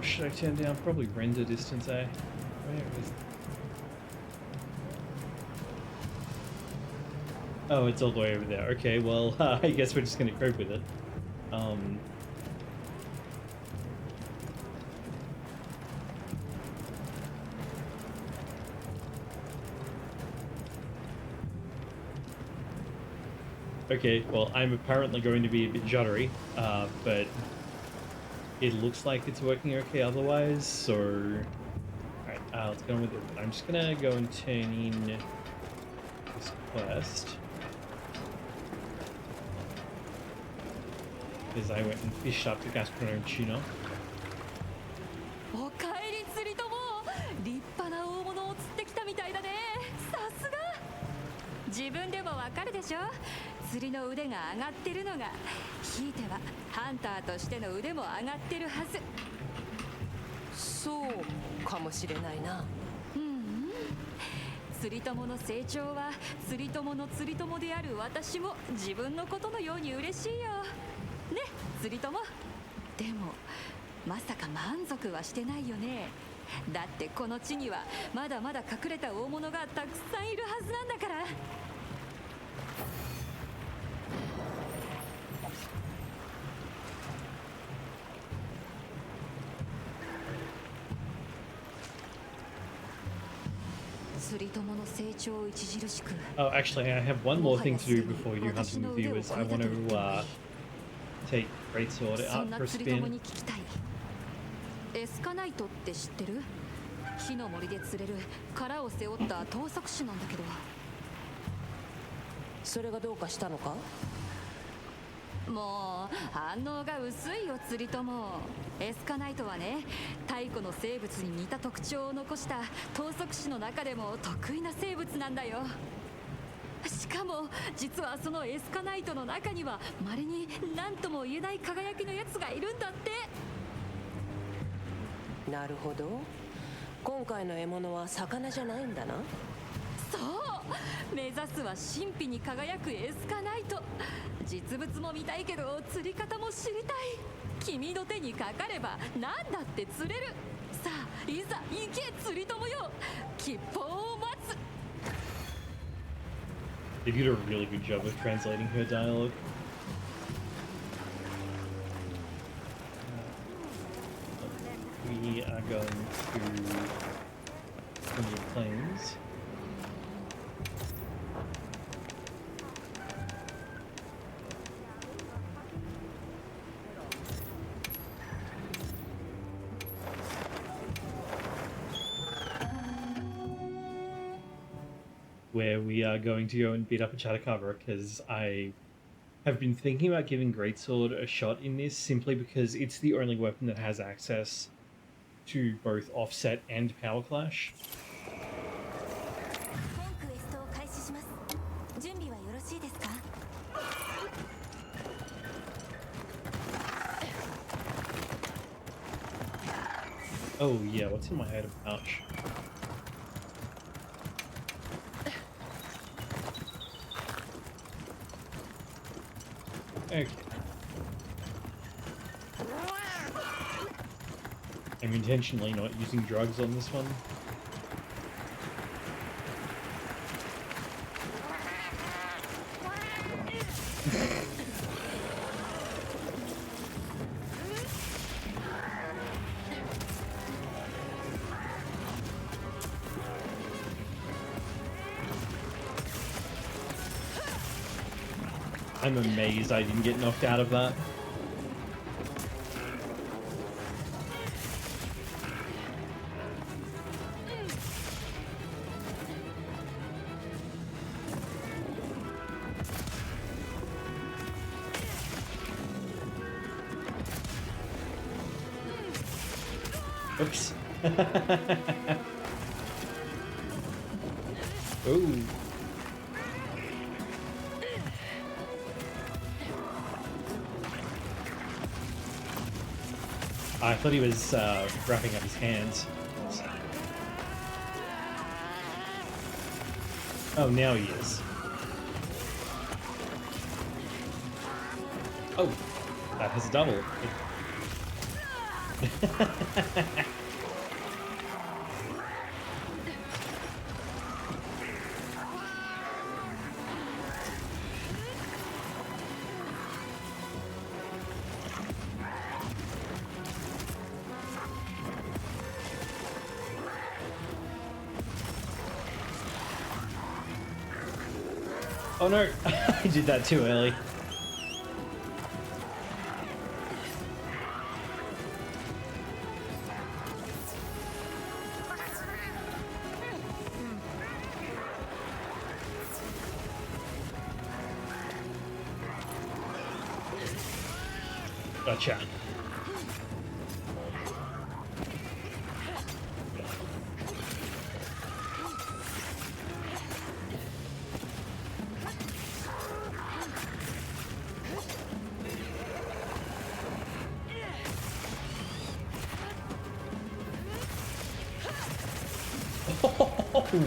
else should I turn down? Probably render distance, eh? Where is it? Oh, it's all the way over there. Okay, well, I guess we're just gonna cope with it. Okay, well, I'm apparently going to be a bit juddery, but it looks like it's working okay otherwise, so... Alright, let's go on with it. I'm just gonna go and turn in this quest. Because I went and fished up the gastronomic tuna. おかえり釣りとも立派な大物を釣ってきたみたいだねさすが自分でもわかるでしょ釣りの腕が上がってるのがひいてはハンターとしての腕も上がってるはずそうかもしれないな釣り友の成長は釣り友の釣り友である私も自分のことのように嬉しいよね釣り友でもまさか満足はしてないよねだってこの地にはまだまだ隠れた大物がたくさんいるはずなんだから釣り友の成長著しく Oh, actually, I have one more thing to do before you do hunting with viewers. I want to take Greatsword そ out んな for a 釣り友 spin. に聞きたいエスカナイトって知ってる火の森で釣れる殻を背負った盗賊種なんだけどそれがどうかしたのかもう反応が薄いよ釣り友エスカナイトはね太古の生物に似た特徴を残した盗賊種の中でも得意な生物なんだよしかも実はそのエスカナイトの中には稀に何とも言えない輝きのやつがいるんだってなるほど今回の獲物は魚じゃないんだなそう目指すは神秘に輝くエスカナイト実物も見たいけど釣り方も知りたい君の手にかかれば何だって釣れるさあいざ行け釣り友よ吉報を待つ They did a really good job of translating her dialogue. We are going to the plains. Where we are going to go and beat up a Chattakavra, because I have been thinking about giving Greatsword a shot in this simply because it's the only weapon that has access to both offset and power clash. 本クエストを開始します準備はよろしいですか Oh yeah, what's in my item pouch? Okay. I'm intentionally not using drugs on this one. I'm amazed I didn't get knocked out of that. Oops. Ooh. I thought he was wrapping up his hands. Oh, now he is. Oh, that has a double. Oh no, I did that too early. Gotcha.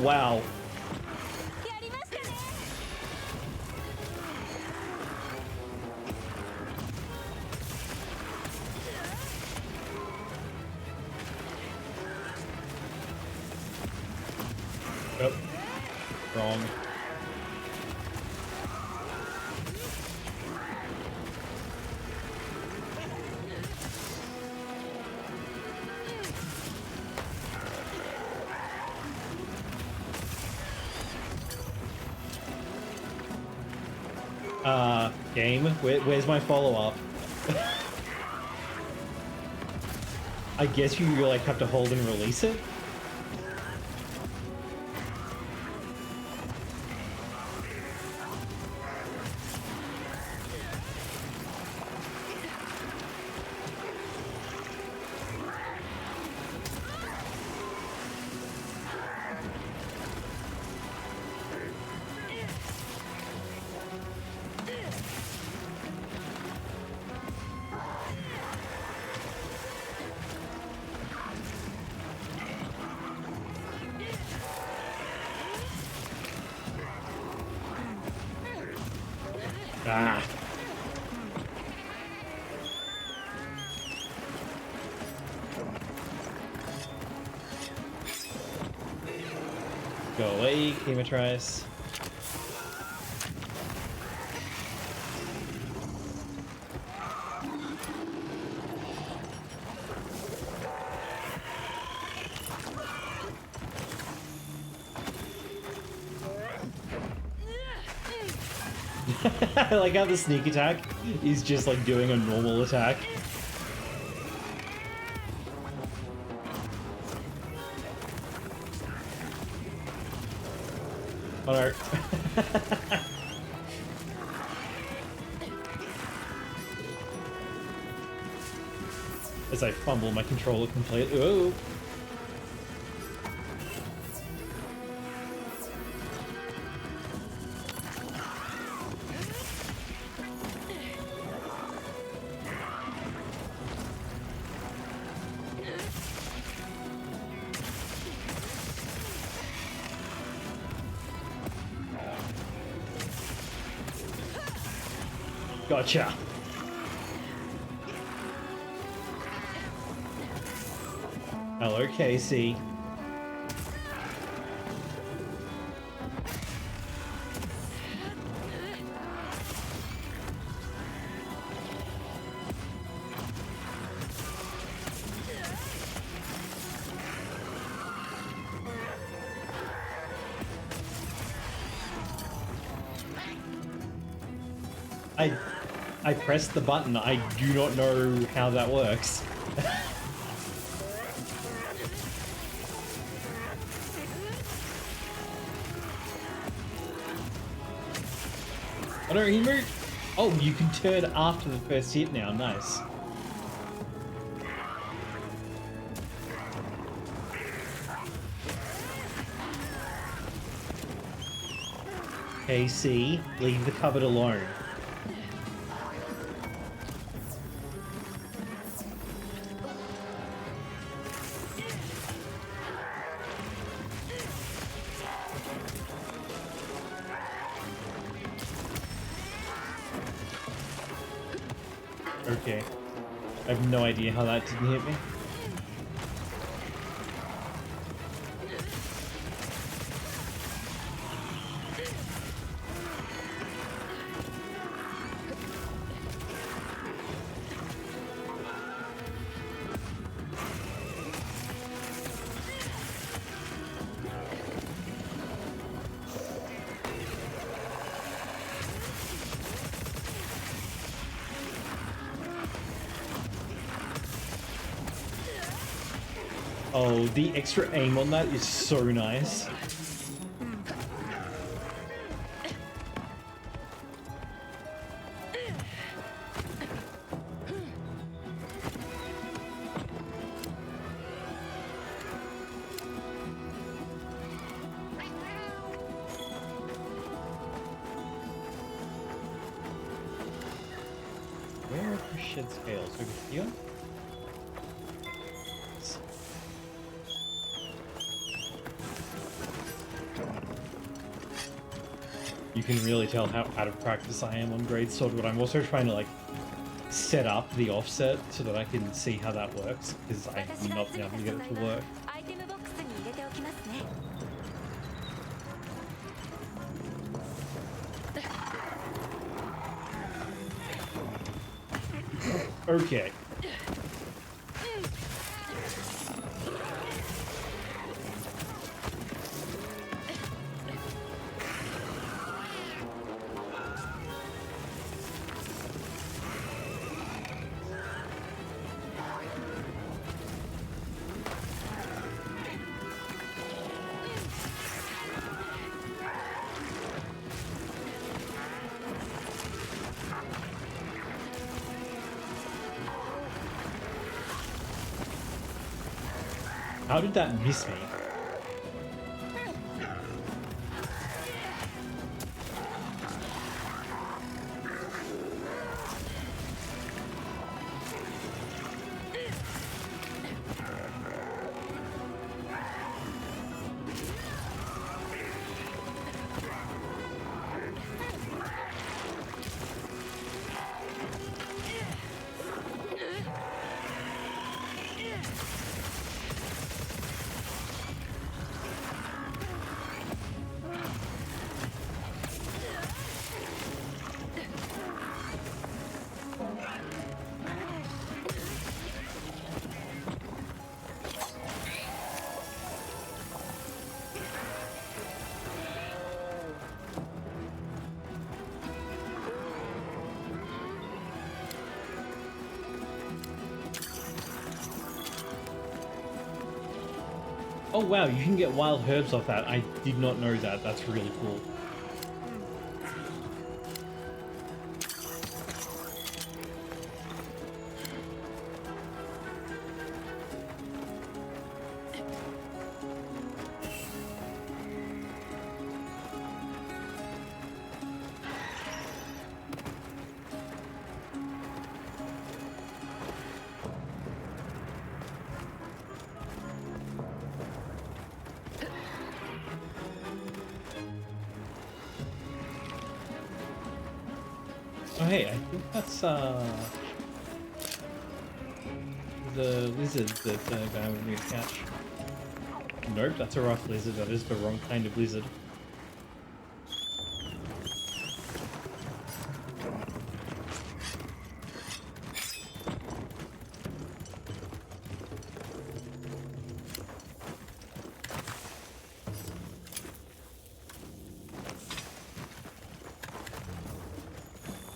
Wow. Oh, wrong. Game, where's my follow-up? I guess you like have to hold and release it? Ah. Go away, Chematrice. I like how the sneak attack is just like doing a normal attack. Oh no. As I fumble my controller completely. Ooh. Gotcha. Hello, Casey. I pressed the button. I do not know how that works. Oh no, he moved! Oh, you can turn after the first hit now. Nice. KC, leave the cupboard alone. Okay. I have no idea how that didn't hit me. Oh, the extra aim on that is so nice. Where are the shed scales? Over here? You can really tell how out of practice I am on Greatsword, but I'm also trying to like set up the offset so that I can see how that works, because I've not been able to get it to work. アイテムボックスに入れておきますね。 Okay. How did that miss me? Oh wow, you can get wild herbs off that. I did not know that. That's really cool. Oh hey, I think that's the lizard that the guy wanted me to catch. Nope, that's a rough lizard. That is the wrong kind of lizard.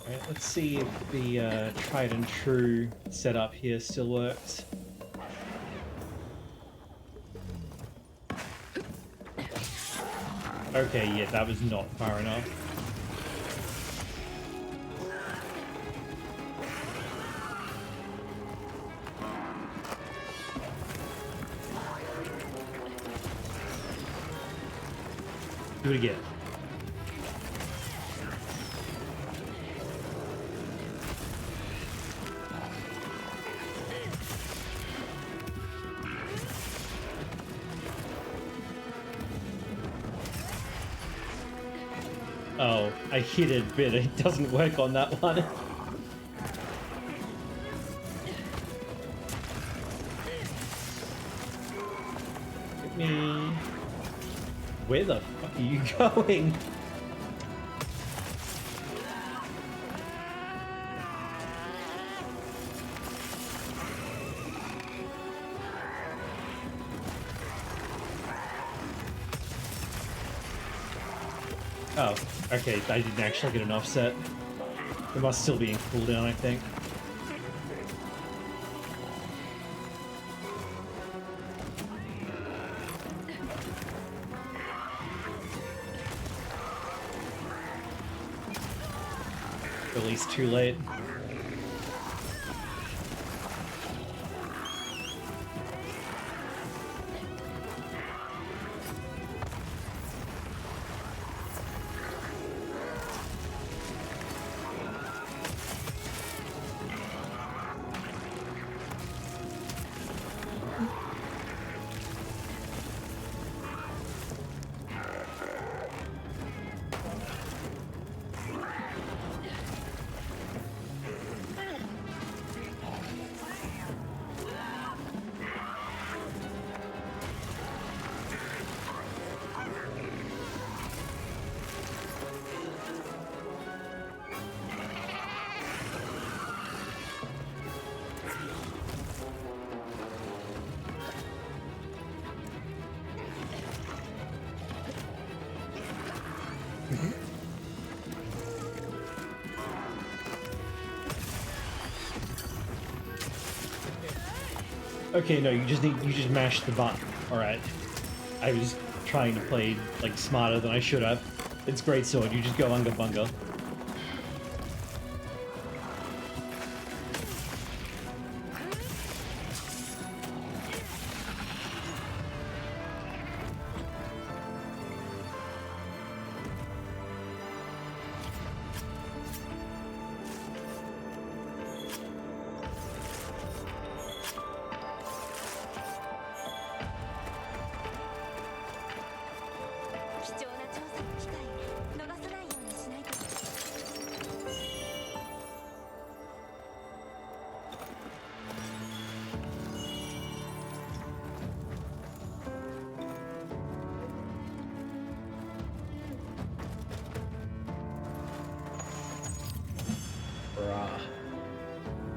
Alright, let's see if the tried and true setup here still works. Okay, yeah, that was not far enough. Do it again. Oh, I hit it, but it doesn't work on that one. me. Where the fuck are you going? Oh, okay, I didn't actually get an offset. It must still be in cooldown, I think. Released too late. Okay, no, you just mash the button. Alright. I was trying to play, like, smarter than I should have. It's great sword, you just go unga bunga.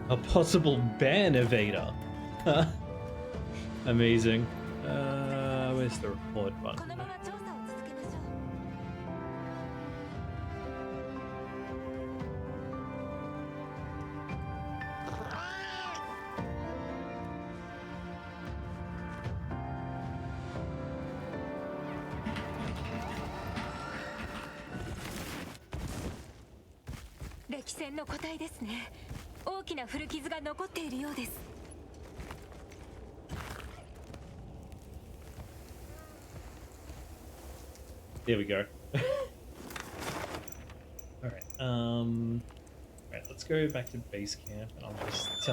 A possible ban evader. Amazing. Where's the report button? There we go. Alright, right, let's go back to base camp and I'll just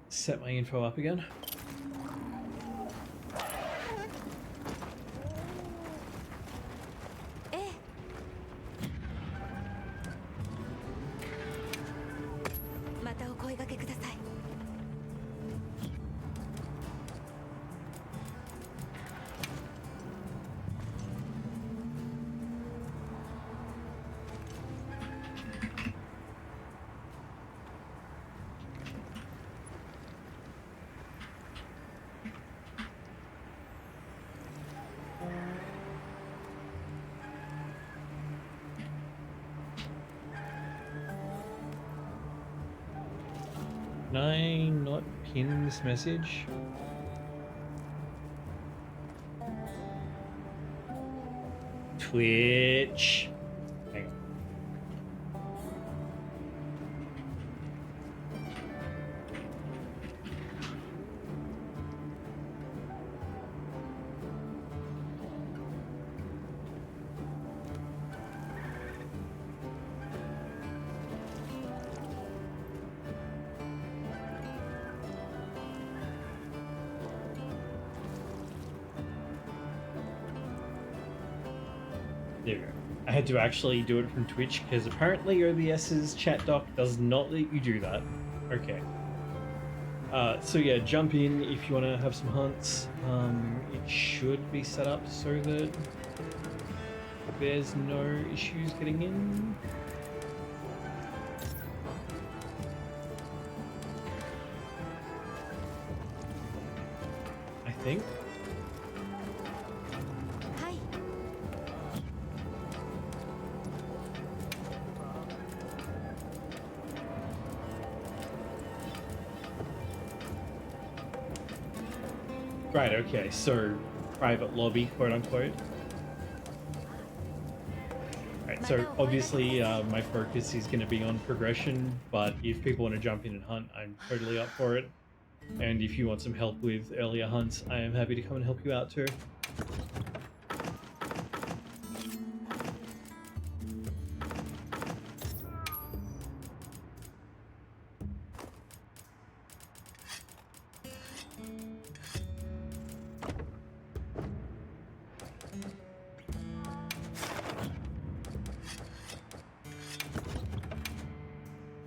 set my info up again. Can I not pin this message? Twitch. Hang on. There we go. I had to actually do it from Twitch because apparently OBS's chat dock does not let you do that. Okay. So yeah, jump in if you want to have some hunts. It should be set up so that there's no issues getting in. I think. Hi. Right, okay, so private lobby, quote unquote. Right, so obviously my focus is going to be on progression, but if people want to jump in and hunt, I'm totally up for it. And if you want some help with earlier hunts, I am happy to come and help you out too.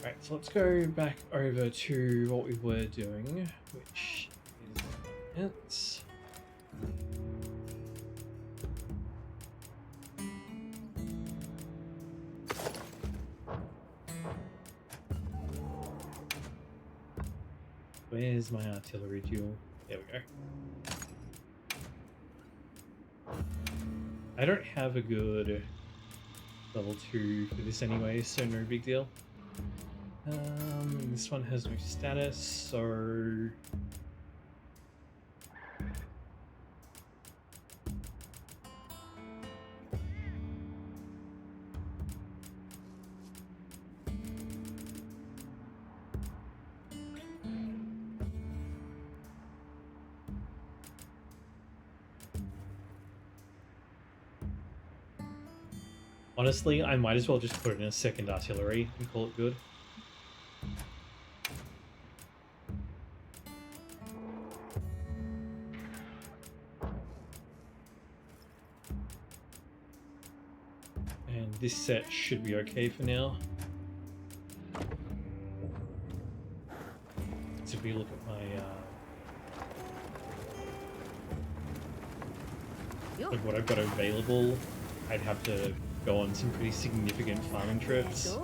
Right, so let's go back over to what we were doing, which is it. Where's my artillery duel? There we go. I don't have a good level 2 for this anyway, so no big deal. This one has no status, so... Honestly, I might as well just put in a second artillery and call it good. And this set should be okay for now. So if we look at my like what I've got available, I'd have to go on some pretty significant farming trips.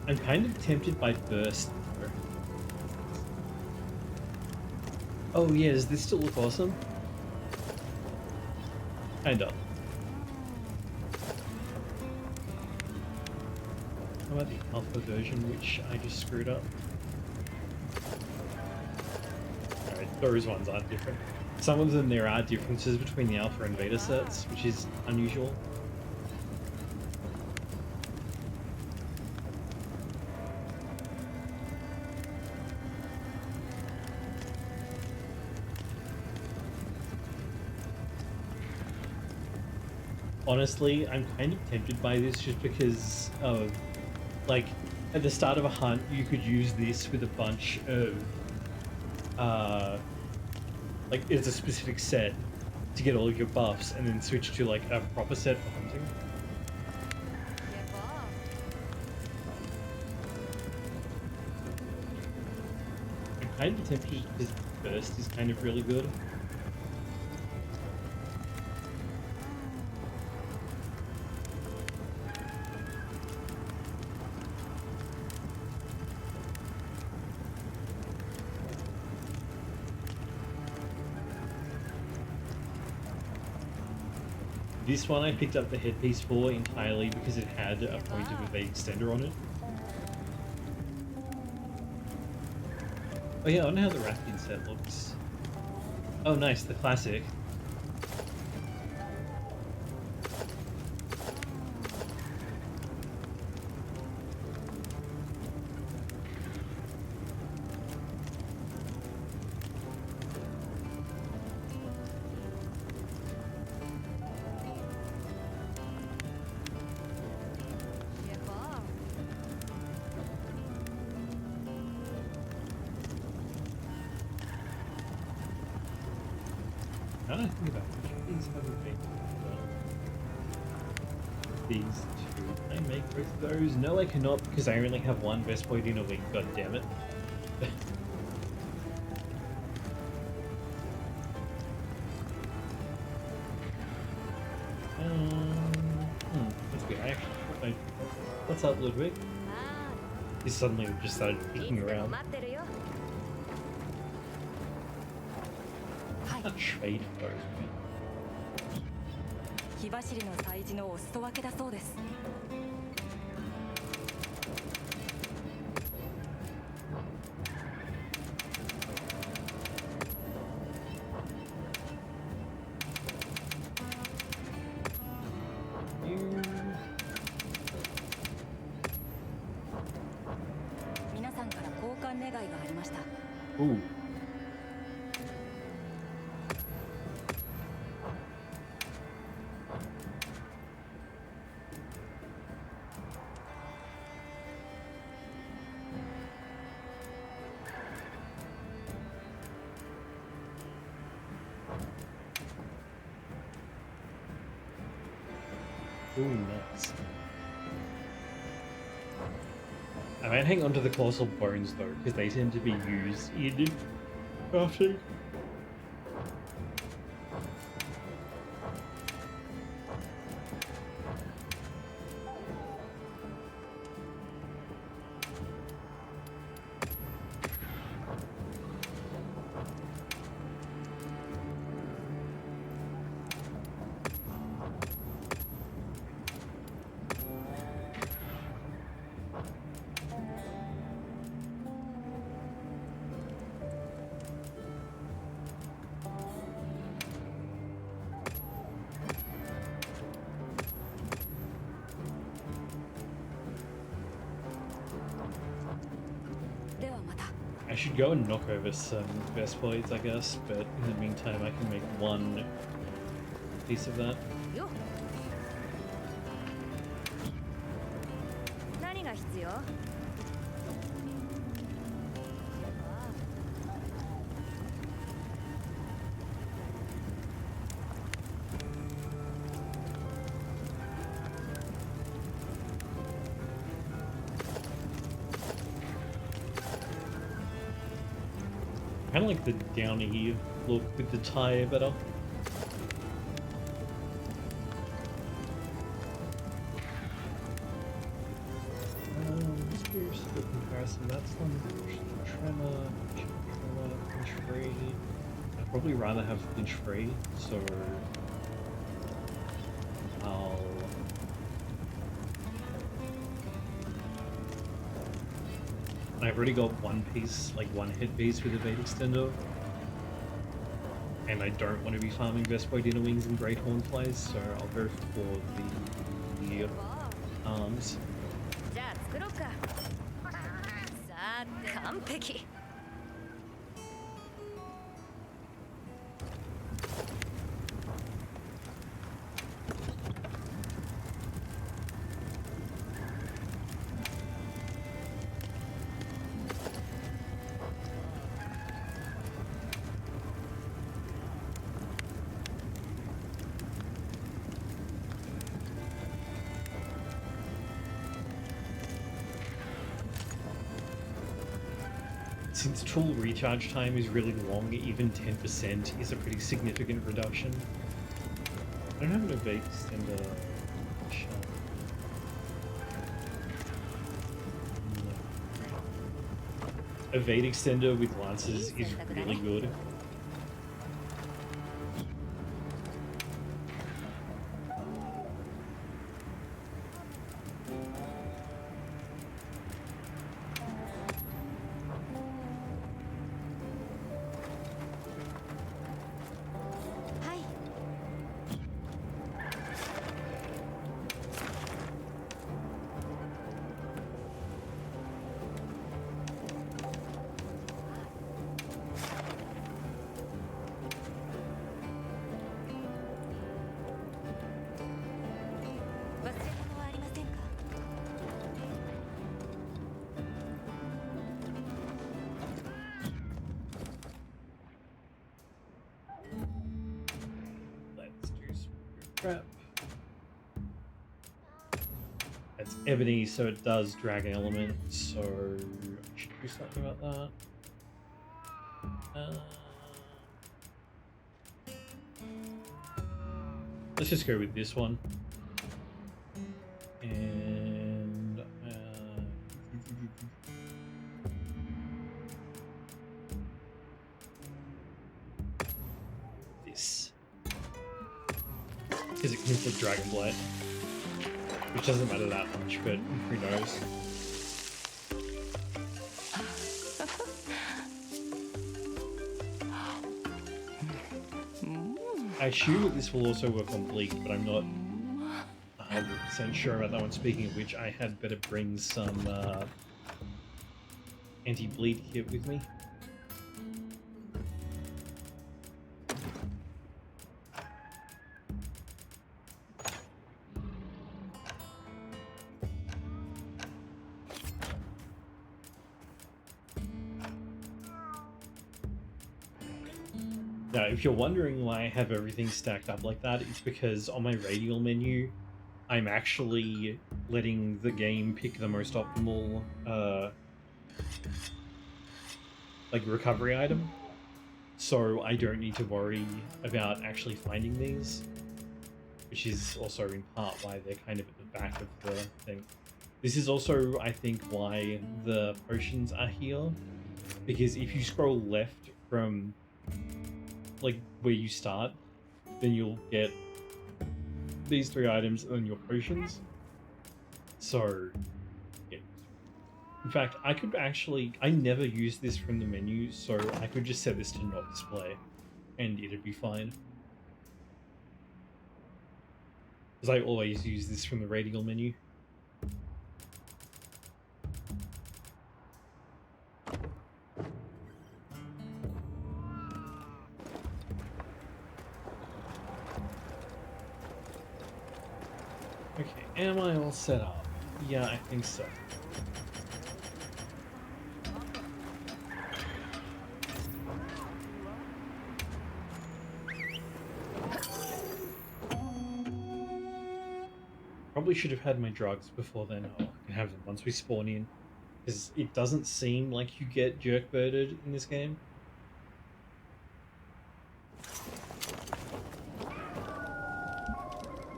I'm kind of tempted by burst. Oh yeah, does this still look awesome? Kind of. How about the alpha version, which I just screwed up? Alright, those ones aren't different. Some of them there are differences between the alpha and beta sets, which is unusual. Honestly, I'm kind of tempted by this just because of, like, at the start of a hunt, you could use this with a bunch of, like, it's a specific set to get all of your buffs, and then switch to, like, a proper set for hunting. I'm kind of tempted because burst is kind of really good. This one I picked up the headpiece for entirely because it had a point of evade extender on it. Oh yeah, I wonder how the Rathian set looks. Oh nice, the classic. Now that I think about it, which of these have a big these two. Can I make both of those? No, I cannot because I only have one best point in a week. God damn it. That's good. What's up, Ludwig? He suddenly just started kicking around. I'll trade those, man. 火走りの祭事のお裾分けだそうです。皆さんから交換願いがありました。Ooh. Ooh, nice. I might hang on to the colossal bones though, because they tend to be used in crafting. I should go and knock over some vest blades, I guess, but in the meantime I can make one piece of that. 何が必要? I kind of like the downy look with the tie better. Let's do the comparison. That's one tremor, pinch free. I'd probably rather have pinch free, so I've already got one piece, like one headpiece with a Vate extender. And I don't want to be farming Vespo Dinner Wings and Great Hornflies, so I'll go for the arms. じゃあ作ろうか。さあ、完璧。Since tool recharge time is really long, even 10% is a pretty significant reduction. I don't have an Evade extender. Evade extender with lances is really good. Let's do some prep. It's ebony, so it does dragon element, so I should do something about that. Let's just go with this one. And this. Because it can flip Dragon Blight. Which doesn't matter that much, but who knows. I assume that this will also work on Bleak, but I'm not 100% sure about that one. Speaking of which, I had better bring some anti-bleed kit with me. Now, if you're wondering why I have everything stacked up like that, it's because on my radial menu, I'm actually letting the game pick the most optimal, like, recovery item. So I don't need to worry about actually finding these, which is also in part why they're kind of at the back of the thing. This is also, I think, why the potions are here, because if you scroll left from like where you start, then you'll get these 3 items and then your potions. So yeah. In fact, I could actually, I never use this from the menu, so I could just set this to not display and it'd be fine. Because I always use this from the radial menu. Okay, am I all set up? Yeah, I think so. Probably should have had my drugs before then. Oh, I can have them once we spawn in. Because it doesn't seem like you get jerk-birded in this game.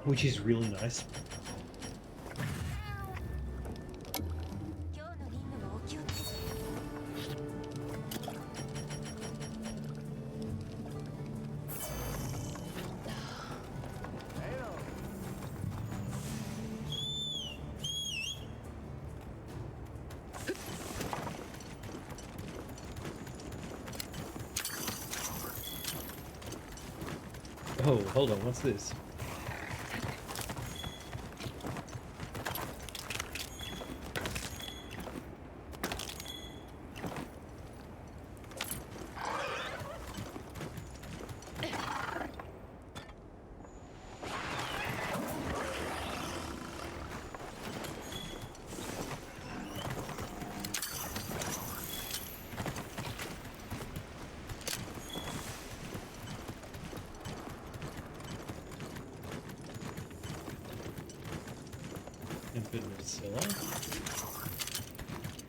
Which is really nice. Oh, hold on, what's this?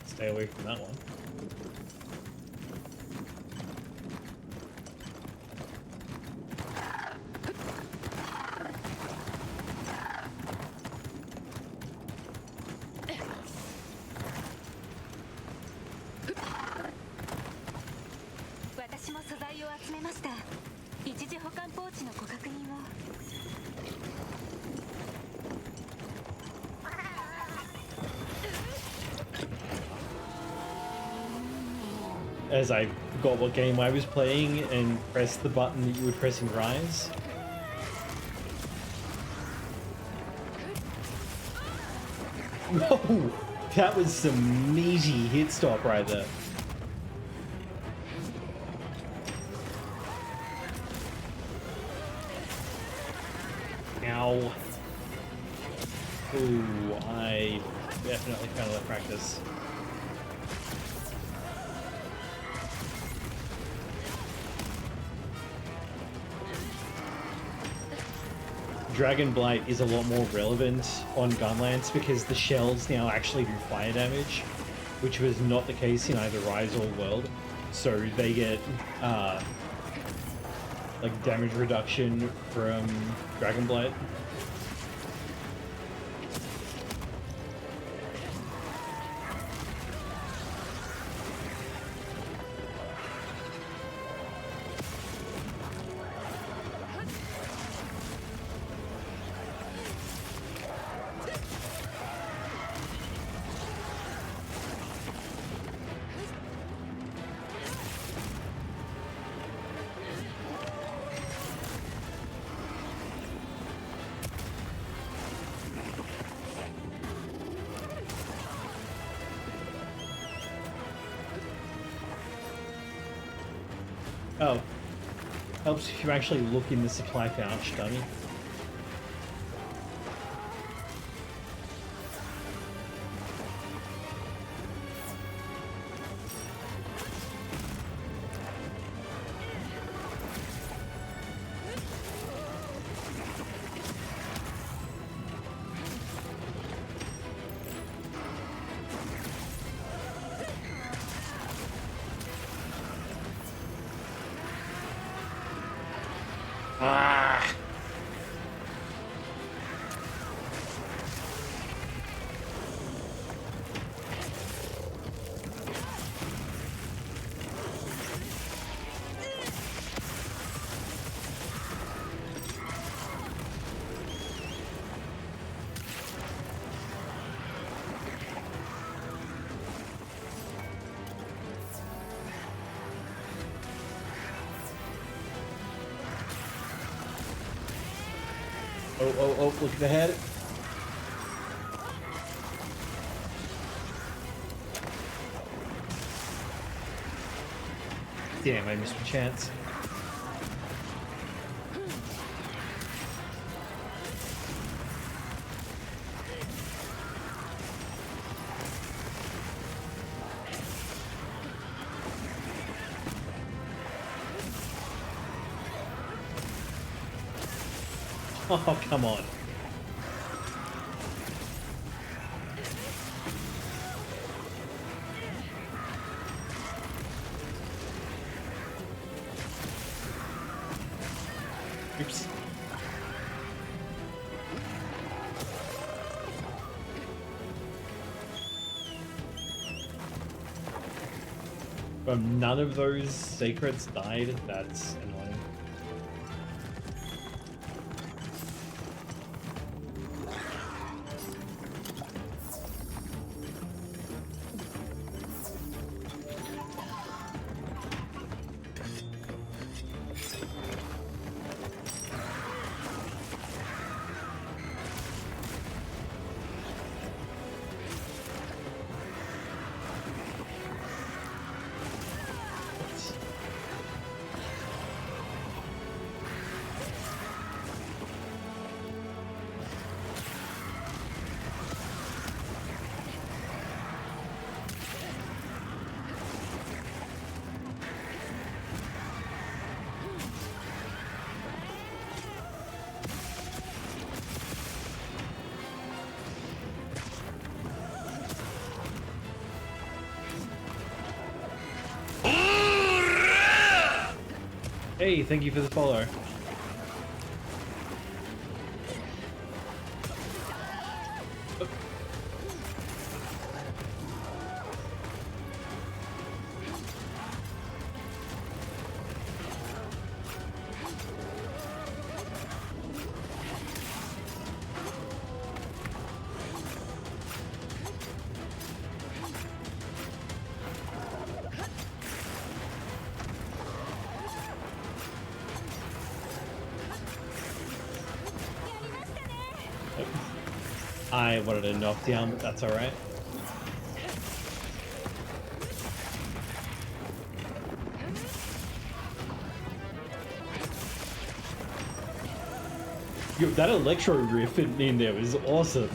Stay away from that one. As I forgot what game I was playing and pressed the button that you would press in Rise. Whoa! That was some meaty hit stop right there. Ow. Ooh, I definitely kind of let practice. Dragon Blight is a lot more relevant on Gunlance because the shells now actually do fire damage, which was not the case in either Rise or World. So they get like damage reduction from Dragon Blight. Oh, helps if you actually look in the supply pouch, dummy. Ah! Oh, look at the head. Damn, I missed my chance. Oh, come on. Oops. None of those secrets died. That's annoying. Hey, thank you for the follow. I wanted a knockdown, but that's alright. Yo, that electro riff in there was awesome.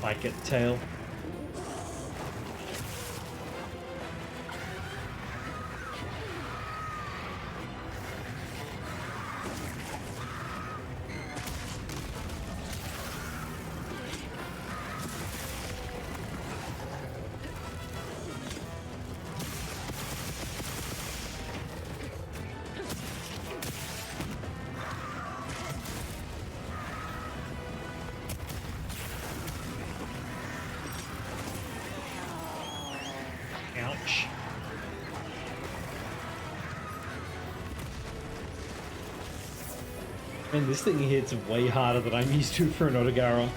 Might get the tail. Ouch. Man, this thing hits way harder than I'm used to for an Otagara.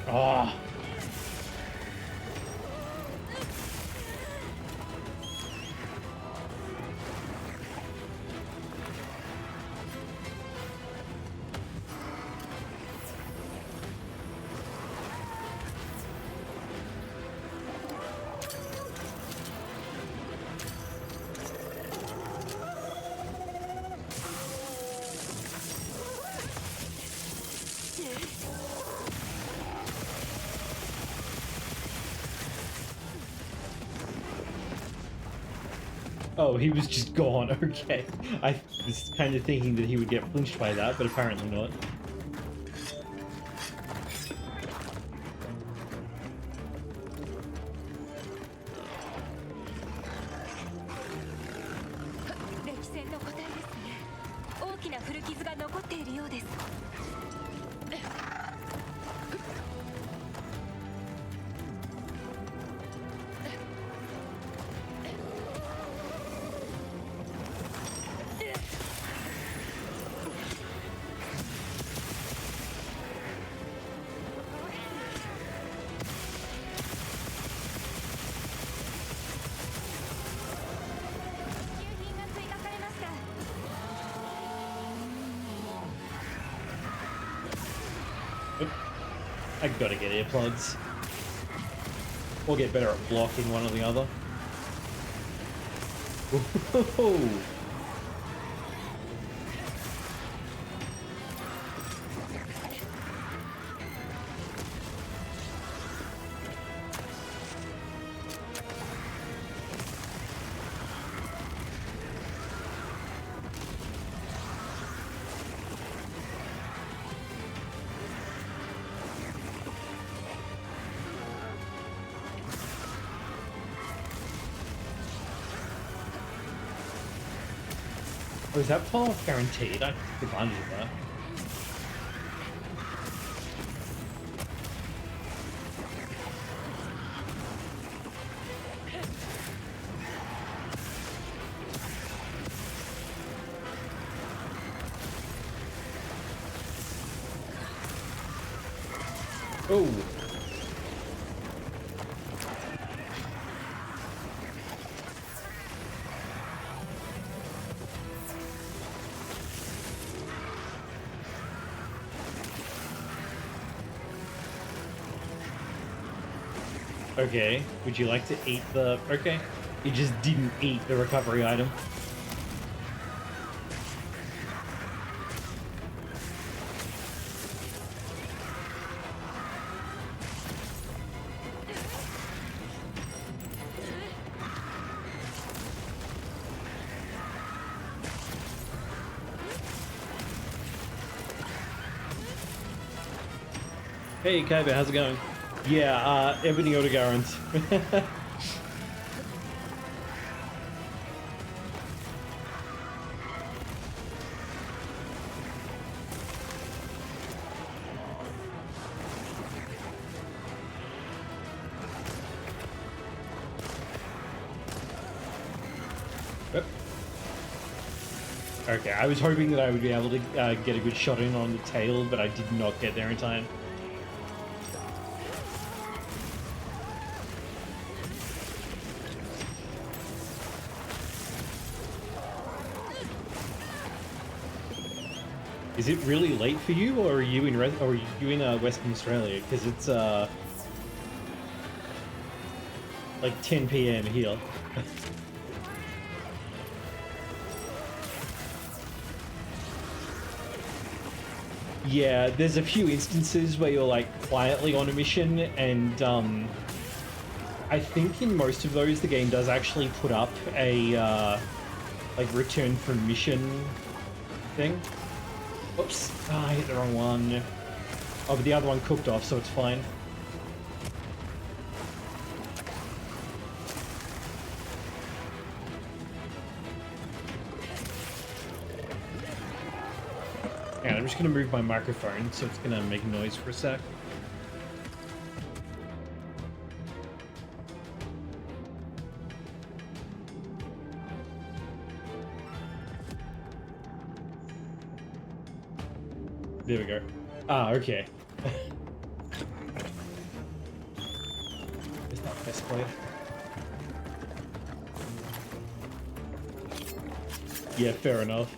Oh. Oh, he was just gone. Okay. I was kind of thinking that he would get flinched by that, but apparently not. I gotta get earplugs. Or get better at blocking one or the other. Whoa. Oh, is that fall off guaranteed? I took advantage of that. Oh. Okay, would you like to eat the... Okay, you just didn't eat the recovery item. Hey, Kaiba, how's it going? Yeah, Ebony Odegarant. Okay, I was hoping that I would be able to get a good shot in on the tail, but I did not get there in time. Is it really late for you, or are you in Western Australia? Because it's like 10 p.m. here. Yeah, there's a few instances where you're like quietly on a mission, and I think in most of those the game does actually put up a like return from mission thing. Oops, I hit the wrong one. Oh, but the other one cooked off, so it's fine. And I'm just gonna move my microphone so it's gonna make noise for a sec. There we go. Ah, okay. It's not best play. Yeah, fair enough.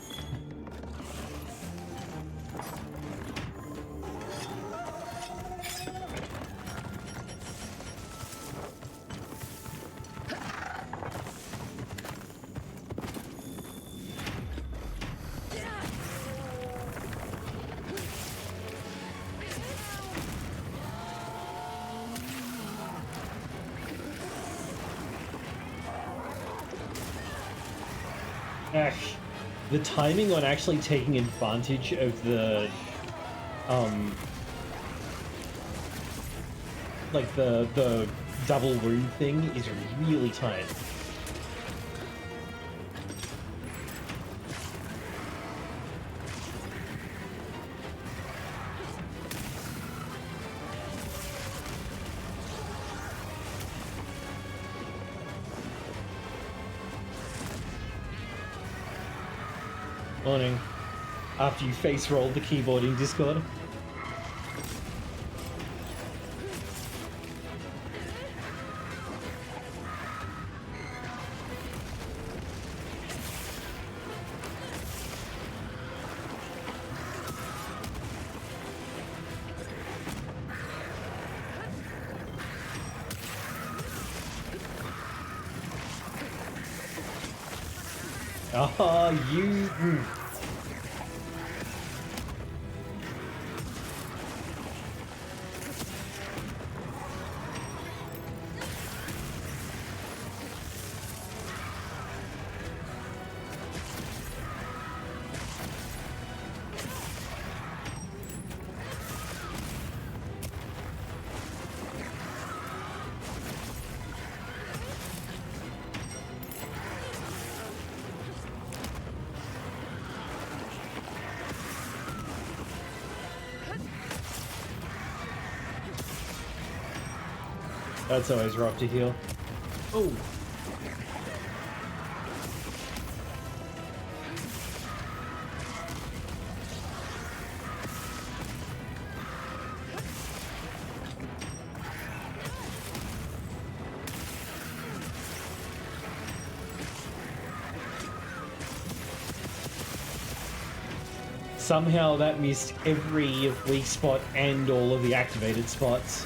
The timing on actually taking advantage of the, like the double room thing is really tight. Morning. After you face rolled the keyboard in Discord. Oh, you... That's always rough to heal. Oh. Somehow that missed every weak spot and all of the activated spots.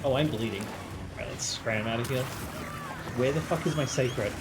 Oh, I'm bleeding. Alright, let's scram out of here. Where the fuck is my sacred?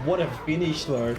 what a finish though.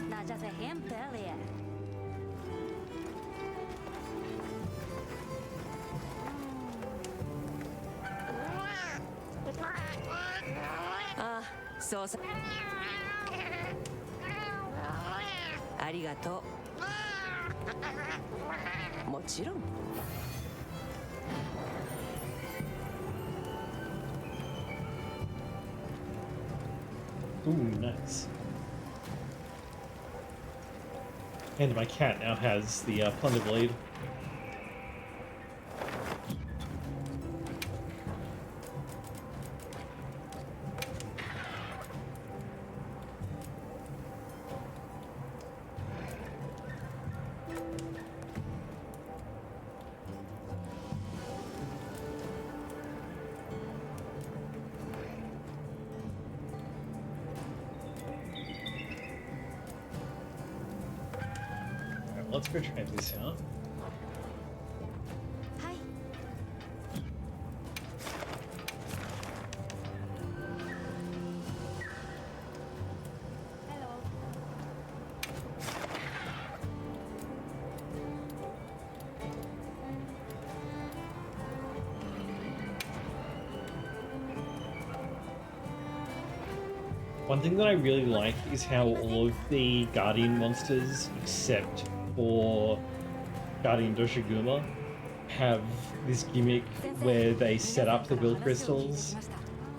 那这是很不咧。ああ、そうさ。ありがとう。もちろん。Ooh, nice. And my cat now has the plunder blade. Let's go try this out. はい。Hello. One thing that I really like is how all of the Guardian monsters, except for Guardian Doshaguma, have this gimmick where they set up the will crystals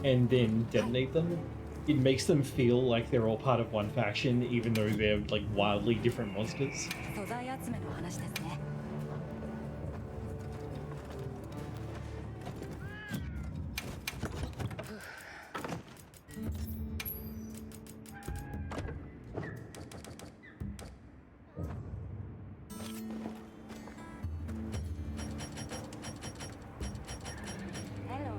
and then detonate them. It makes them feel like they're all part of one faction, even though they're like wildly different monsters. 素材集めの話ですね。Hello.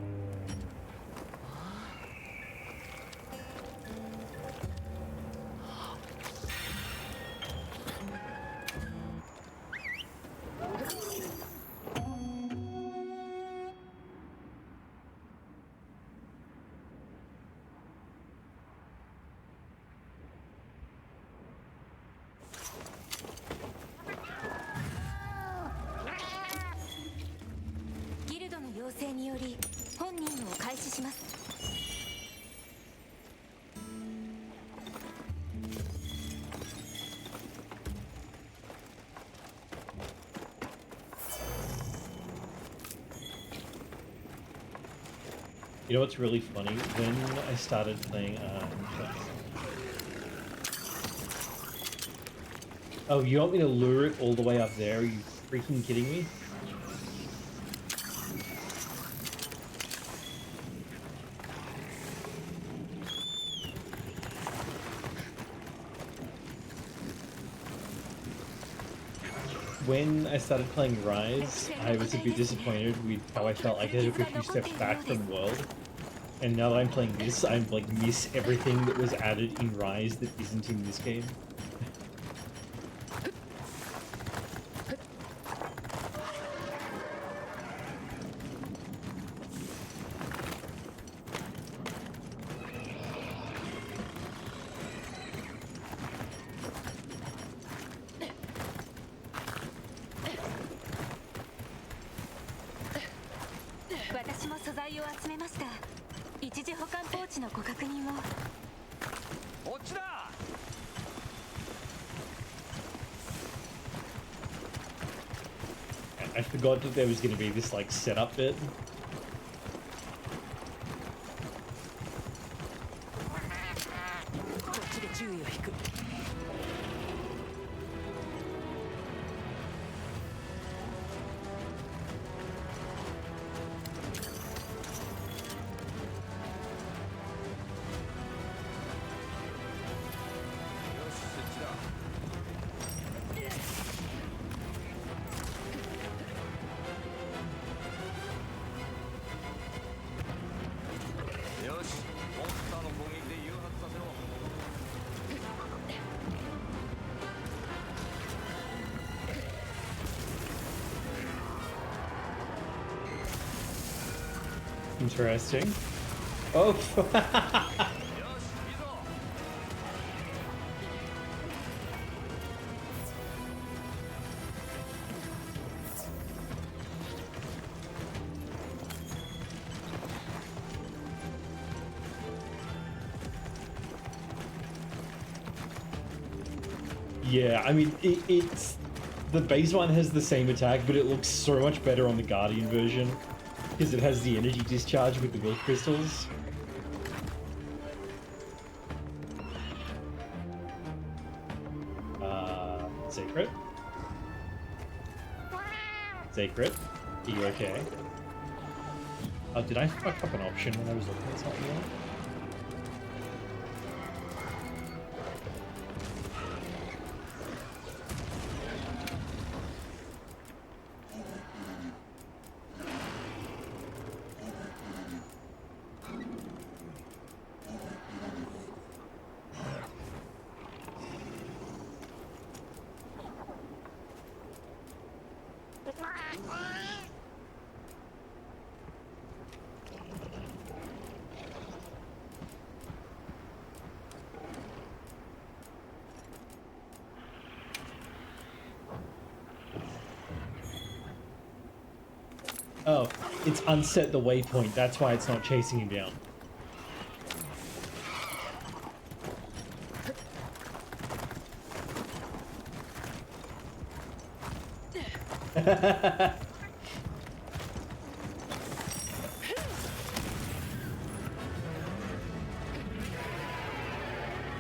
Guild の要請により本任務を開始します。You know what's really funny? When I started playing, oh, you want me to lure it all the way up there? Are you freaking kidding me? When I started playing Rise, I was a bit disappointed with how I felt like I took a few steps back from World. And now that I'm playing this, I'm like miss everything that was added in Rise that isn't in this game. 材を集めました。一時保管ポーチのご確認を。こっちだ。I forgot that there was going to be this like setup bit. こっちで注意を引く。よし、モンスターの攻撃で誘発させろ。 Interesting. Oh. Yeah, I mean, it's... The base one has the same attack, but it looks so much better on the Guardian version. Because it has the energy discharge with the milk crystals. Sacred? Sacred? Are you okay? Oh, did I fuck up an option when I was looking at something else? Oh, it's unset the waypoint. That's why it's not chasing him down.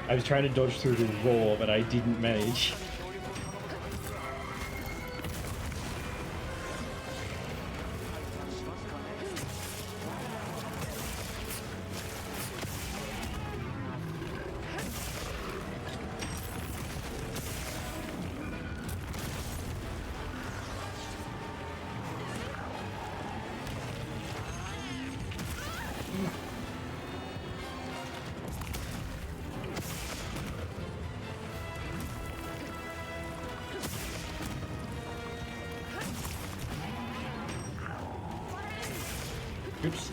I was trying to dodge through the roar, but I didn't manage. Oops.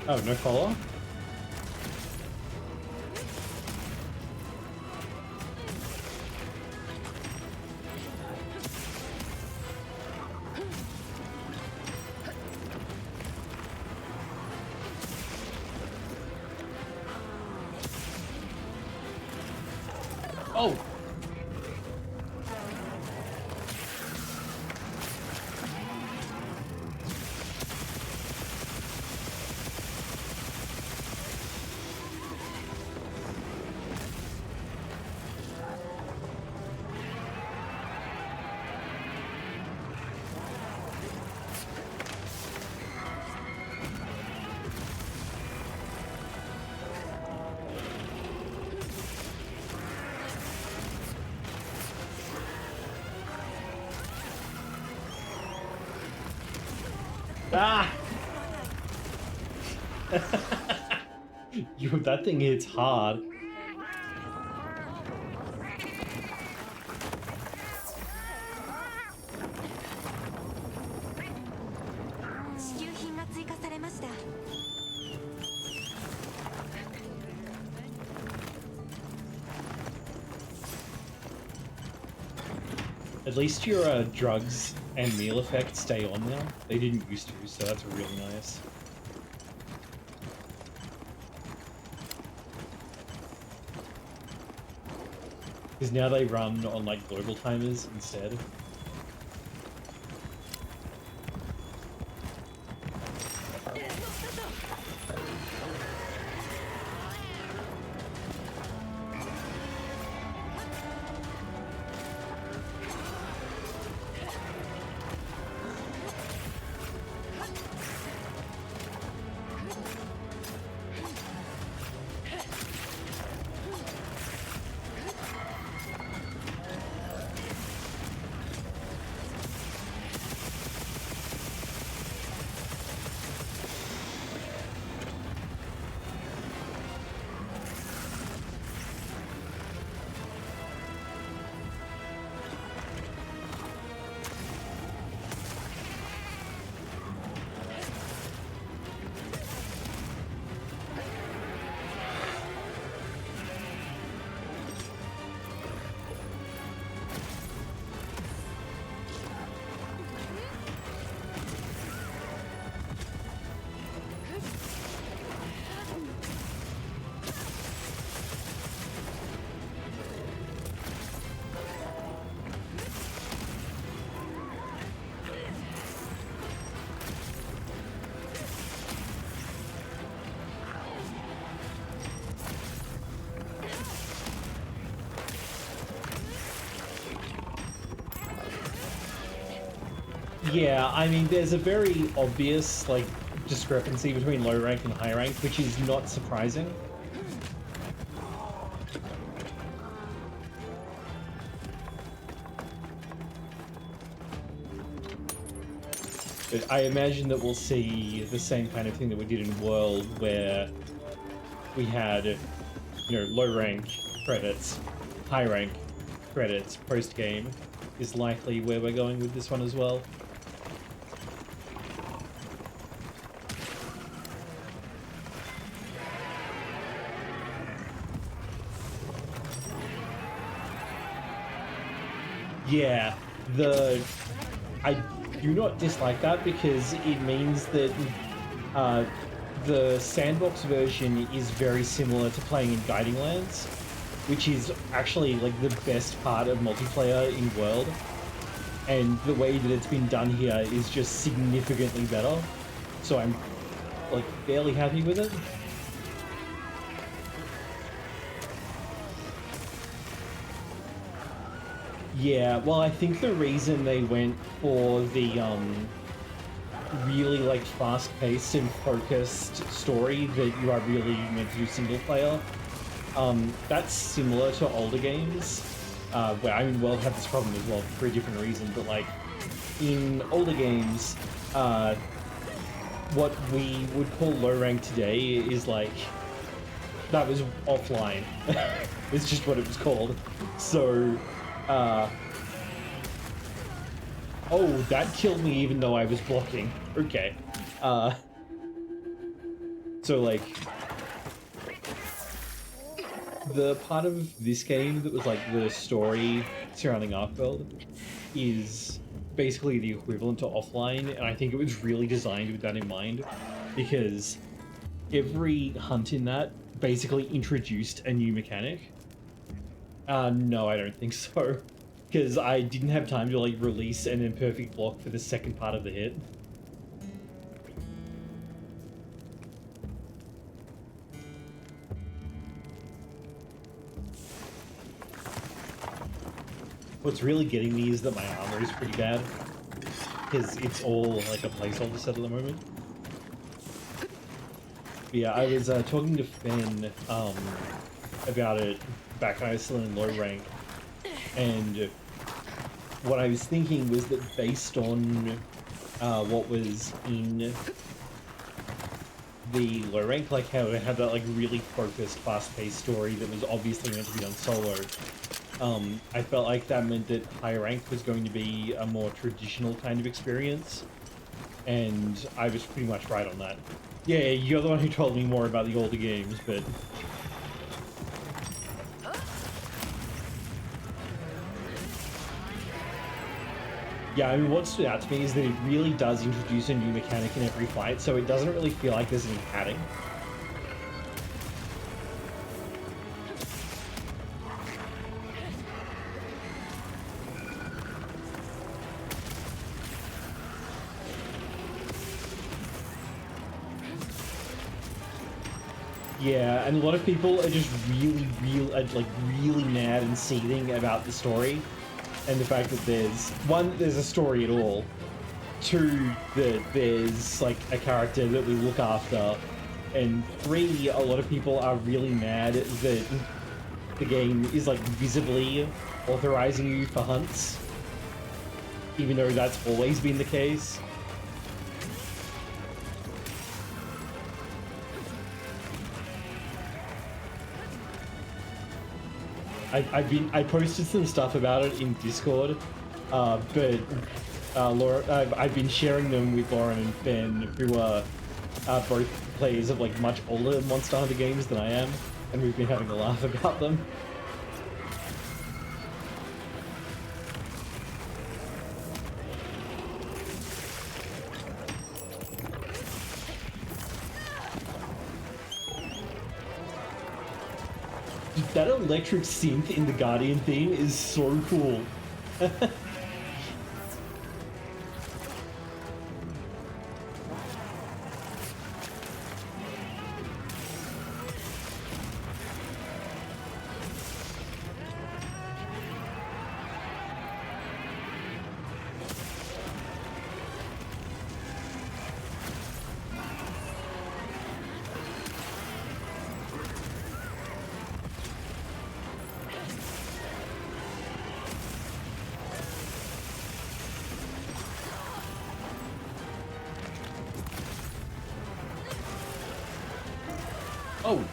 Oh, no follow? Oh! Ah! Yo, that thing hits hard. 支給品が追加されました。At least your drugs and meal effects stay on now. They didn't used to, so that's really nice. Because now they run on like global timers instead. Yeah, I mean, there's a very obvious, like, discrepancy between low rank and high rank, which is not surprising. But I imagine that we'll see the same kind of thing that we did in World, where we had, you know, low rank credits, high rank credits post-game is likely where we're going with this one as well. Yeah, I do not dislike that because it means that the sandbox version is very similar to playing in Guiding Lands, which is actually like the best part of multiplayer in World. And the way that it's been done here is just significantly better. So I'm like fairly happy with it. Yeah, well, I think the reason they went for the really like fast-paced and focused story that you are really meant to do single player, that's similar to older games, where I mean, World had this problem as well for a different reason, but like in older games, what we would call low rank today is like, that was offline. It's just what it was called. So, oh, that killed me even though I was blocking. Okay. So like, the part of this game that was like the story surrounding Arcworld is basically the equivalent to offline, and I think it was really designed with that in mind, because every hunt in that basically introduced a new mechanic. No, I don't think so. Because I didn't have time to like release an imperfect block for the second part of the hit. What's really getting me is that my armor is pretty bad. Because it's all like a placeholder set at the moment. But yeah, I was talking to Finn about it back when I was still in low rank, and what I was thinking was that based on what was in the low rank, like how it had that like really focused, fast-paced story that was obviously meant to be done solo, I felt like that meant that high rank was going to be a more traditional kind of experience, and I was pretty much right on that. Yeah, you're the one who told me more about the older games, but Yeah, I mean, what stood out to me is that it really does introduce a new mechanic in every fight, so it doesn't really feel like there's any padding. Yeah, and a lot of people are just really mad and seething about the story, and the fact that there's a story at all. Two, that there's like a character that we look after, and three, a lot of people are really mad that the game is like visibly authorizing you for hunts, even though that's always been the case. I posted some stuff about it in Discord, but Laura, I've been sharing them with Lauren and Ben, who are both players of like much older Monster Hunter games than I am, and we've been having a laugh about them. That electric synth in the Guardian theme is so cool. Oh.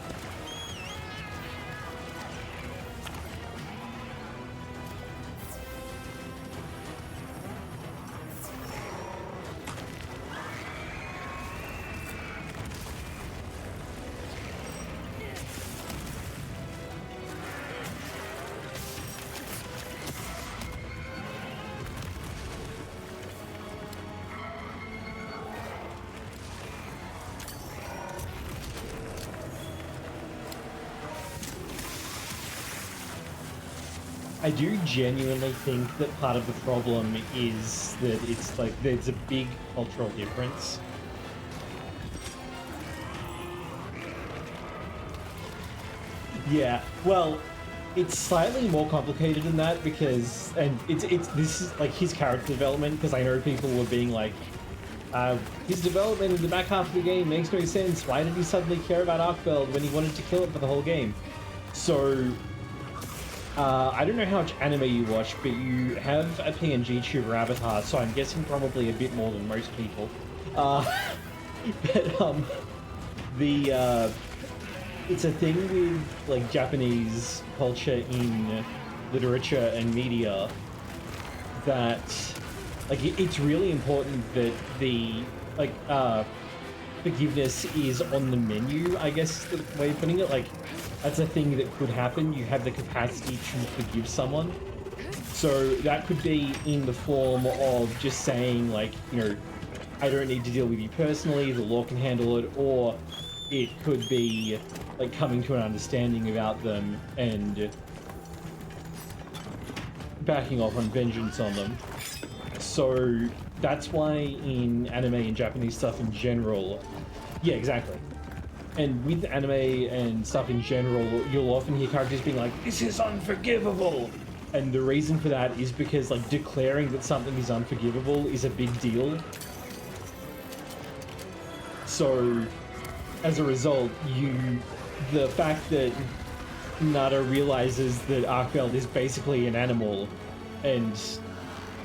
I do genuinely think that part of the problem is that it's like there's a big cultural difference. Yeah, well, it's slightly more complicated than that because, and this is like his character development, because I know people were being like, his development in the back half of the game makes no sense. Why did he suddenly care about Arkfeld when he wanted to kill it for the whole game? So, I don't know how much anime you watch, but you have a PNG tuber avatar, so I'm guessing probably a bit more than most people. It's a thing with like Japanese culture in literature and media that like it's really important that the forgiveness is on the menu, I guess the way of putting it. Like, that's a thing that could happen. You have the capacity to forgive someone. So that could be in the form of just saying, like, you know, I don't need to deal with you personally, the law can handle it, or it could be like coming to an understanding about them and backing off on vengeance on them. So that's why in anime and Japanese stuff in general, yeah, exactly. And with anime and stuff in general, you'll often hear characters being like, this is unforgivable! And the reason for that is because, like, declaring that something is unforgivable is a big deal. So, as a result, the fact that Nada realizes that Arkfeld is basically an animal and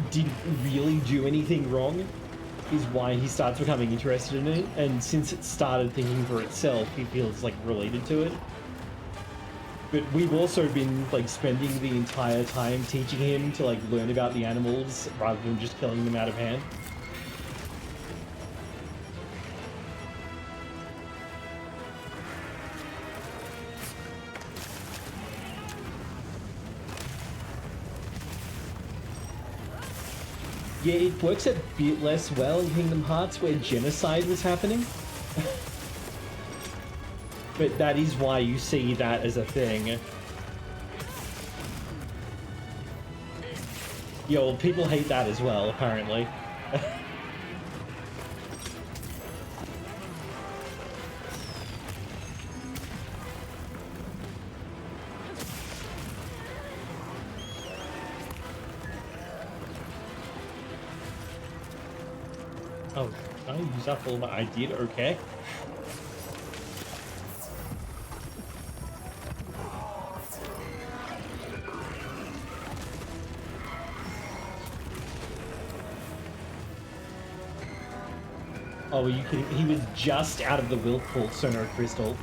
didn't really do anything wrong is why he starts becoming interested in it, and since it started thinking for itself, he feels like related to it. But we've also been like spending the entire time teaching him to like learn about the animals rather than just killing them out of hand. Yeah, it works a bit less well in Kingdom Hearts where genocide was happening. But that is why you see that as a thing. Yeah, well, people hate that as well, apparently. Oh, I use up all my... I did? Okay. Oh, you could... He was just out of the Willful Sonar Crystal.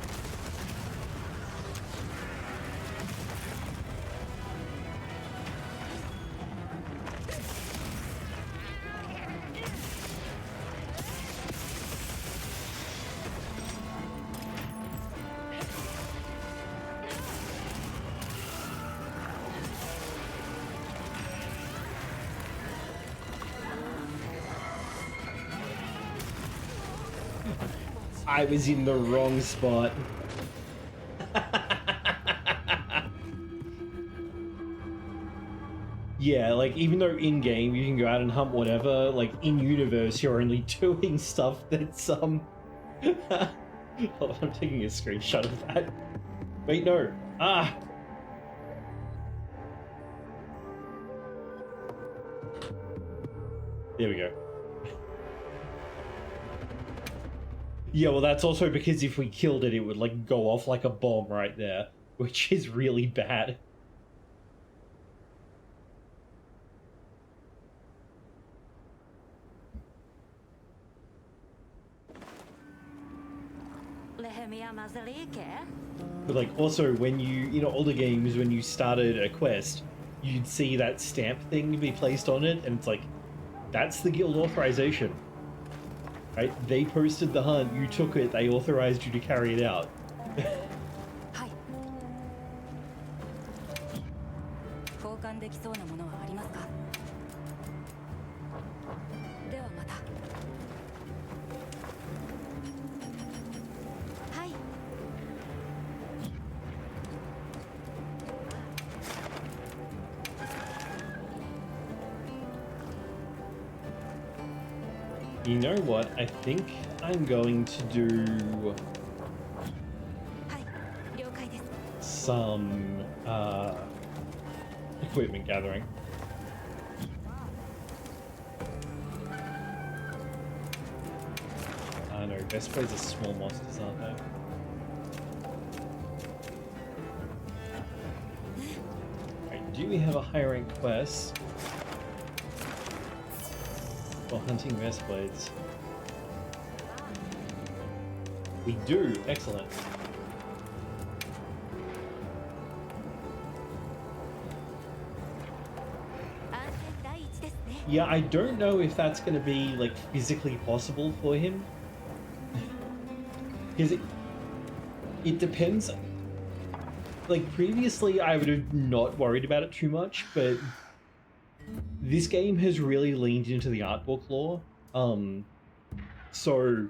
I was in the wrong spot. Yeah, like, even though in-game you can go out and hunt whatever, like, in-universe you're only doing stuff that's, Hold on, I'm taking a screenshot of that. Wait, no. Ah! There we go. Yeah, well, that's also because if we killed it, it would, like, go off like a bomb right there, which is really bad. But, like, also, when you, in older games, when you started a quest, you'd see that stamp thing be placed on it, and it's like, that's the guild authorization. Right? They posted the hunt, you took it, they authorized you to carry it out. You know what? I think I'm going to do some equipment gathering. I know, best plays are small monsters, aren't they? Alright, do we have a high rank quest for hunting Vestblades? We do, excellent. Yeah, I don't know if that's going to be, like, physically possible for him. Because it depends. Like, previously I would have not worried about it too much, but this game has really leaned into the art book lore. So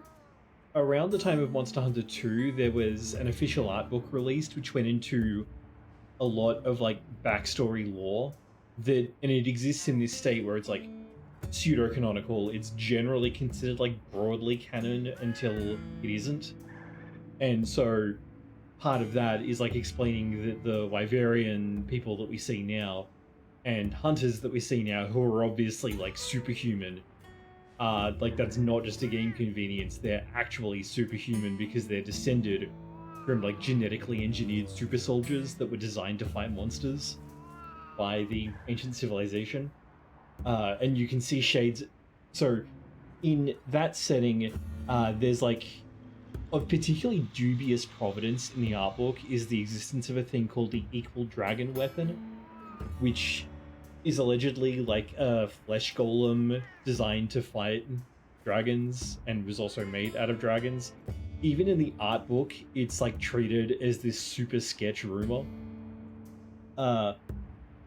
around the time of Monster Hunter 2, there was an official art book released which went into a lot of, like, backstory lore that, and it exists in this state where it's, like, pseudo-canonical. It's generally considered, like, broadly canon until it isn't. And so part of that is, like, explaining that the Wyverian people that we see now and hunters that we see now, who are obviously, like, superhuman, like, that's not just a game convenience, they're actually superhuman because they're descended from, like, genetically engineered super soldiers that were designed to fight monsters by the ancient civilization. And you can see shades. So in that setting, there's, like, of particularly dubious providence in the art book is the existence of a thing called the Equal Dragon Weapon, which is allegedly like a flesh golem designed to fight dragons and was also made out of dragons. Even in the art book, it's, like, treated as this super sketch rumor. But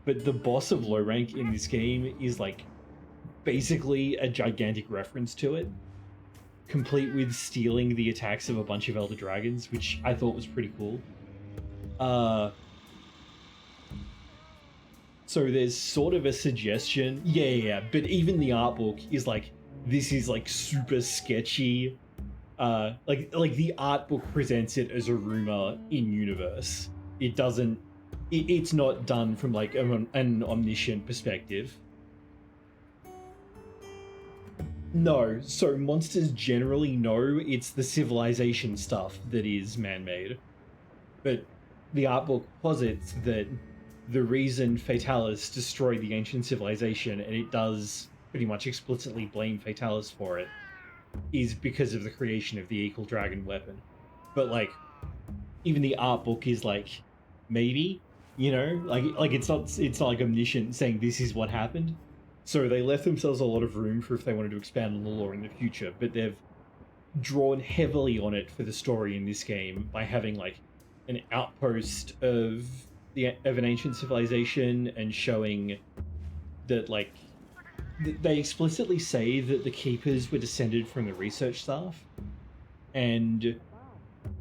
the boss of low rank in this game is, like, basically a gigantic reference to it, complete with stealing the attacks of a bunch of Elder Dragons, which I thought was pretty cool. So there's sort of a suggestion. Yeah, but even the art book is like, this is like super sketchy. Like the art book presents it as a rumor in universe. It doesn't. It's not done from like an omniscient perspective. No, so monsters generally know it's the civilization stuff that is man-made. But the art book posits that the reason Fatalis destroyed the ancient civilization, and it does pretty much explicitly blame Fatalis for it, is because of the creation of the equal dragon weapon. But like, even the art book is like, maybe, you know, like it's not like omniscient saying this is what happened. So they left themselves a lot of room for if they wanted to expand on the lore in the future, but they've drawn heavily on it for the story in this game by having like an outpost of an ancient civilization, and showing that like they explicitly say that the keepers were descended from the research staff, and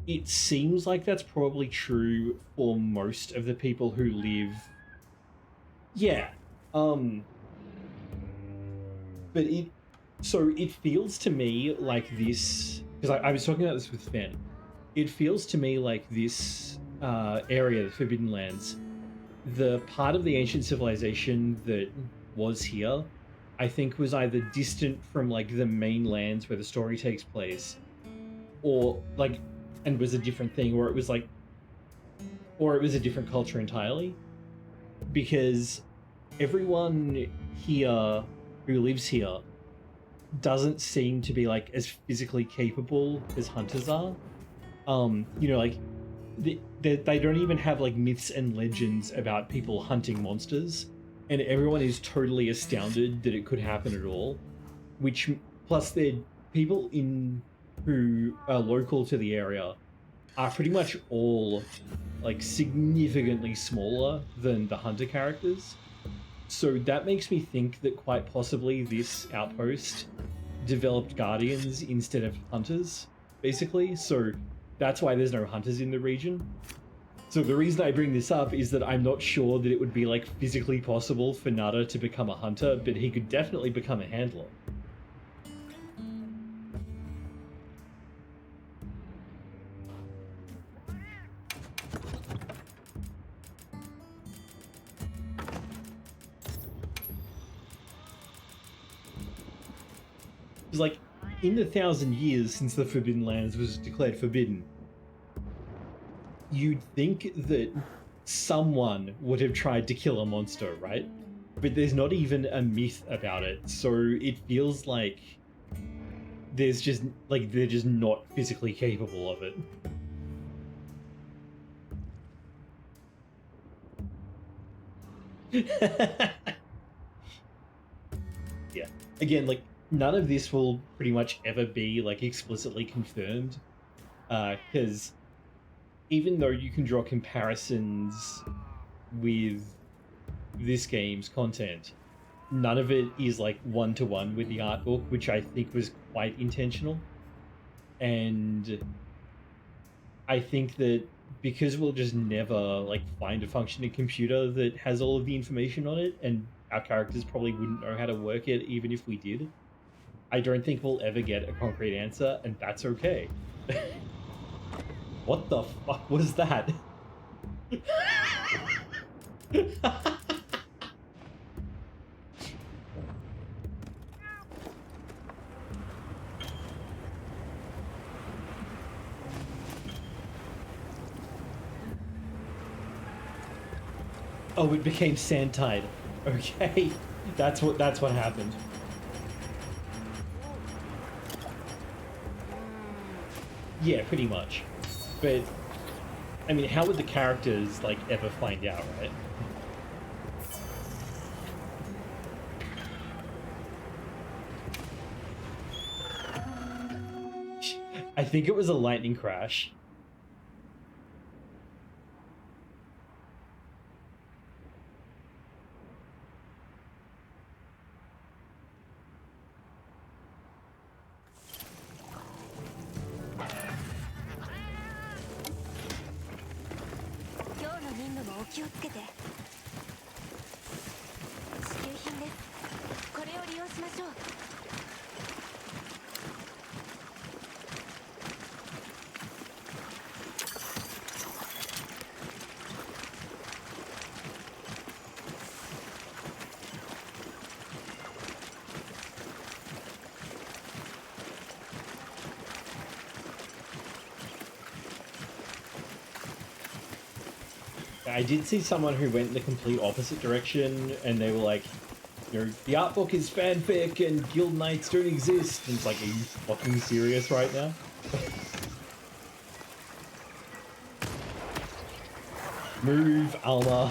it seems like that's probably true for most of the people who live. Yeah. But it feels to me like this, because I was talking about this with Fen. It feels to me like this area, the Forbidden Lands, the part of the ancient civilization that was here, I think was either distant from like the main lands where the story takes place, or like, and was a different thing, or it was a different culture entirely, because everyone here who lives here doesn't seem to be like as physically capable as hunters are. You know, like they don't even have like myths and legends about people hunting monsters, and everyone is totally astounded that it could happen at all. Which, plus, they're people who are local to the area are pretty much all like significantly smaller than the hunter characters. So that makes me think that quite possibly this outpost developed guardians instead of hunters, basically. So that's why there's no hunters in the region. So the reason I bring this up is that I'm not sure that it would be like physically possible for Nada to become a hunter, but he could definitely become a handler. It's like, in the 1,000 years since the Forbidden Lands was declared forbidden, you'd think that someone would have tried to kill a monster, right? But there's not even a myth about it, so it feels like they're just not physically capable of it. Yeah. Again, like, none of this will pretty much ever be like explicitly confirmed, because even though you can draw comparisons with this game's content, none of it is like one-to-one with the art book, which I think was quite intentional. And I think that because we'll just never like find a functioning computer that has all of the information on it, and our characters probably wouldn't know how to work it even if we did, I don't think we'll ever get a concrete answer, and that's okay. What the fuck was that? Oh, it became sand tide. Okay, that's what happened. Yeah, pretty much. But I mean, how would the characters like ever find out, right? I think it was a lightning crash. お気をつけて。支給品です。これを利用しましょう。I did see someone who went in the complete opposite direction, and they were like, you know, the art book is fanfic and guild knights don't exist. And it's like, are you fucking serious right now? Move, Alma.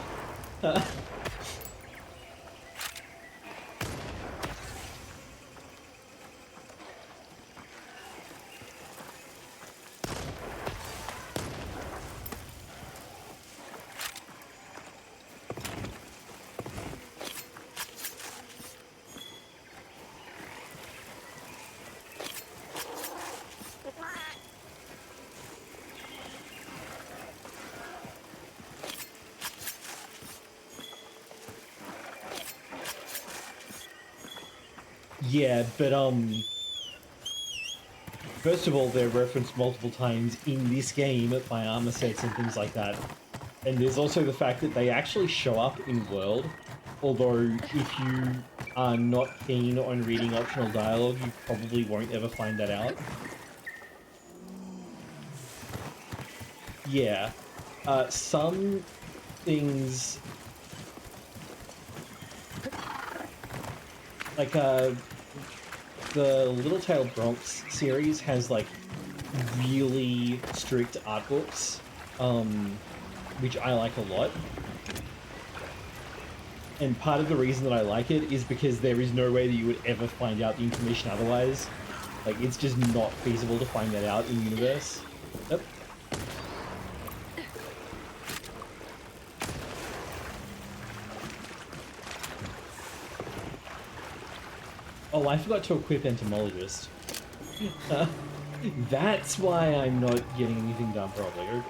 Yeah, but first of all, they're referenced multiple times in this game by armor sets and things like that. And there's also the fact that they actually show up in World, although if you are not keen on reading optional dialogue, you probably won't ever find that out. Yeah, some things like the Little Tail Bronx series has like really strict art books, which I like a lot. And part of the reason that I like it is because there is no way that you would ever find out the information otherwise. Like, it's just not feasible to find that out in universe. Yep. Oh, I forgot to equip Entomologist. That's why I'm not getting anything done properly. Okay.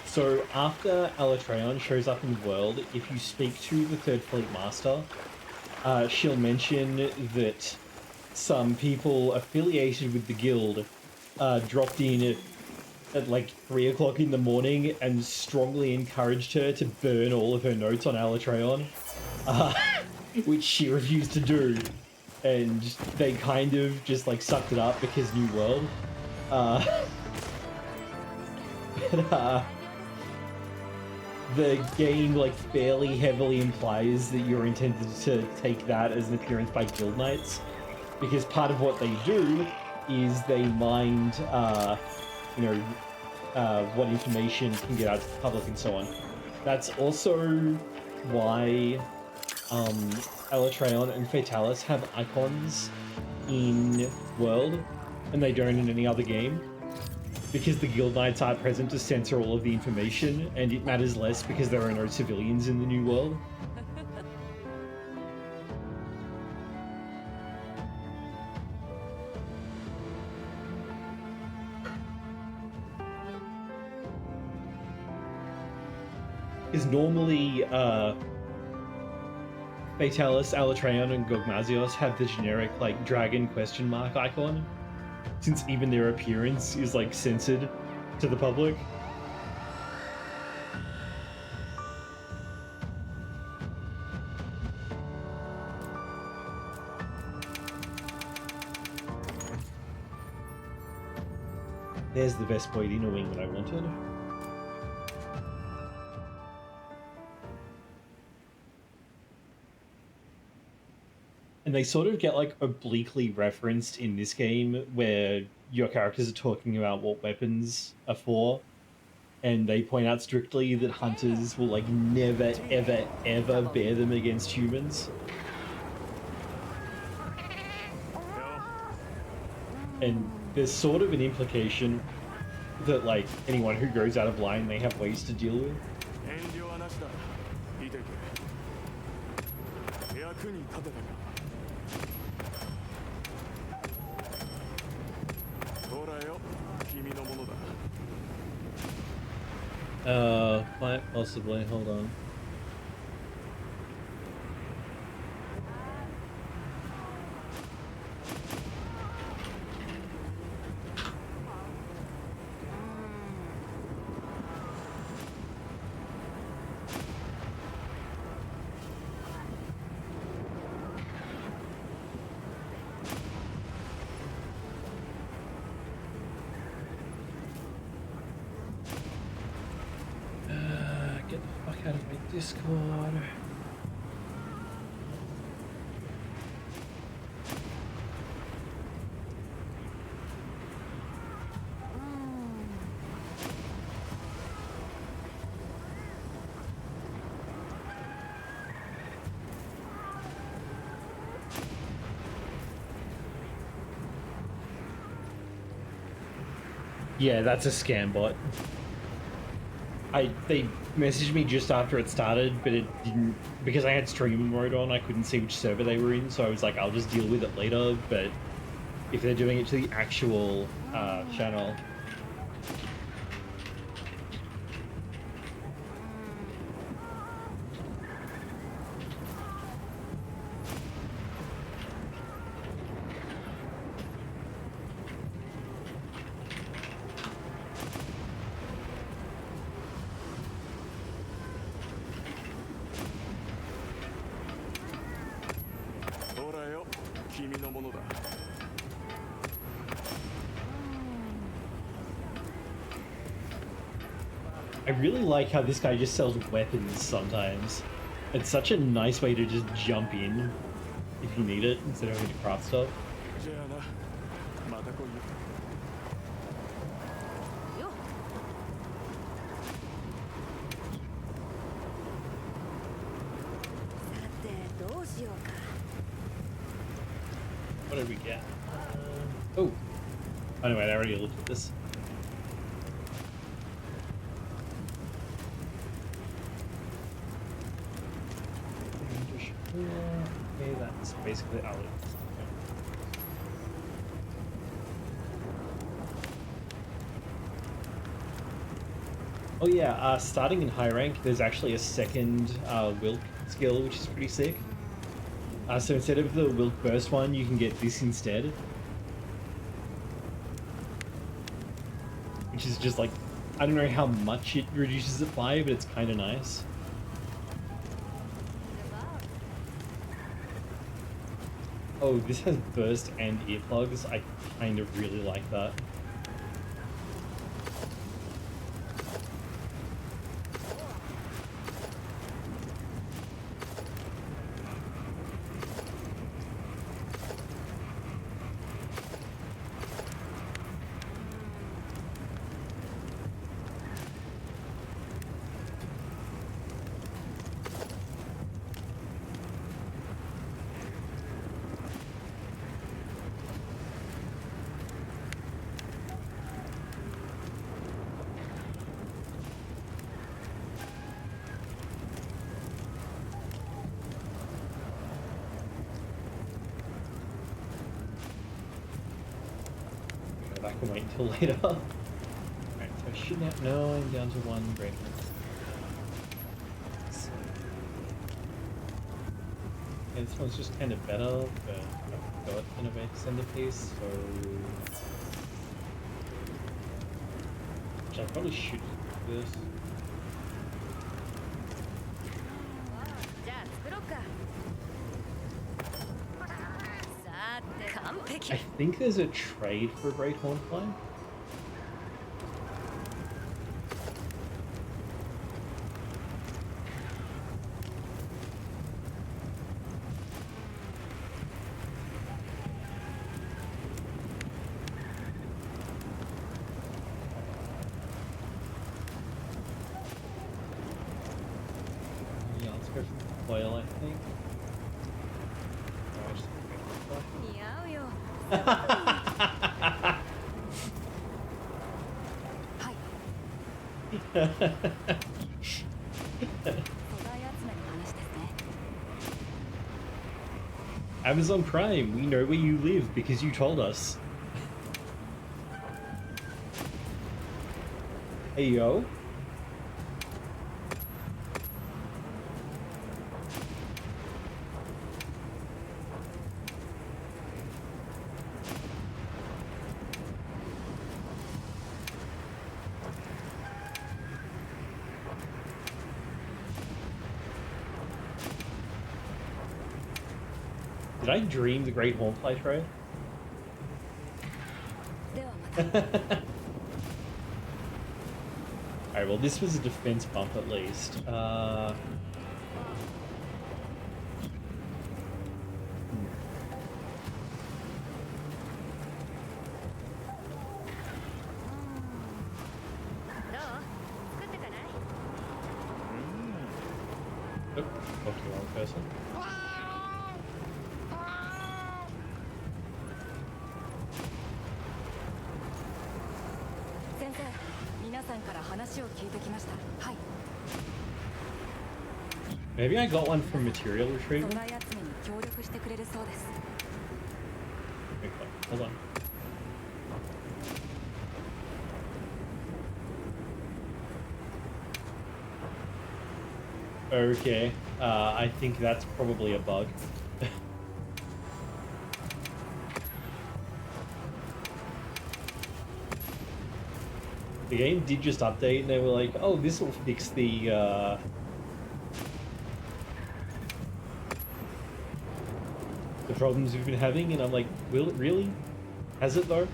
So after Alatreon shows up in the world, if you speak to the Third Fleet Master, she'll mention that some people affiliated with the guild dropped in at like 3 o'clock in the morning and strongly encouraged her to burn all of her notes on Alatreon, which she refused to do. And they kind of just like sucked it up because New World. The game like fairly heavily implies that you're intended to take that as an appearance by guild knights, because part of what they do is they mind, what information can get out to the public and so on. That's also why Alatreon and Fatalis have icons in World, and they don't in any other game. Because the guild knights aren't present to censor all of the information, and it matters less because there are no civilians in the New World. Because normally, Fatalis, Alatreon, and Gogmazios have the generic, like, dragon question mark icon, since even their appearance is, like, censored to the public. There's the Vespoidina wing that I wanted. And they sort of get, like, obliquely referenced in this game, where your characters are talking about what weapons are for, and they point out strictly that hunters will, like, never, ever, ever bear them against humans. And there's sort of an implication that like anyone who goes out of line, they have ways to deal with. 遠慮はなしだ見てけ役に立てたかほらよ君のものだ Quite possibly. Hold on. Get the fuck out of my Discord. Yeah, that's a scam bot. They messaged me just after it started, but it didn't, because I had stream mode on, I couldn't see which server they were in, so I was like, I'll just deal with it later. But if they're doing it to the actual channel, I really like how this guy just sells weapons sometimes. It's such a nice way to just jump in if you need it instead of having to craft stuff. じゃあなまた来いよよっ さてどうしようか What did we get? Oh. Anyway, I already looked at this. Okay, that's basically all it is. Oh yeah, starting in high rank, there's actually a second Wilk skill, which is pretty sick. So instead of the Wilk burst one, you can get this instead. Which is just like, I don't know how much it reduces it by, but it's kind of nice. Oh, this has burst and earplugs. I kind of really like that. I can wait until later. Alright, so I should have. No, I'm down to one great one. Yeah, this one's just kind of better, but I've got an event centerpiece, so. Which I probably should do this. じゃあ作ろうかさて完璧 I think there's a trade for Great Hornfly. Yeah, let's go for foil, I think. Oh, I just think 似合うよ Great Hornfly. Amazon Prime, we know where you live because you told us. Hey yo. Did I dream the Great Hornfly Trail? Alright, well this was a defense bump at least. Oh, talked to the wrong person. 先生、皆さんから話を聞いてきました。はい。 Maybe I got one from material 素 retrieval? 材集めに協力してくれるそうです。 Hold on. Okay, I think that's probably a bug. The game did just update and they were like, oh, this will fix the problems we've been having, and I'm like, will it really? Has it though?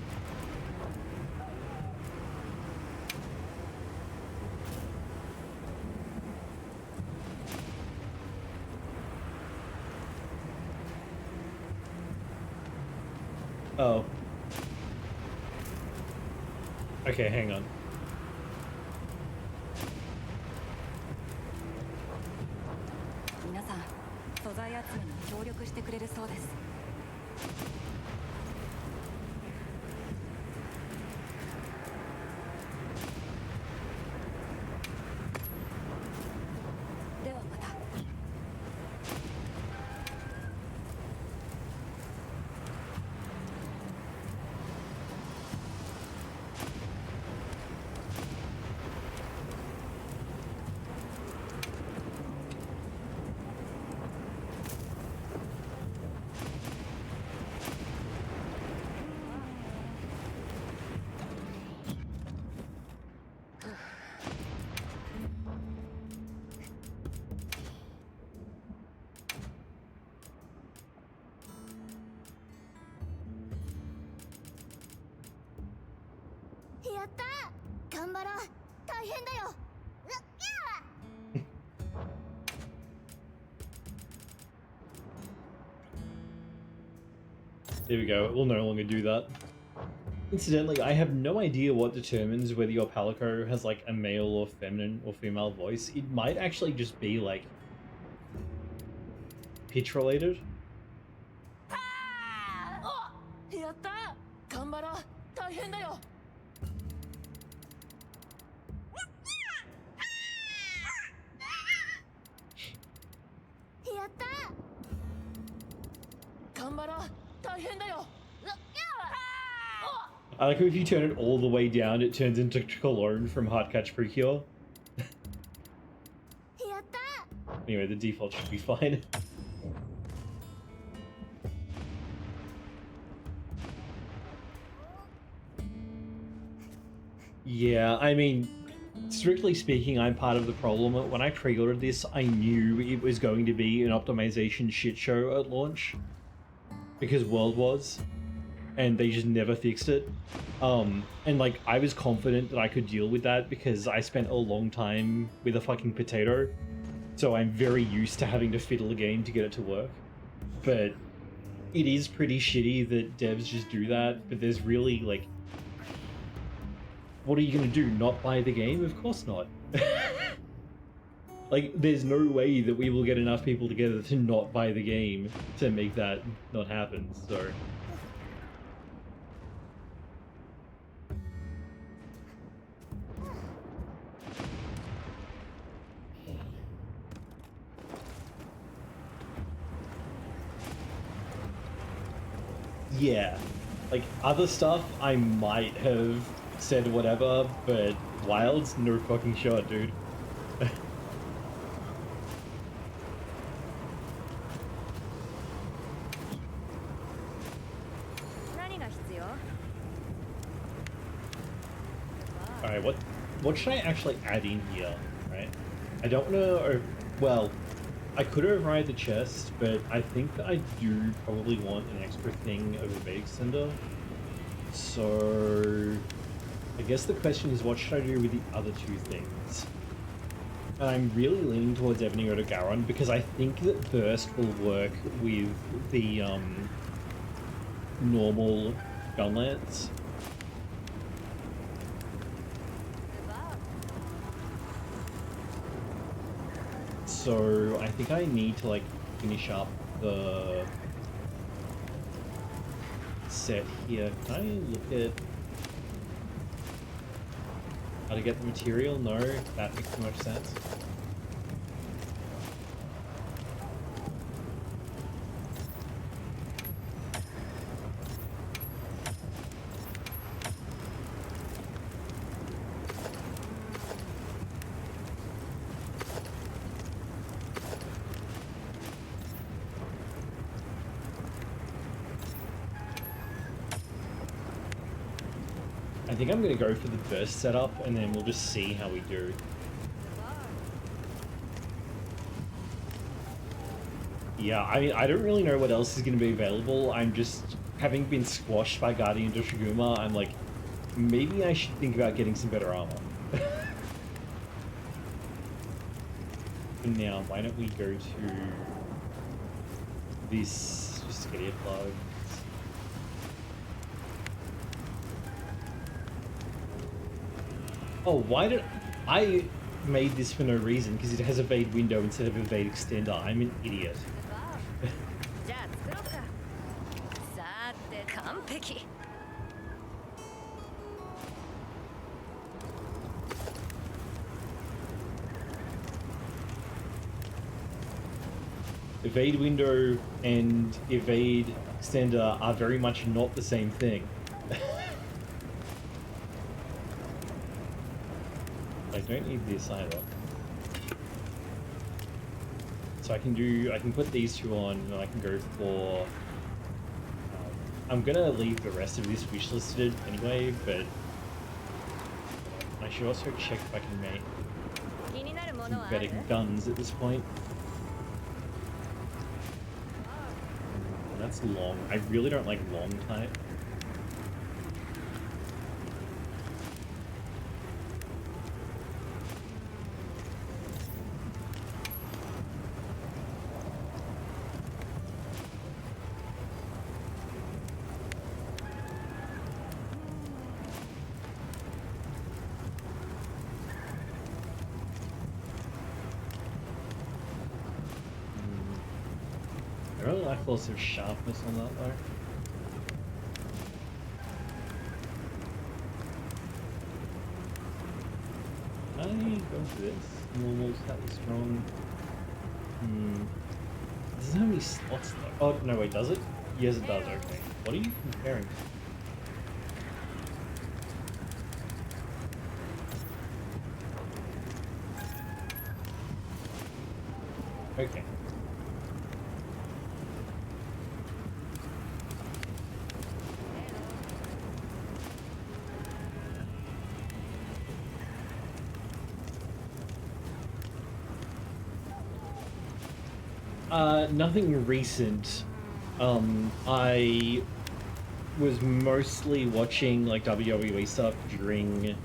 Oh. Okay, hang on. 皆さん、素材集めに協力してくれるそうです。ではまた。 やったー、頑張ろう、大変だよ。 There we go, it will no longer do that. Incidentally, I have no idea what determines whether your palico has like a male or feminine or female voice. It might actually just be like pitch related. やったー、頑張ろう、大変だよ。やったー。頑張ろう、大変だよ。 I like how if you turn it all the way down, it turns into Cologne from Heartcatch Precure. やったー。 Anyway, the default should be fine. Yeah, I mean, strictly speaking, I'm part of the problem. When I pre-ordered this, I knew it was going to be an optimization shit show at launch. Because World was. And they just never fixed it. And like, I was confident that I could deal with that because I spent a long time with a fucking potato. So I'm very used to having to fiddle a game to get it to work. But it is pretty shitty that devs just do that, but there's really like... What are you gonna do, not buy the game? Of course not. Like, there's no way that we will get enough people together to not buy the game to make that not happen, so... Yeah, like other stuff I might have said whatever, but Wilds, no fucking shot, dude. 何が必要？ Alright, what should I actually add in here, right? I don't know, well, I could override the chest, but I think that I do probably want an extra thing of a bait extender. So, I guess the question is, what should I do with the other two things? And I'm really leaning towards Ebony Otogaron because I think that Burst will work with the normal gun lance. So I think I need to like finish up the set here. Can I look at how to get the material? No, that makes too much sense. I think I'm going to go for the burst setup and then we'll just see how we do. Yeah, I mean, I don't really know what else is going to be available. I'm just, having been squashed by Guardian Doshaguma, I'm like, maybe I should think about getting some better armor. And now, why don't we go to this, just get earplugs. Oh, why did I made this for no reason? Because it has evade window instead of evade extender. I'm an idiot. じゃあ作ろうか。さて完璧。Evade window and evade extender are very much not the same thing. I don't need this either. So I can put these two on and I can go for... I'm gonna leave the rest of this wish listed anyway, but I should also check if I can make 気になるものはあ better る？ guns at this point. That's long. I really don't like long type. I really like lots of sharpness on that though. Can I go for this? Normal, slightly strong. Doesn't have any slots though. Oh, no wait, does it? Yes it does, okay. What are you comparing? Okay. Nothing recent. I was mostly watching like WWE stuff during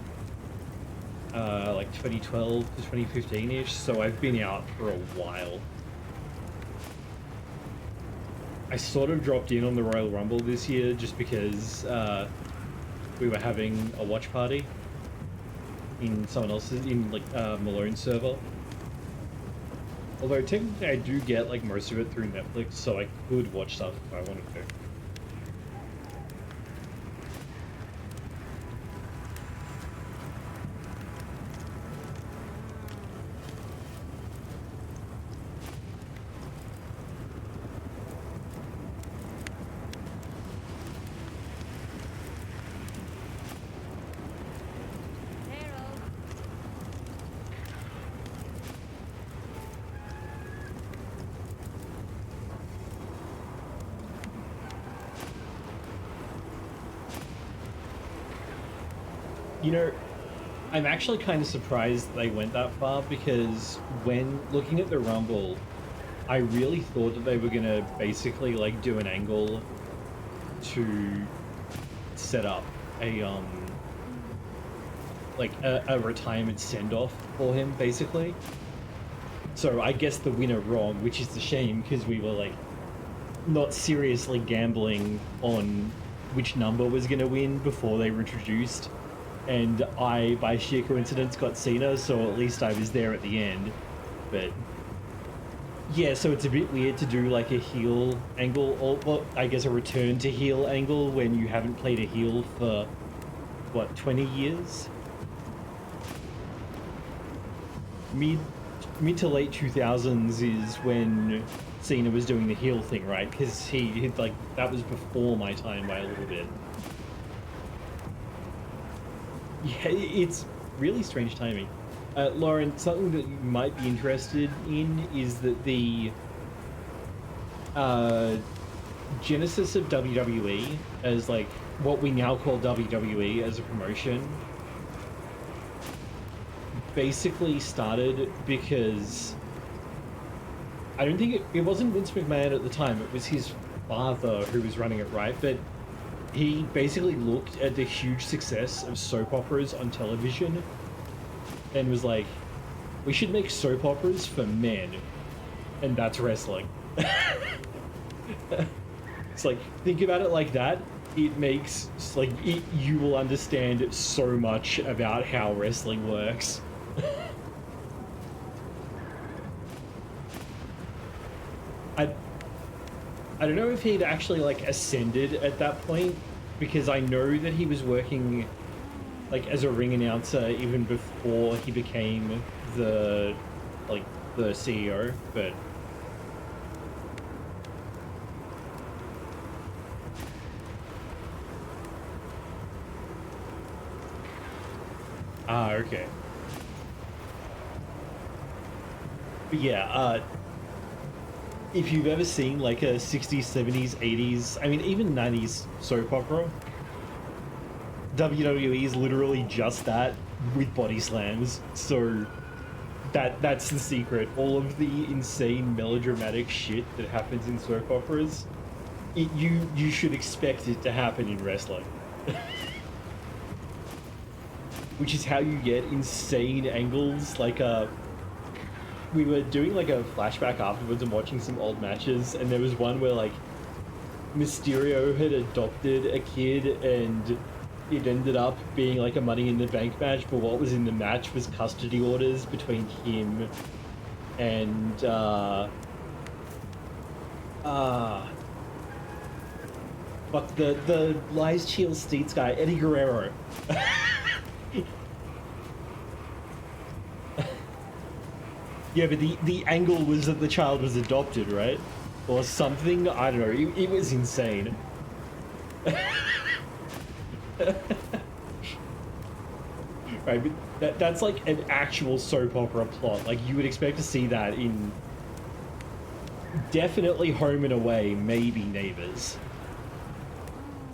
like 2012 to 2015-ish, so I've been out for a while. I sort of dropped in on the Royal Rumble this year just because we were having a watch party in someone else's, in like Malone's server. Although technically I do get like most of it through Netflix, so I could watch stuff if I wanted to. You know, I'm actually kind of surprised they went that far, because when looking at the Rumble, I really thought that they were gonna basically like do an angle to set up a like a retirement send-off for him, basically. So I guessed the winner wrong, which is a shame, because we were like not seriously gambling on which number was gonna win before they were introduced. And I, by sheer coincidence, got Cena, so at least I was there at the end. But yeah, so it's a bit weird to do like a heel angle, or well, I guess a return to heel angle when you haven't played a heel for, what, 20 years? Mid to late 2000s is when Cena was doing the heel thing, right? Because he like, that was before my time by a little bit. Yeah, it's really strange timing. Lauren, something that you might be interested in is that the genesis of WWE, as like what we now call WWE as a promotion, basically started because I don't think it wasn't Vince McMahon at the time, it was his father who was running it, right? But he basically looked at the huge success of soap operas on television and was like, we should make soap operas for men, and that's wrestling. It's like, think about it like that, it makes, like, you will understand so much about how wrestling works. I don't know if he'd actually like ascended at that point, because I know that he was working like as a ring announcer even before he became the CEO, but okay. But yeah, if you've ever seen like a 60s, 70s, 80s, I mean even 90s soap opera, WWE is literally just that with body slams. So that's the secret. All of the insane melodramatic shit that happens in soap operas, you should expect it to happen in wrestling. Which is how you get insane angles, like we were doing like a flashback afterwards and watching some old matches, and there was one where like Mysterio had adopted a kid and it ended up being like a Money in the Bank match, but what was in the match was custody orders between him and fuck, the Lies Chill Steets guy, Eddie Guerrero. Yeah, but the angle was that the child was adopted, right? Or something, I don't know, it was insane. Right, but that's like an actual soap opera plot. Like, you would expect to see that in definitely Home and Away, maybe Neighbours.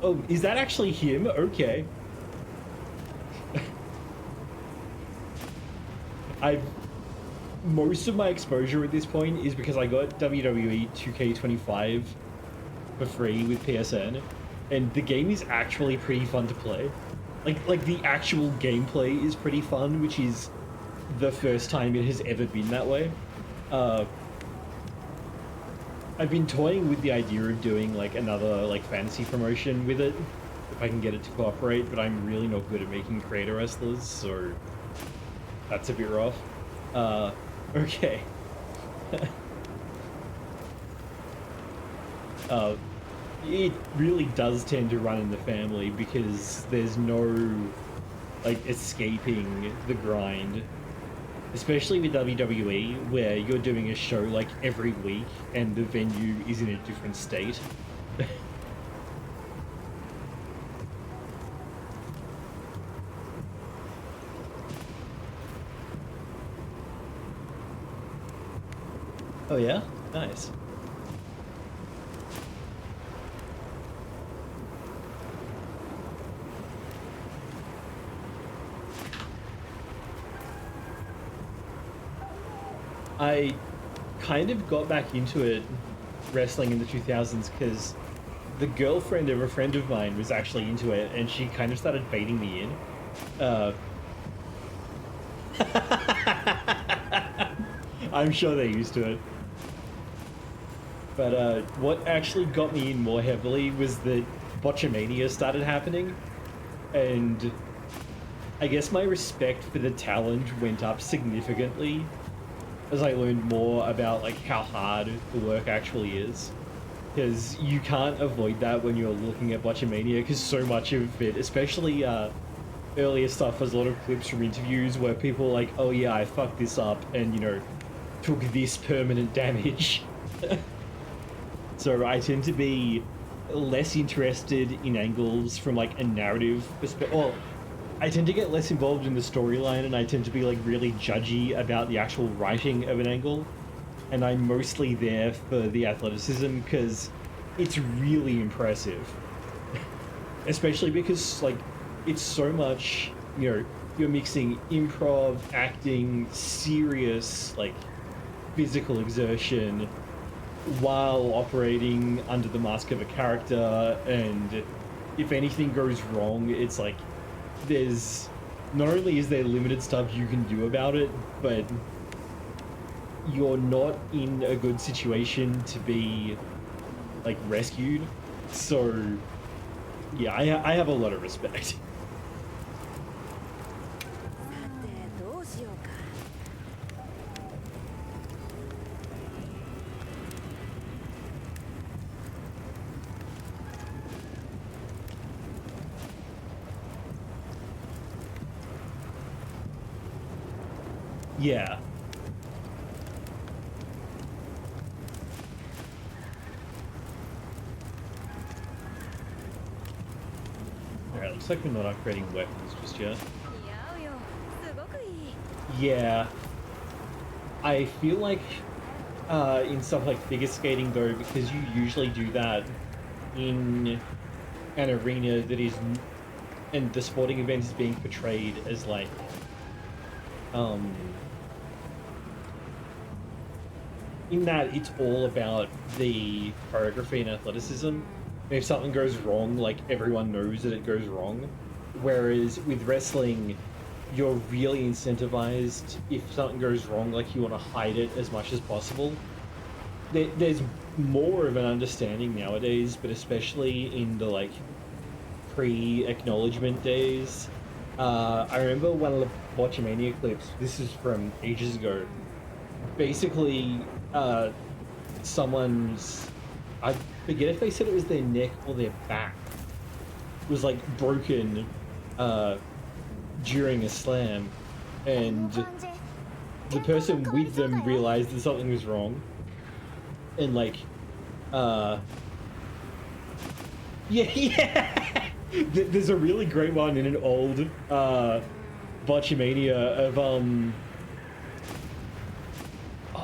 Oh, is that actually him? Okay. Most of my exposure at this point is because I got WWE 2K25 for free with PSN, and the game is actually pretty fun to play. Like the actual gameplay is pretty fun, which is the first time it has ever been that way. I've been toying with the idea of doing like another like fantasy promotion with it, if I can get it to cooperate, but I'm really not good at making creator wrestlers, so that's a bit rough. Okay. It really does tend to run in the family because there's no like escaping the grind, especially with WWE, where you're doing a show like every week and the venue is in a different state. Oh yeah? Nice. I kind of got back into it, wrestling in the 2000s, because the girlfriend of a friend of mine was actually into it, and she kind of started baiting me in. I'm sure they're used to it. But what actually got me in more heavily was that Botchamania started happening, and I guess my respect for the challenge went up significantly as I learned more about like how hard the work actually is. Because you can't avoid that when you're looking at Botchamania, because so much of it, especially earlier stuff, was a lot of clips from interviews where people are like, oh yeah, I fucked this up and, you know, took this permanent damage. So I tend to be less interested in angles from like a narrative perspective. Well, I tend to get less involved in the storyline, and I tend to be like really judgy about the actual writing of an angle. And I'm mostly there for the athleticism because it's really impressive. Especially because like it's so much, you know, you're mixing improv, acting, serious like physical exertion while operating under the mask of a character, and if anything goes wrong, it's like there's not only is there limited stuff you can do about it, but you're not in a good situation to be like rescued. So yeah, I have a lot of respect. Yeah. Alright, looks like we're not upgrading weapons just yet. Yeah. I feel like in stuff like figure skating though, because you usually do that in an arena that is, and the sporting event is being portrayed as like in that it's all about the choreography and athleticism. And if something goes wrong, like everyone knows that it goes wrong. Whereas with wrestling, you're really incentivized. If something goes wrong, like you want to hide it as much as possible. There's more of an understanding nowadays, but especially in the like pre-acknowledgement days. I remember one of the Botchamania clips, this is from ages ago, basically someone's, I forget if they said it was their neck or their back, was like broken during a slam, and the person with them realized that something was wrong, and like yeah there's a really great one in an old Botchamania of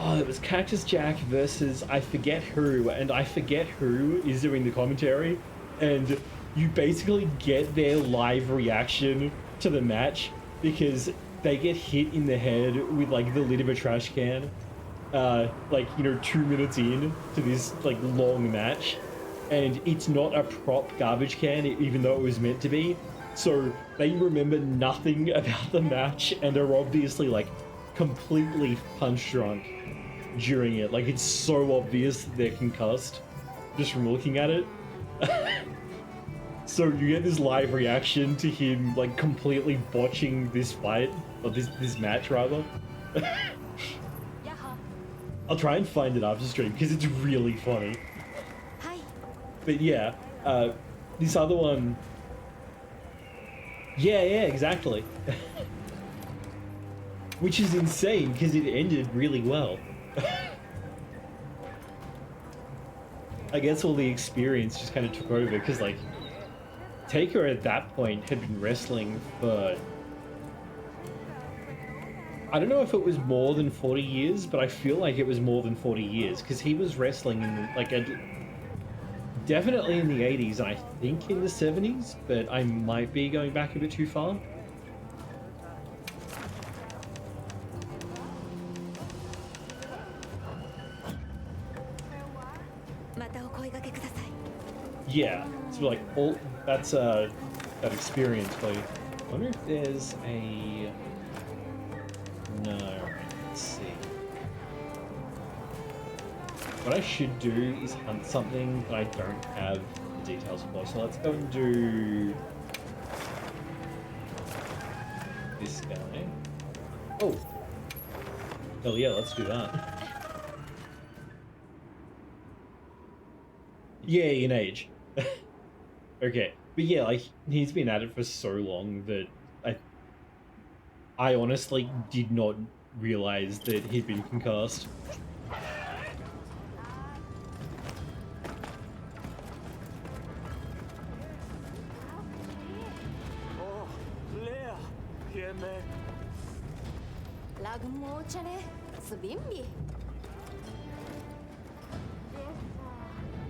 oh, it was Cactus Jack versus I forget who, and I forget who is doing the commentary, and you basically get their live reaction to the match because they get hit in the head with like the lid of a trash can, like, you know, 2 minutes in to this like long match, and it's not a prop garbage can even though it was meant to be, so they remember nothing about the match and are obviously like completely punch drunk during it. Like, it's so obvious that they're concussed just from looking at it. So you get this live reaction to him like completely botching this fight, or this match rather. I'll try and find it after stream because it's really funny. But yeah, this other one, yeah, exactly. Which is insane because it ended really well. I guess all the experience just kind of took over because like Taker at that point had been wrestling for, I don't know if it was more than 40 years, but I feel like it was more than 40 years because he was wrestling in like definitely in the 80s and I think in the 70s, but I might be going back a bit too far. Yeah, so like all that's that experience play. I wonder if there's a no. Right, let's see. What I should do is hunt something that I don't have the details for. So let's go and do this guy. Oh, hell yeah, let's do that. Yeah, in age. Okay, but yeah, like he's been at it for so long that I honestly did not realize that he'd been concussed.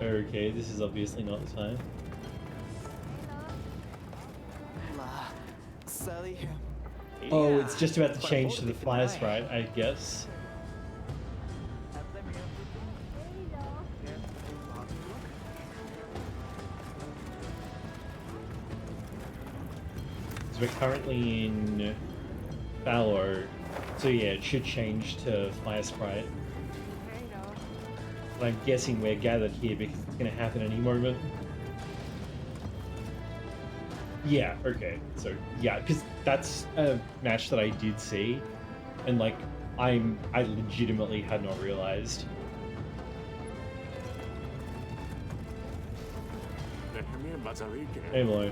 Okay, this is obviously not the time. Oh, it's just about to change to the fire sprite, I guess. So we're currently in Fallow, so yeah, it should change to fire sprite. But I'm guessing we're gathered here because it's going to happen any moment. Yeah, okay. So, yeah, because that's a match that I did see, and, like, I legitimately had not realized. Hey, Mo.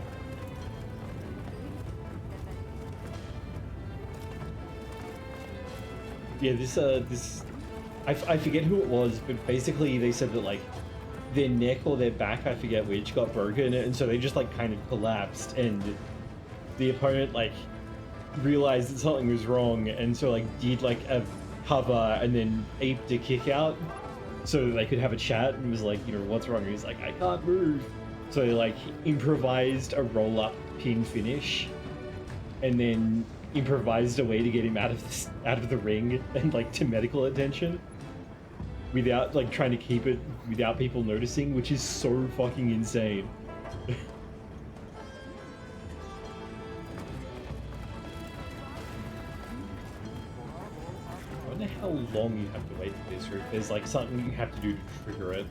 Yeah, this... I forget who it was, but basically they said that, like, their neck or their back, I forget which, got broken, and so they just, like, kind of collapsed, and the opponent, like, realized that something was wrong, and so, like, did, like, a cover and then aped a kick out so that they could have a chat, and was like, you know, what's wrong? And he's like, I can't move. So they, like, improvised a roll-up pin finish, and then improvised a way to get him out of the ring and, like, to medical attention, without, like, trying to keep it without people noticing, which is so fucking insane. I wonder how long you have to wait for this, or if there's, like, something you have to do to trigger it.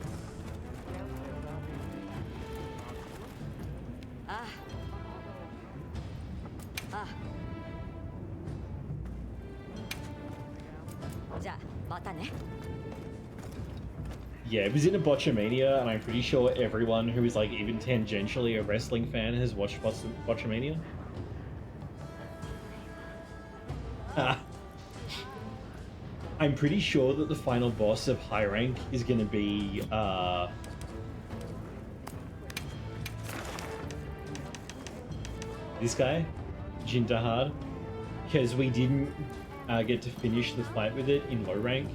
Yeah, it was in a Botchamania, and I'm pretty sure everyone who is, like, even tangentially a wrestling fan has watched Botchamania. I'm pretty sure that the final boss of high rank is going to be, this guy, Jintahard, because we didn't get to finish the fight with it in low rank.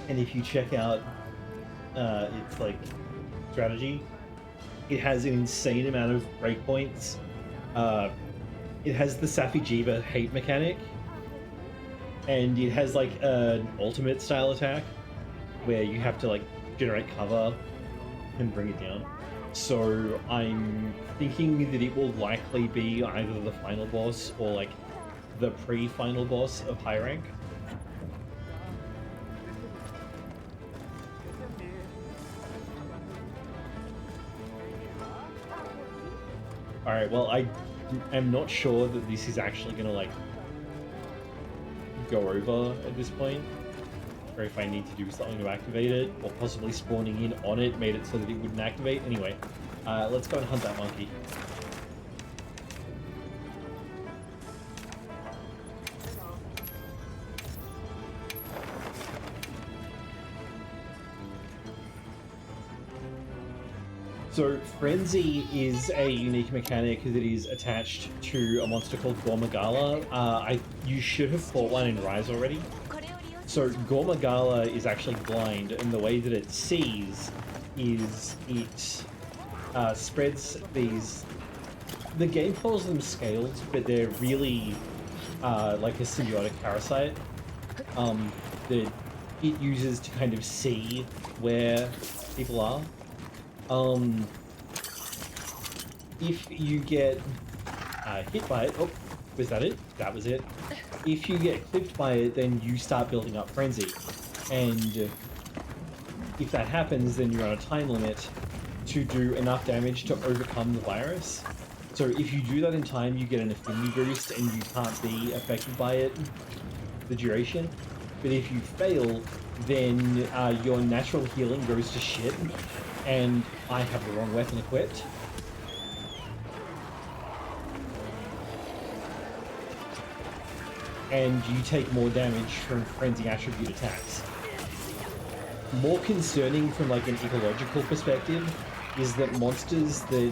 And if you check out its, like, strategy, it has an insane amount of breakpoints. It has the Safijiva hate mechanic, and it has, like, an ultimate style attack where you have to, like, generate cover and bring it down. So I'm thinking that it will likely be either the final boss or, like, the pre-final boss of high rank. Alright, well, I am not sure that this is actually going to, like, go over at this point, or if I need to do something to activate it, or possibly spawning in on it made it so that it wouldn't activate. Anyway, let's go and hunt that monkey. So, Frenzy is a unique mechanic that is attached to a monster called Gormagala. You should have fought one in Rise already. So, Gormagala is actually blind, and the way that it sees is it spreads these... The game calls them scales, but they're really like a symbiotic parasite. that it uses to kind of see where people are. If you get hit by it, oh, was that it? That was it. If you get clipped by it, then you start building up frenzy, and if that happens, then you're on a time limit to do enough damage to overcome the virus. So if you do that in time, you get an affinity boost and you can't be affected by it the duration. But if you fail, then your natural healing goes to shit, and I have the wrong weapon equipped. And you take more damage from frenzy attribute attacks. More concerning from like an ecological perspective is that monsters that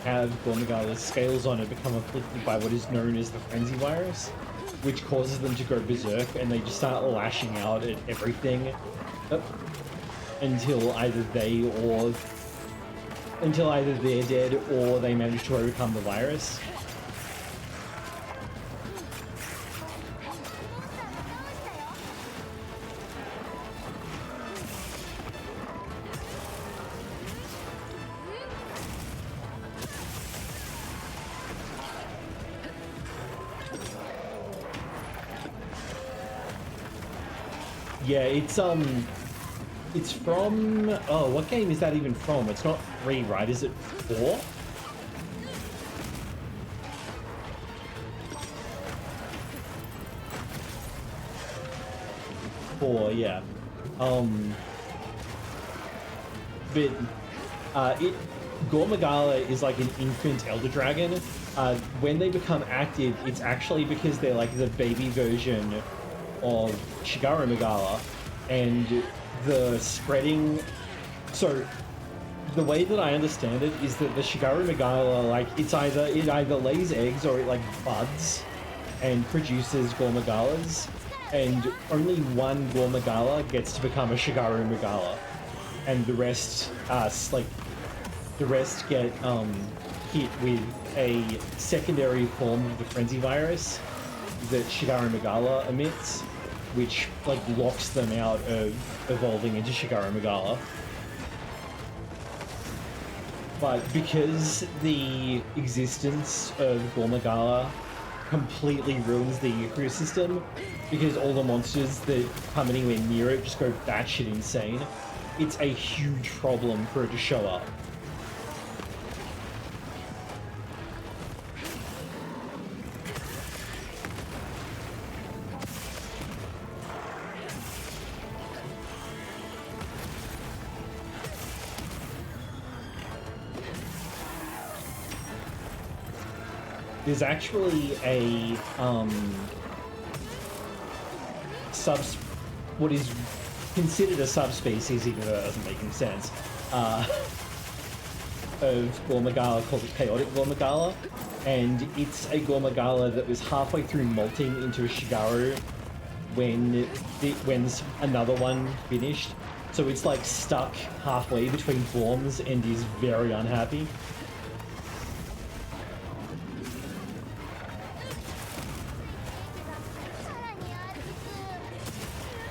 have Gormagala's scales on it become afflicted by what is known as the frenzy virus, which causes them to go berserk and they just start lashing out at everything until either they're dead or they manage to overcome the virus. Yeah, it's from, oh, what game is that even from? It's not 3, right? Is it 4? 4, yeah. Gormagala is like an infant elder dragon. When they become active, it's actually because they're like the baby version of Shigaru Magala, and the spreading. So the way that I understand it is that the Shigaru Magala, like, it either lays eggs or it like buds and produces Gormagalas, and only one Gormagala gets to become a Shigaru Magala, and the rest get hit with a secondary form of the frenzy virus that Shigaru Magala emits, which like locks them out of evolving into Shigaru Magala. But because the existence of Gormagala completely ruins the ecosystem, because all the monsters that come anywhere near it just go batshit insane, it's a huge problem for it to show up. There's actually a what is considered a subspecies, even though that doesn't make any sense, of Gormagala called the Chaotic Gormagala, and it's a Gormagala that was halfway through molting into a Shigaru when another one finished. So it's like stuck halfway between forms and is very unhappy.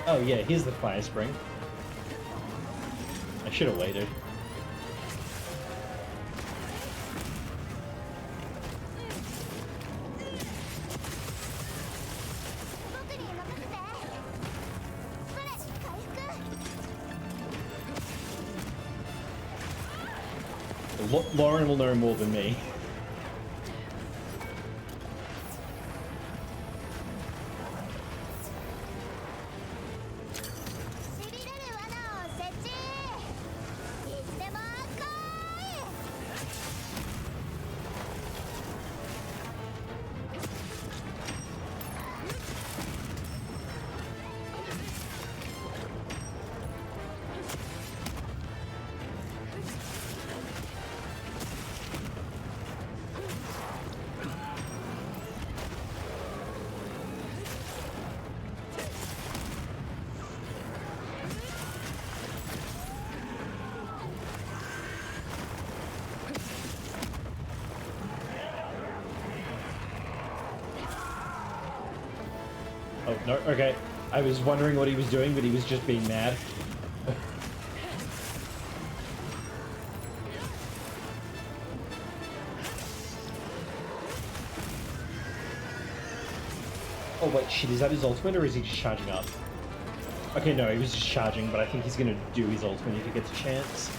Oh yeah, here's the fire spring. I should have waited. Lauren will know more than me. Oh, no, okay. I was wondering what he was doing, but he was just being mad. Oh wait, shit, is that his ultimate or is he just charging up? Okay, no, he was just charging, but I think he's gonna do his ultimate if he gets a chance.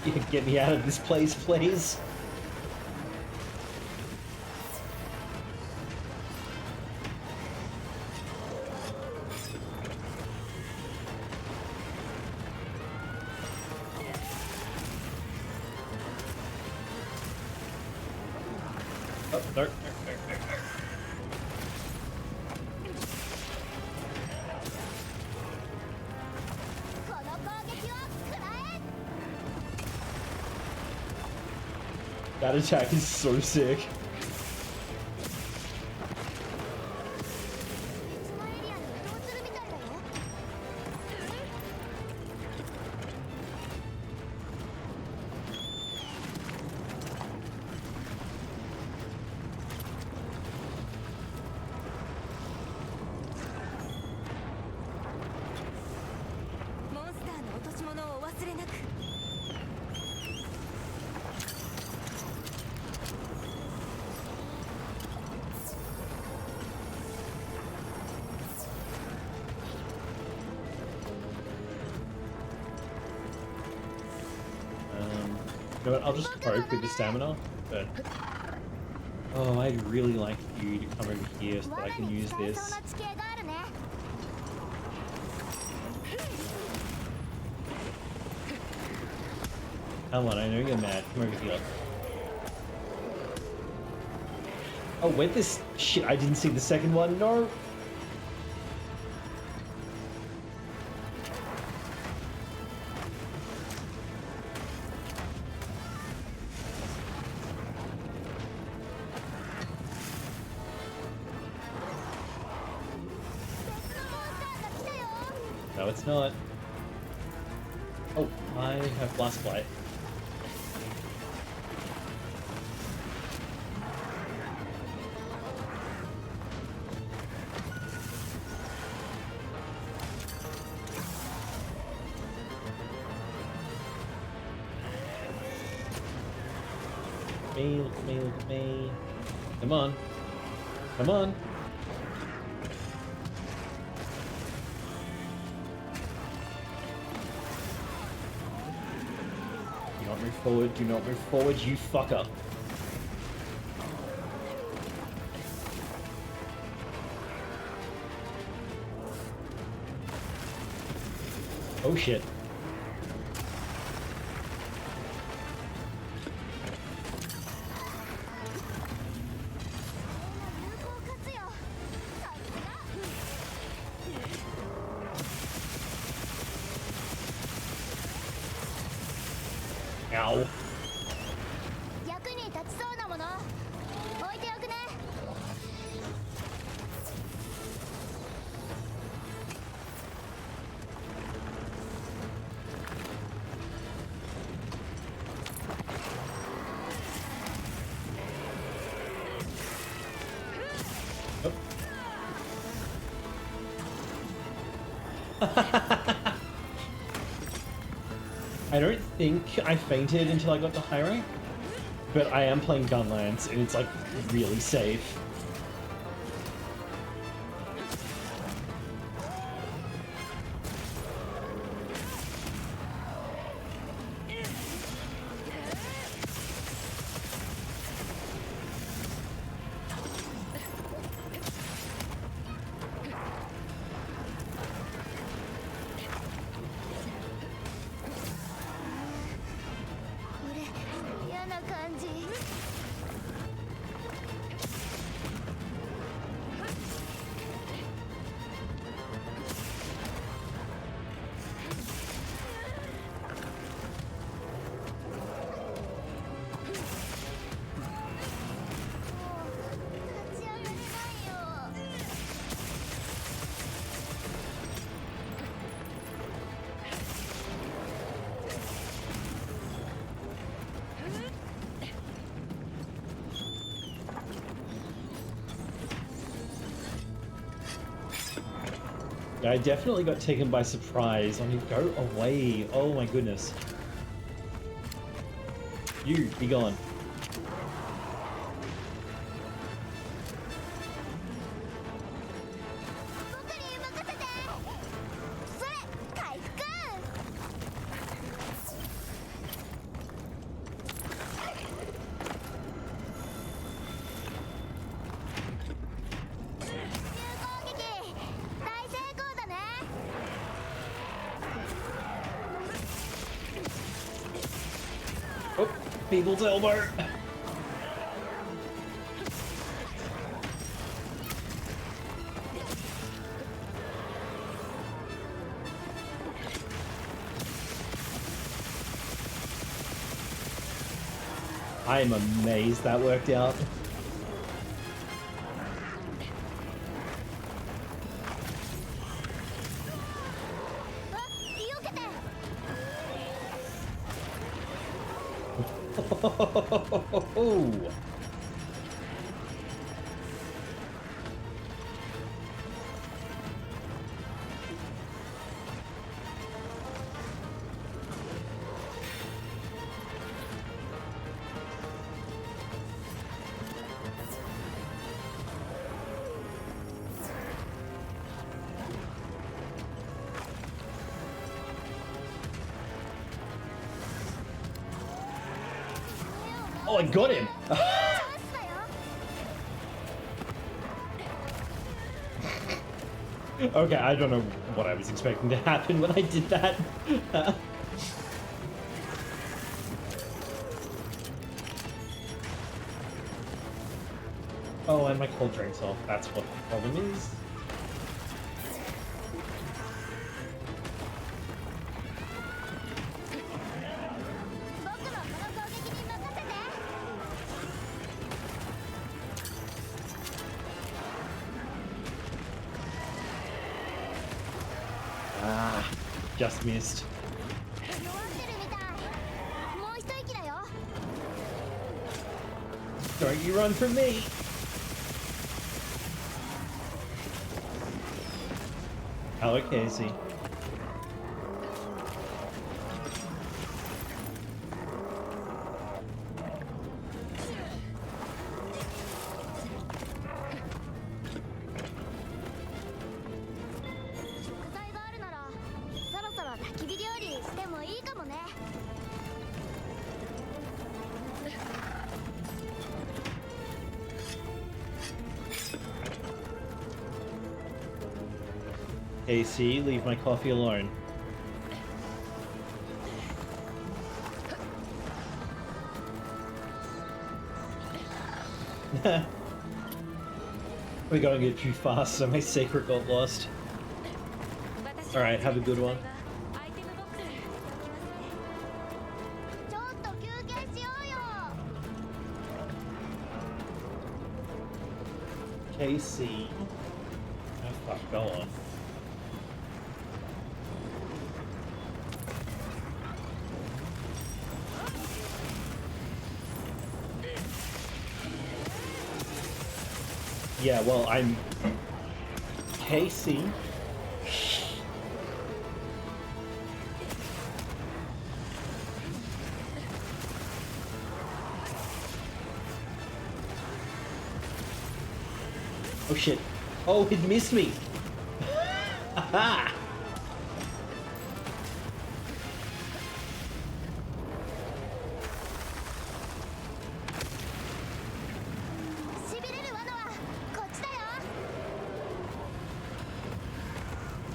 Yeah, get me out of this place, please. Oh, no, no, no, no, no. この攻撃を食らえ That attack is so sick. 別のエリアに移動するみたいだよ モンスターの落とし物をお忘れなく。 You know what, I'll just cope with the stamina, but... Oh, I'd really like you to come over here so that I 罠 can に use 使え this. そうな地形があるね Come on, I know you're mad. Come over here. Oh, where'd this... Shit, I didn't see the second one. No! No, it's not. Oh, I have blast blight. Me, look at me, look at me. Come on. Come on. Do not move forward, do not move forward, you fucker. Oh shit. Ow. 役に立ちそうなもの置いておくね I don't think I fainted until I got to high rank, but I am playing Gunlance and it's like really safe. I definitely got taken by surprise. I mean, go away. Oh my goodness. You, be gone. Oh, people's elbow. I am amazed that worked out. Oh, I got him! Okay, I don't know what I was expecting to happen when I did that. Oh, and my cold drink's off. That's what the problem is. Ah, just missed. Don't you run from me! Hello, Casey. AC, leave my coffee alone. We're going a bit too fast, so my secret got lost. Alright, have a good one. KC. Oh fuck, go on. Yeah, well, I'm Casey. Oh shit. Oh, it missed me. Aha!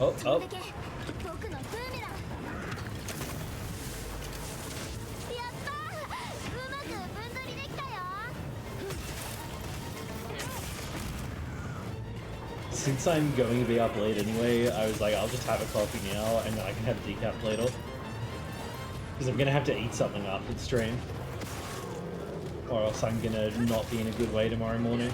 Oh, oh. Since I'm going to be up late anyway, I was like, I'll just have a coffee now and then I can have a decaf later. Because I'm going to have to eat something after the stream. Or else I'm going to not be in a good way tomorrow morning.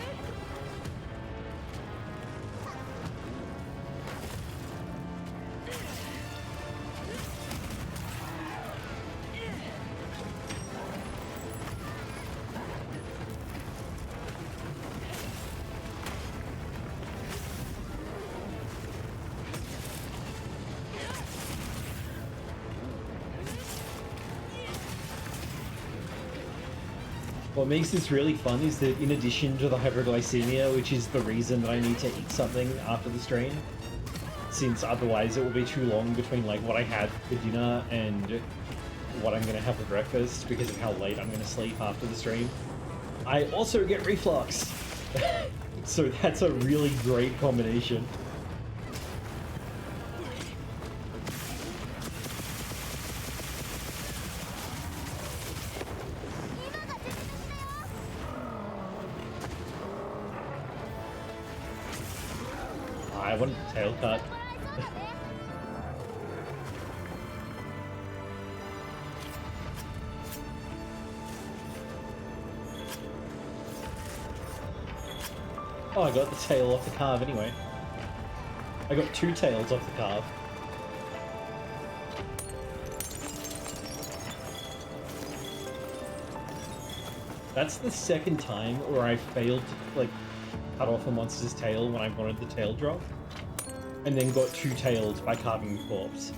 What makes this really fun is that in addition to the hyperglycemia, which is the reason that I need to eat something after the stream, since otherwise it will be too long between like what I had for dinner and what I'm going to have for breakfast because of how late I'm going to sleep after the stream, I also get reflux. So that's a really great combination. I want a tail cut. Oh, I got the tail off the carve anyway. I got 2 tails off the carve. That's the second time where I failed to like cut off a monster's tail when I wanted the tail drop, and then got 2 tails by carving the corpse.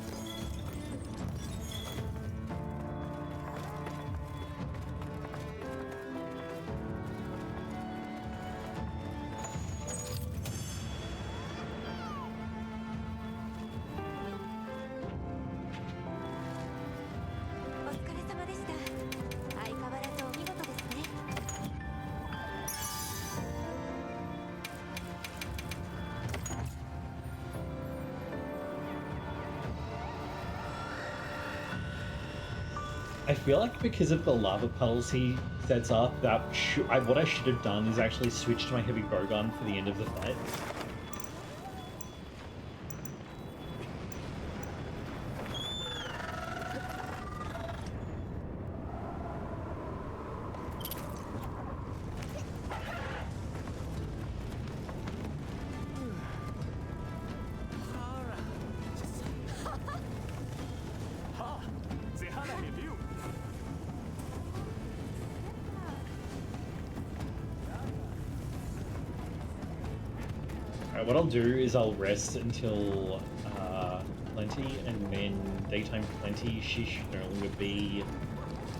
I feel like because of the lava puddles he sets up, that what I should have done is actually switch to my heavy bowgun for the end of the fight. What I'll do is I'll rest until plenty, and then daytime plenty she should no longer be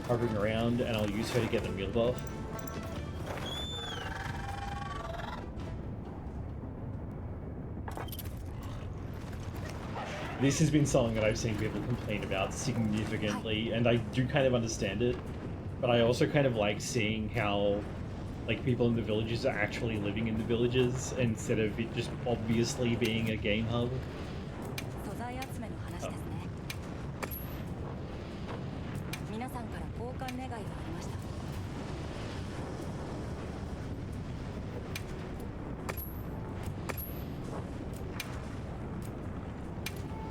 hovering around, and I'll use her to get the meal buff. This has been something that I've seen people complain about significantly, and I do kind of understand it, but I also kind of like seeing how like people in the villages are actually living in the villages instead of it just obviously being a game hub.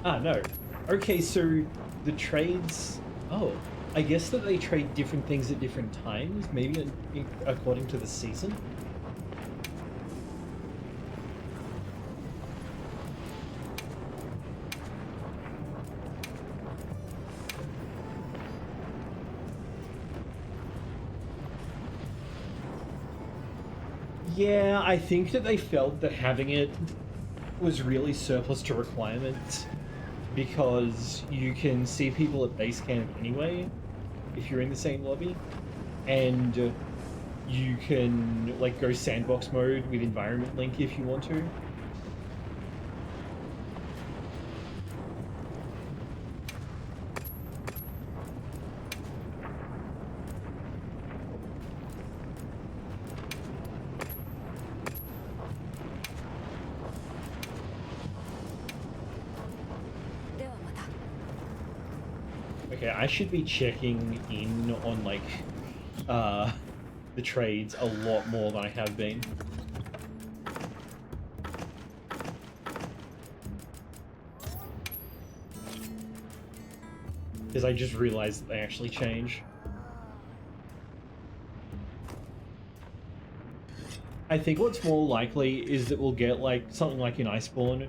Ah, no. Okay, so the trades... Oh, I guess that they trade different things at different times, maybe according to the season? Yeah, I think that they felt that having it was really surplus to requirements, because you can see people at base camp anyway if you're in the same lobby, and you can like go sandbox mode with environment link if you want to. Okay, I should be checking in on like the trades a lot more than I have been. Because I just realized that they actually change. I think what's more likely is that we'll get like something like in Iceborne,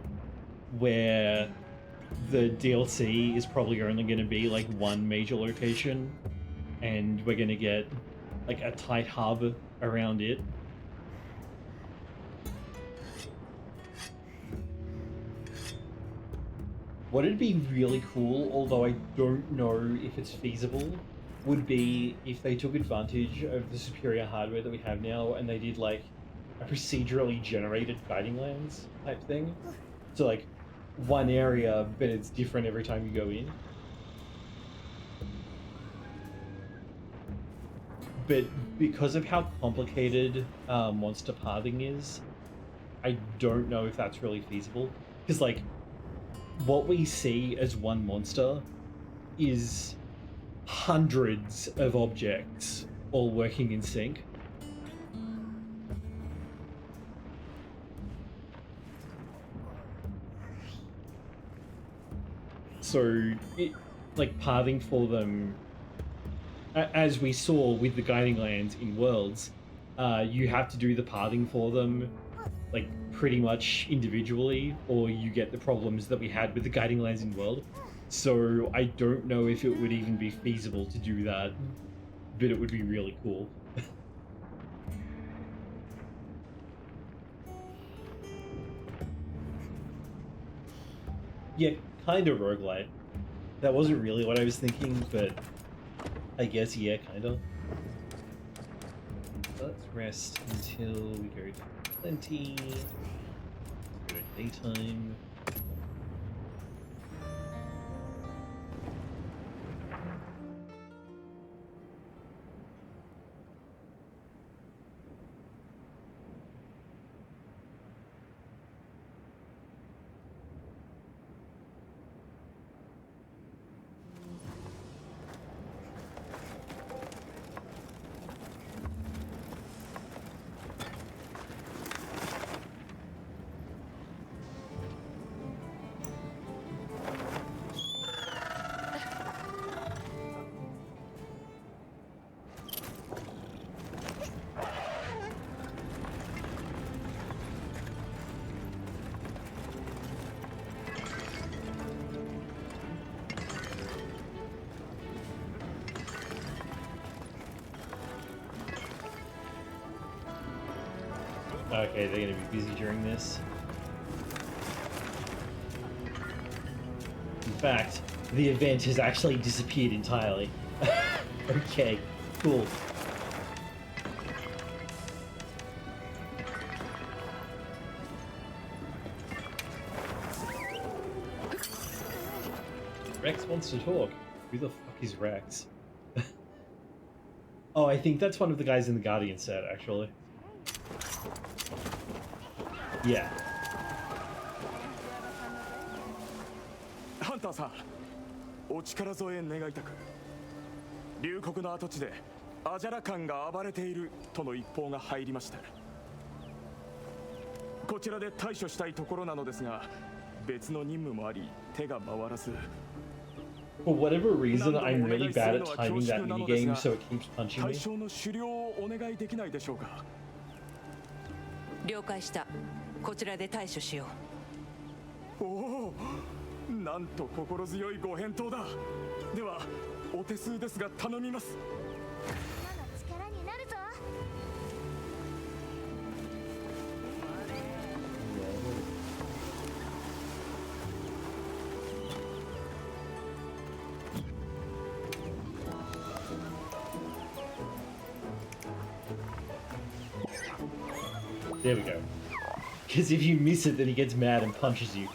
where the DLC is probably only going to be like one major location, and we're going to get like a tight hub around it. What would be really cool, although I don't know if it's feasible, would be if they took advantage of the superior hardware that we have now and they did like a procedurally generated guiding lands type thing. So like one area, but it's different every time you go in. But because of how complicated monster pathing is, I don't know if that's really feasible. Because like what we see as one monster is hundreds of objects all working in sync. So, like, pathing for them, as we saw with the guiding lands in Worlds, you have to do the pathing for them, like, pretty much individually, or you get the problems that we had with the guiding lands in World. So, I don't know if it would even be feasible to do that, but it would be really cool. Yeah, kind of roguelite. That wasn't really what I was thinking, but I guess, yeah, kind of. Let's rest until we go to plenty. Go to daytime. Okay, they're gonna be busy during this. In fact, the event has actually disappeared entirely. Okay, cool. Rex wants to talk. Who the fuck is Rex? Oh, I think that's one of the guys in the Guardian set, actually. Yeah. ハンターさん、お力添え願いたく。龍谷の跡地でアジャラカンが暴れているとの一報が入りました。こちらで対処したいところなのですが、別の任務もあり手が回らず。 For whatever reason, I'm really bad at timing that minigame, so it keeps punching 対 me. 象の狩猟をお願いできないでしょうか。了解した。こちらで対処しよおお、なんと心強いご返答だ。では、お手数ですが頼みます。今の力になるぞ。 There we go. Because if you miss it, then he gets mad and punches you.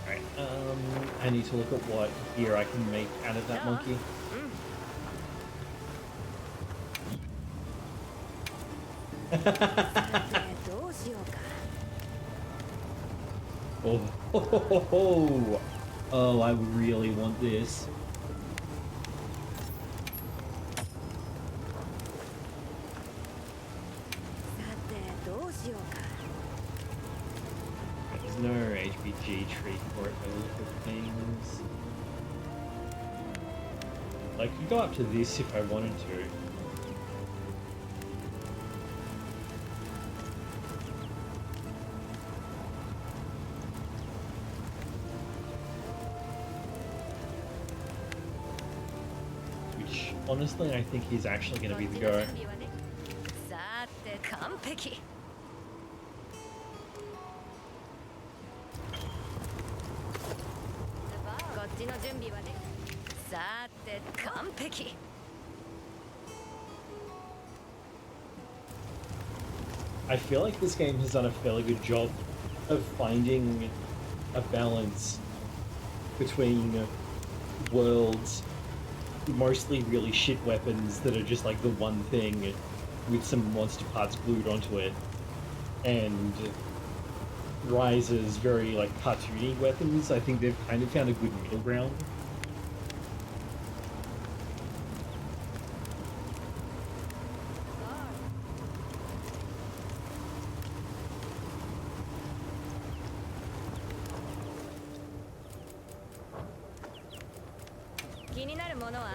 Alright, I need to look at what gear I can make out of that monkey. Oh, oh, I really want this. There's no HPG tree for it by the look of things. I could go up to this if I wanted to. honestly, I think he's actually going to be the こっちの go. 準備はね。さて完璧。こっちの準備はね。さて完璧。I feel like this game has done a fairly good job of finding a balance between worlds, mostly really shit weapons that are just like the one thing with some monster parts glued onto it, and Rise's very like cartoony weapons. I think they've kind of found a good middle ground.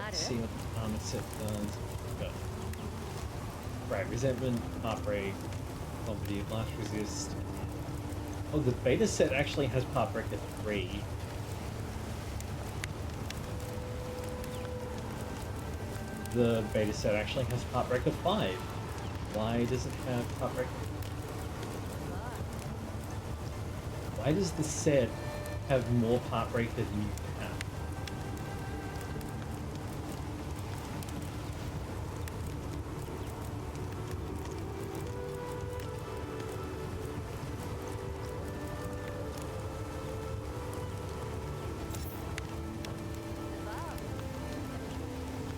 Let's see what the armor set does. Got right, resentment, heartbreak, poverty, blast resist. Oh, the beta set actually has Heartbreaker 3. The beta set actually has Heartbreaker 5. Why does it have Heartbreaker? Why does the set have more Heartbreaker than you have?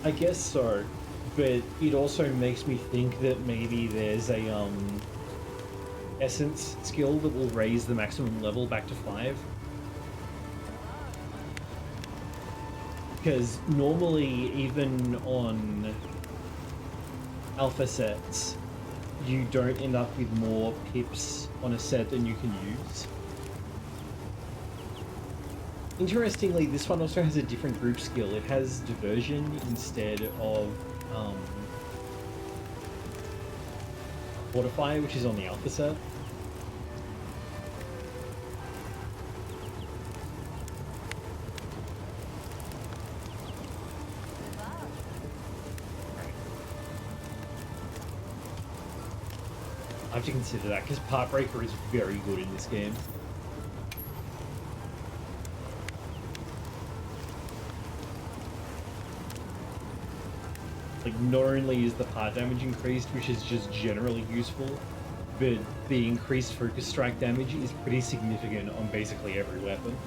I guess so, but it also makes me think that maybe there's a essence skill that will raise the maximum level back to 5. Because normally, even on alpha sets, you don't end up with more pips on a set than you can use. Interestingly, this one also has a different group skill. It has diversion instead of fortify, which is on the alpha set. I have to consider that because Heartbreaker is very good in this game. Like, not only is the part damage increased, which is just generally useful, but the increased focus strike damage is pretty significant on basically every weapon.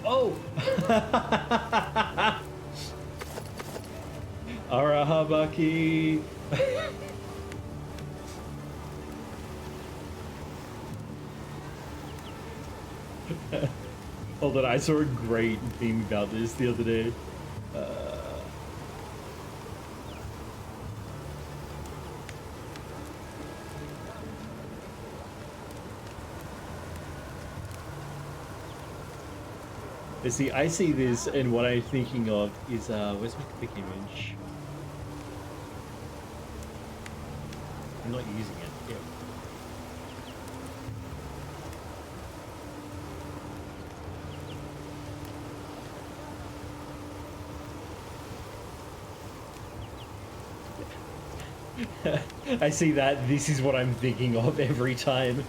Oh! Arahabaki! Hold on, I saw a great meme about this the other day. See, I see this, and what I'm thinking of is, where's my quick image? I'm not using it. Yeah. I see that. This is what I'm thinking of every time.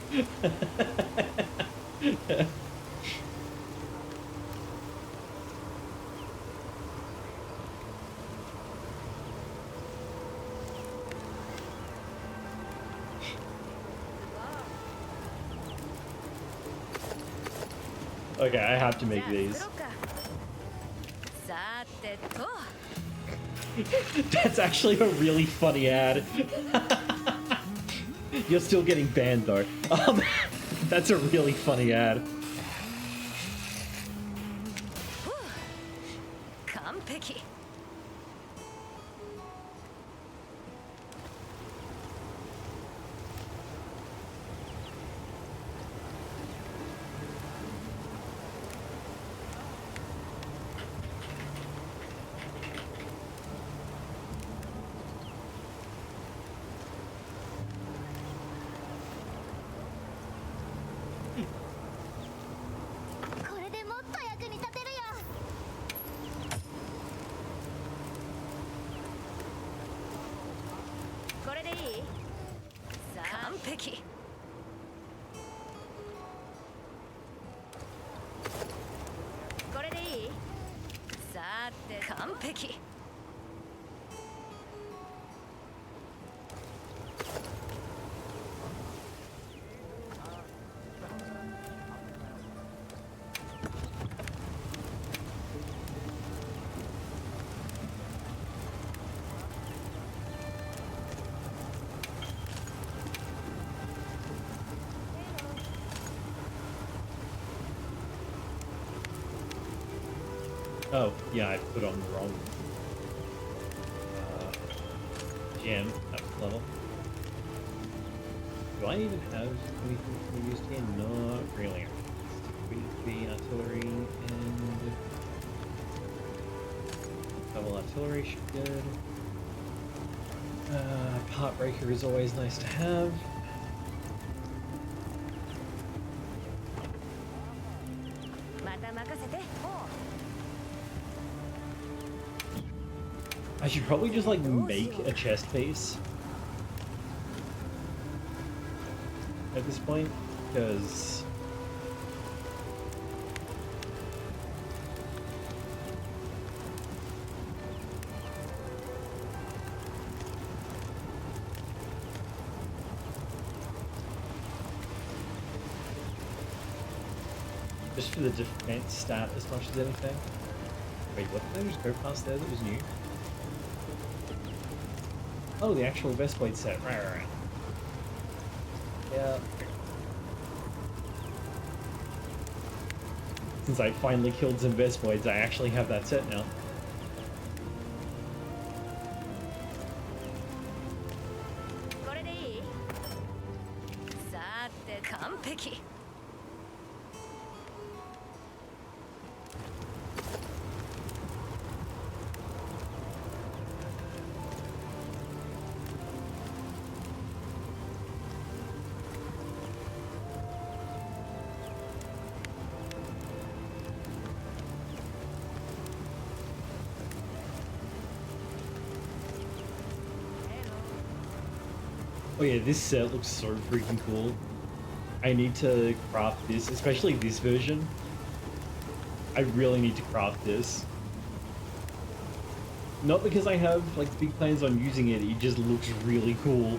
Okay, I have to make these. That's actually a really funny ad. You're still getting banned though. That's a really funny ad. 璧これでいいさて完璧 Oh, yeah, I put on the wrong gem at the level. Do I even have anything to be used here? Not really. With the artillery and double artillery should be good. Part breaker is always nice to have. I should probably just like make a chest piece at this point, because just for the defense stat as much as anything. Wait, what did I just go past there that was new? Oh, the actual vest blade set. Right. Yeah. Since I finally killed some vest blades, I actually have that set now. Oh yeah, this set looks so freaking cool. I need to craft this, especially this version. I really need to craft this. Not because I have like big plans on using it, it just looks really cool.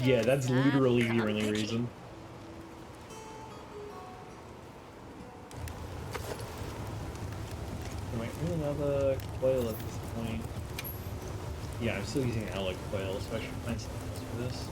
Yeah, that's literally the only reason. Am I doing another coil at this point? Yeah, I'm still using alloy coil, so I should find something else for this.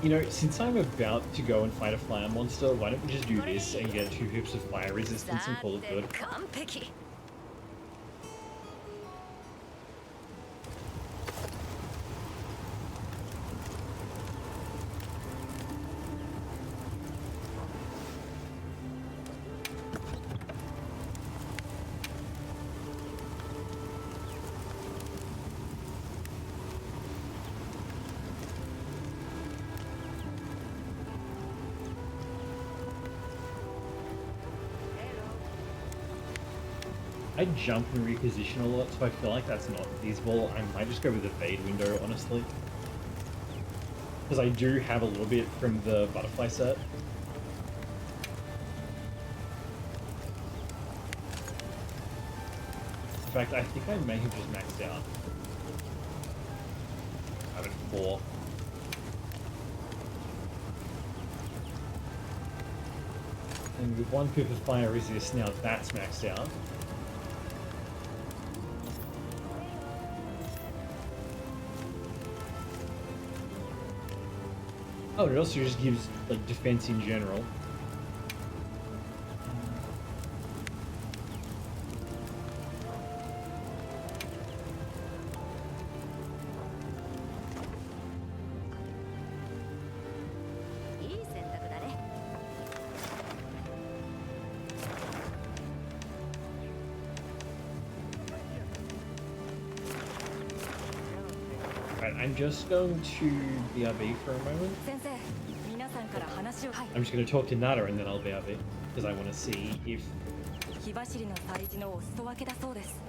You know, since I'm about to go and fight a fire monster, why don't we just do this and get 2 pips of fire resistance and call it good? I jump and reposition a lot, so I feel like that's not feasible. I might just go with the fade window, honestly. Because I do have a little bit from the butterfly set. In fact, I think I may have just maxed out. I'm at 4. And with 1 pip of fire resist, now that's maxed out. Oh, it also just gives like defense in general. Right, I'm just going to BRB for a moment. 先生皆さんから話を。はい I'm just going to talk to Nada and then I'll BRB because I want to see if 火走りの祭事のお裾分けだそうです。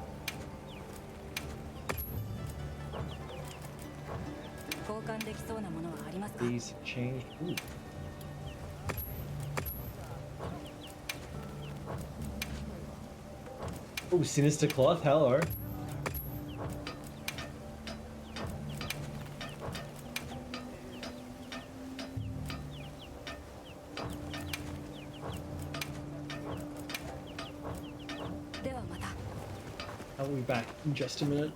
交換できそうなものはありますか？ these have changed. Ooh. Oh, Sinister Cloth, hello. I'll be back in just a minute.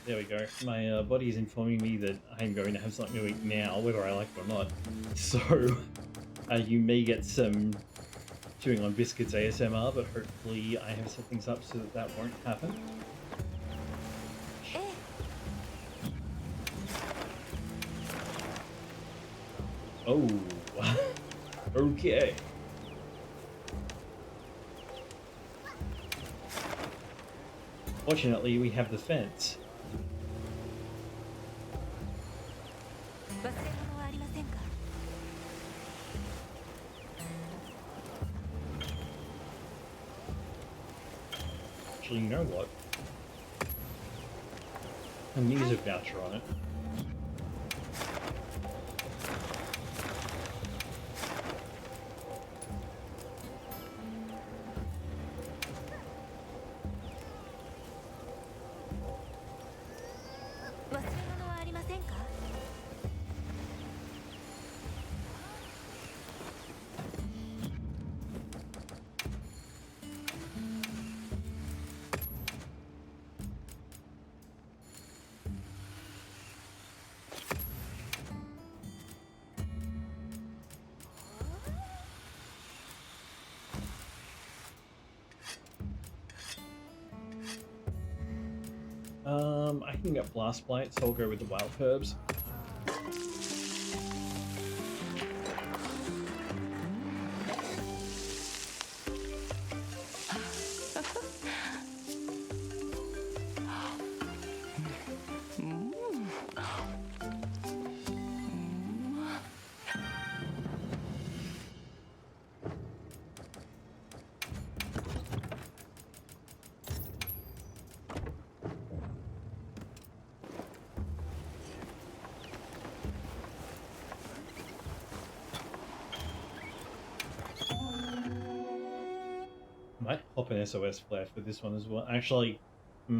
there we go. My body is informing me that I'm going to have something to eat now, whether I like it or not. So, you may get some chewing on biscuits ASMR, but hopefully I have set things up so that that won't happen. Oh, okay. Fortunately, we have the fence. 忘れ物はありませんか？ Actually, you know what? A music voucher on it. I can get Blast Blight, so I'll go with the Wild Herbs. Might hop an SOS flare for this one as well. Actually, yeah,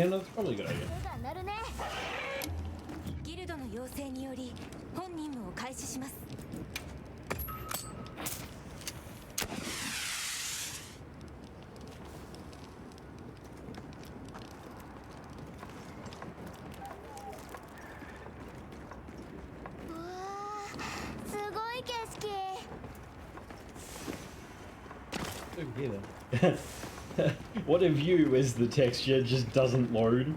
no, that's probably a good idea. なるね。ギルドの要請により本任務を開始します。 うわー、すごい景色。 Over here then. What a view as the texture just doesn't load.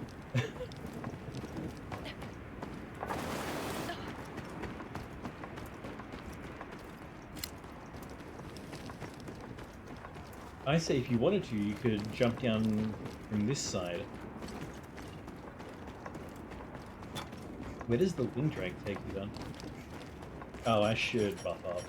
I say if you wanted to, you could jump down from this side. Where does the wind drag take you then? Oh, I should buff up.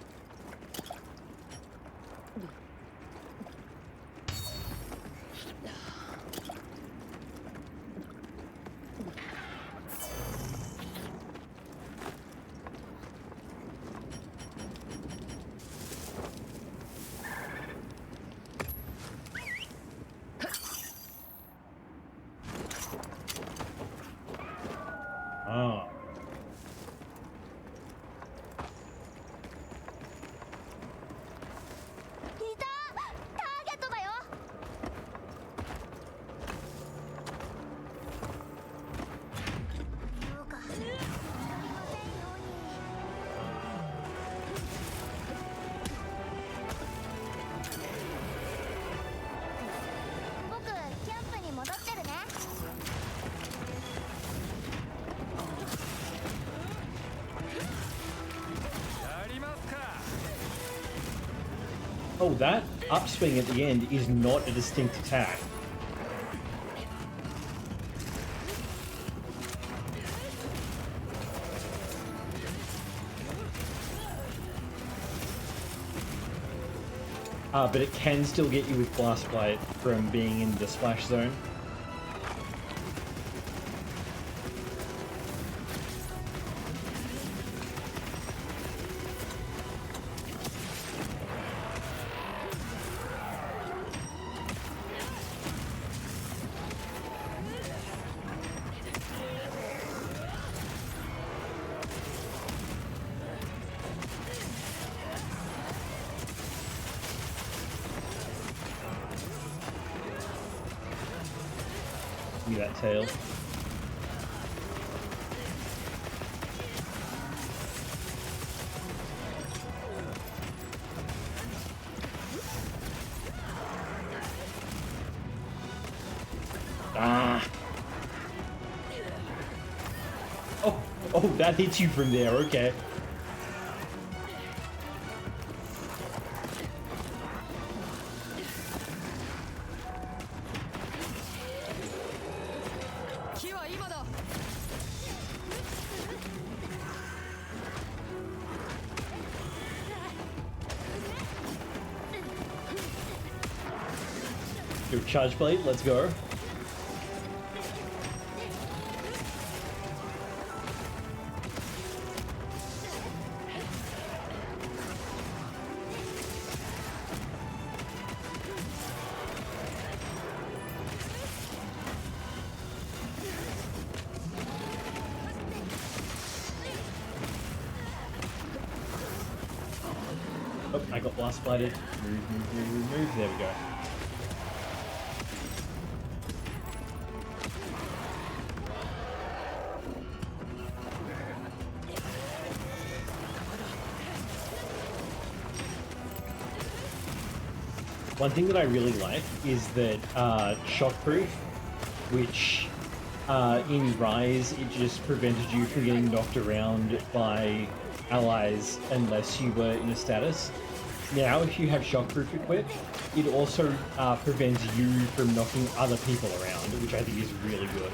Ah. いた！ターゲットだよ。どうか見つかりませんように。僕、キャンプに戻ってるね。 Oh, that upswing at the end is not a distinct attack. But it can still get you with Blast Blight from being in the splash zone. Give me that tail. Oh, that hits you from there, okay. Your charge blade, let's go. Oh, I got blast bladed. Move. There we go. One thing that I really like is that shockproof, which in Rise it just prevented you from getting knocked around by allies unless you were in a status. Now if you have shockproof equipped, it also prevents you from knocking other people around, which I think is really good.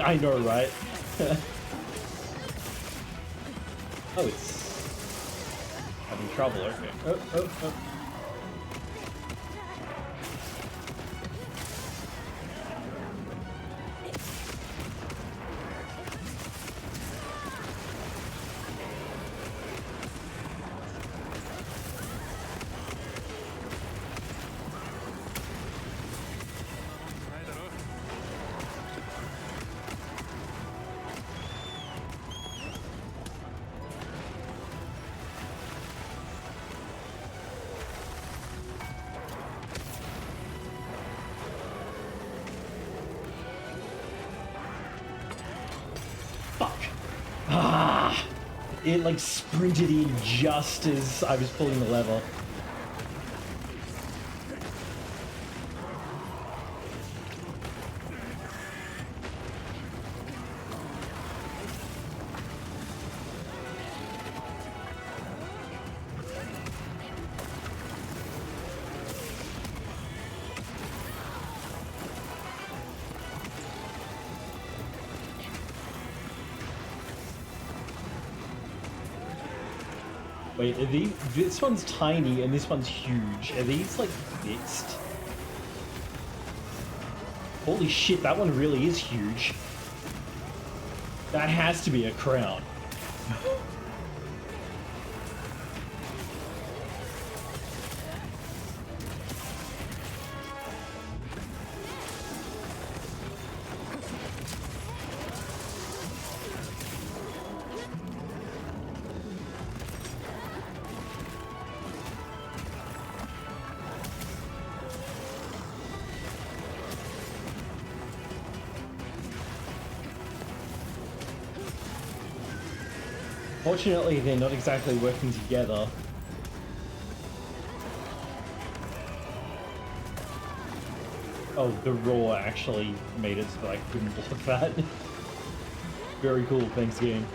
I know, right? Oh, it's having trouble. Okay. Oh. Fuck. Ah! It like sprinted in just as I was pulling the lever. Wait, are these, this one's tiny and this one's huge. Are these like mixed? Holy shit, that one really is huge. That has to be a crown. Fortunately, they're not exactly working together. Oh, the roar actually made it so that I couldn't block that. Very cool, thanks game.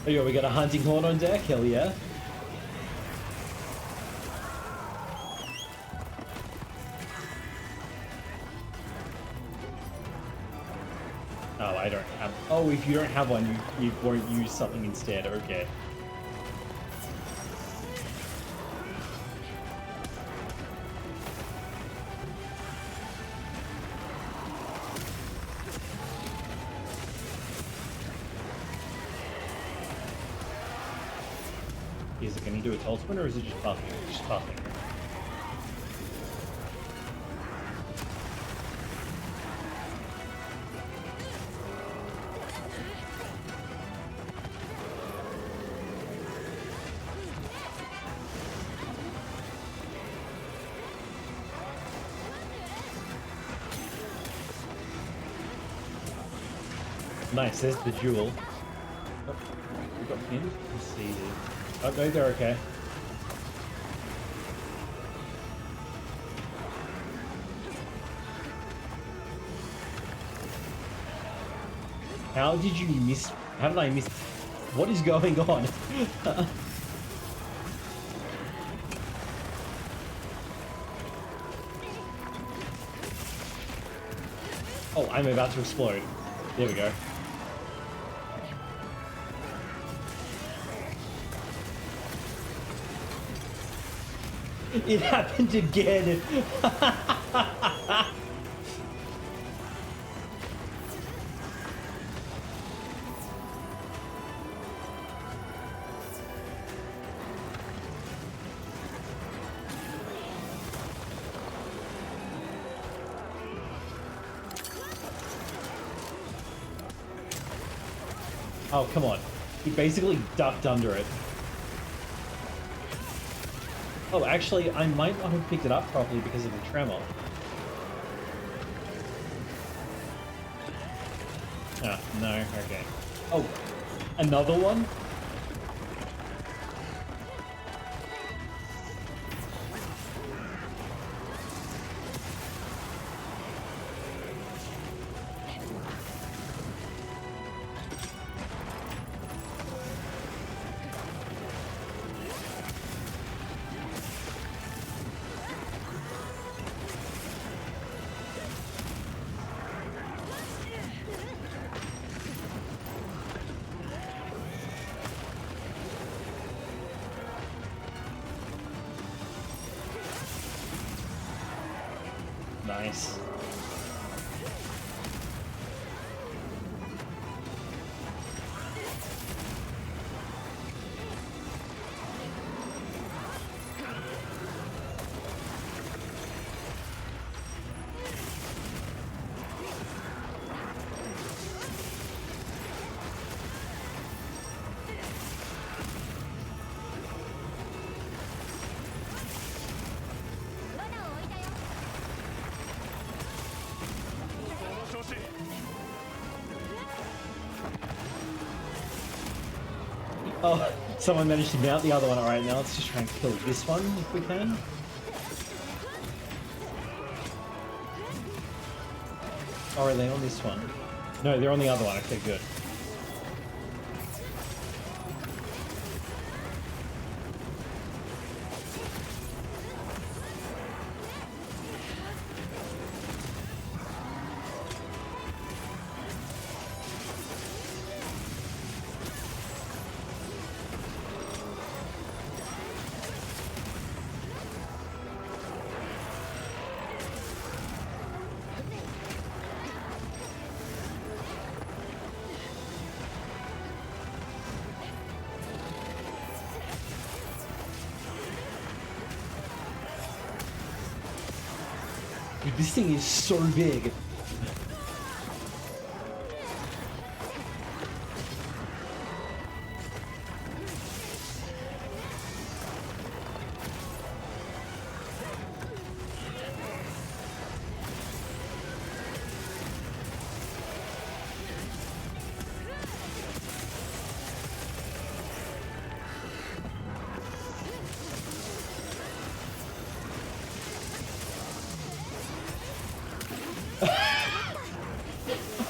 Oh, yeah, we got a hunting horn on deck, hell yeah. Oh, I don't have... Oh, if you don't have one, you won't use something instead, okay. Is it going to do its ultimate, or is it just buffing? Just buffing. Nice, there's the jewel. Oh, we got pinned? Let's see. Oh, no, they're okay. How did you miss? How did I miss? What is going on? Oh, I'm about to explode. There we go. It happened again. Oh, come on. He basically ducked under it. Oh, actually, I might not have picked it up properly because of the tremor. Ah, no, okay. Oh, another one? Nice. Oh, someone managed to mount the other one. Alright, now let's just try and kill this one if we can. Or are they on this one? No, they're on the other one. Okay, good. Dude, this thing is so big.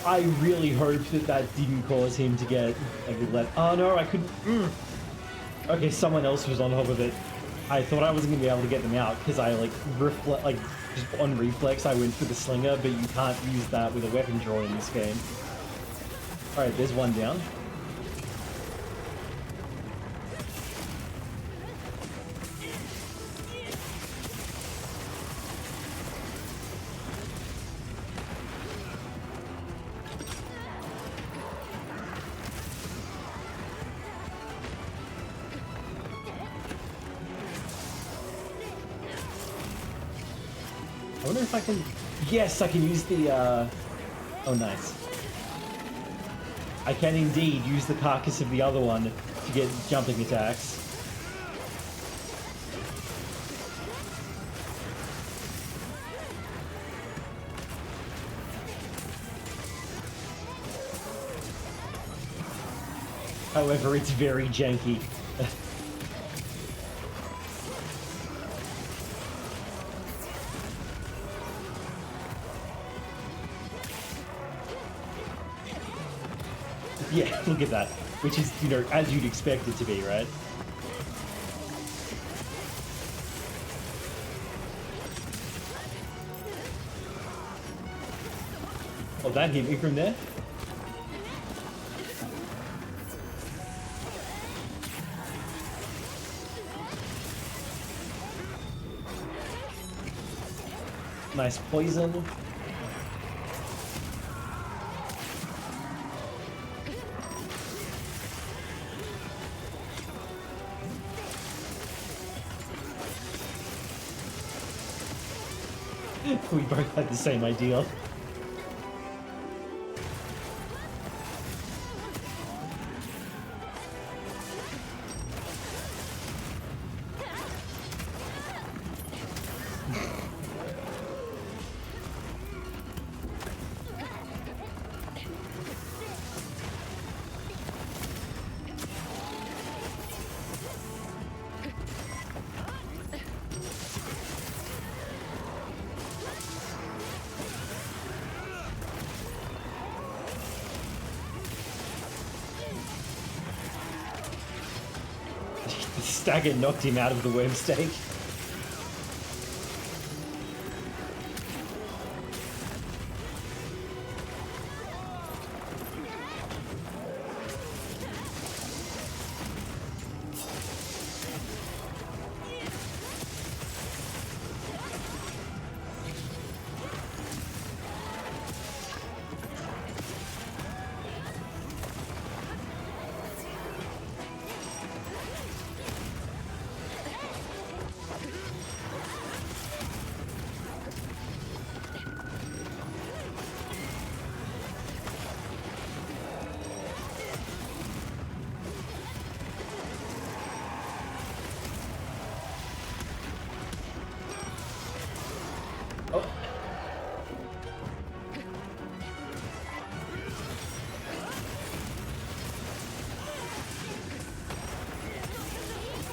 I really hoped that that didn't cause him to get like oh no, I couldn't. Okay, someone else was on top of it. I thought I wasn't gonna be able to get them out because I like just on reflex I went for the slinger, but you can't use that with a weapon draw in this game. All right, there's one down. I wonder if I can... Yes, I can use the, Oh, nice. I can indeed use the carcass of the other one to get jumping attacks. However, it's very janky. Yeah, look at that. Which is, you know, as you'd expect it to be, right? Oh, that hit me from there? Nice poison. We both had the same idea. The stagger knocked him out of the worm stake.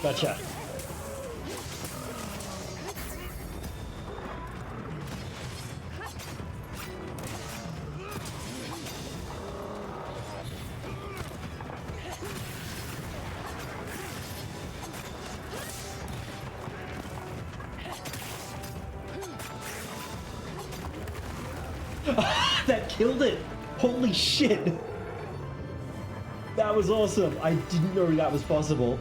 Gotcha. That killed it! Holy shit! That was awesome! I didn't know that was possible.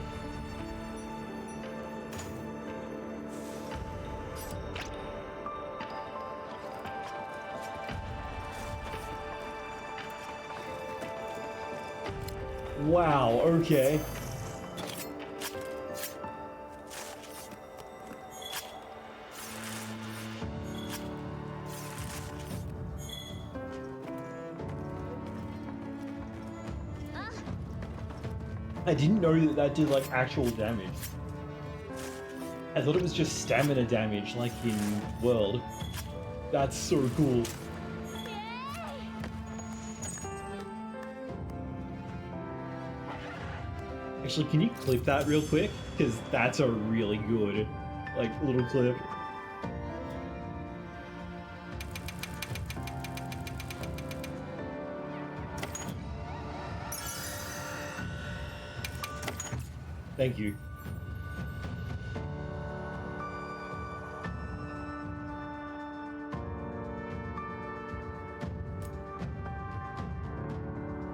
Wow, okay. I didn't know that that did like actual damage. I thought it was just stamina damage like in World. That's so cool. Actually, can you clip that real quick? Because that's a really good, like, little clip. Thank you.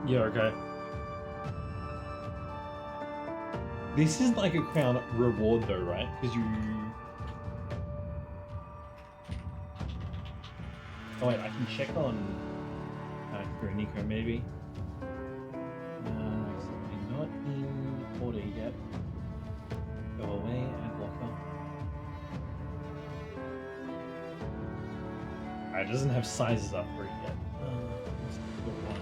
Yeah, okay. This is like a crown reward though, right? Because you... Oh wait, I can check on Nico maybe. Something not in order yet. Go away, add blocker. It doesn't have sizes up for it yet. Let's put one.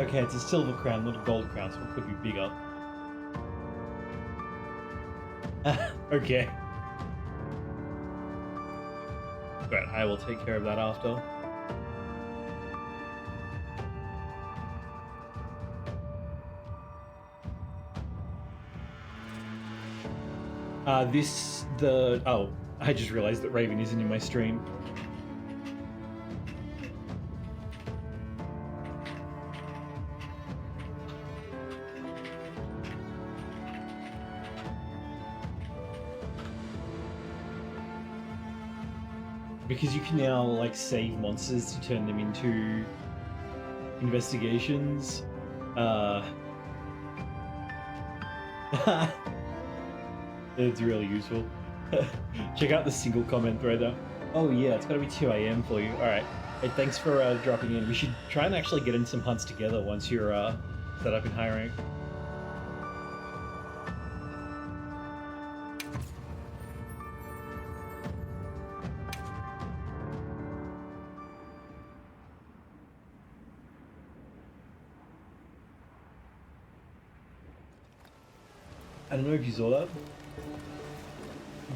Okay, it's a silver crown, not a gold crown, so it could be bigger. Okay. But I will take care of that after. Oh, I just realized that Raven isn't in my stream. Because you can now, like, save monsters to turn them into investigations. It's really useful. Check out the single comment thread though. Oh yeah, it's gotta be 2 AM for you. Alright. Hey, thanks for dropping in. We should try and actually get in some hunts together once you're set up in high rank. I don't know if you saw that,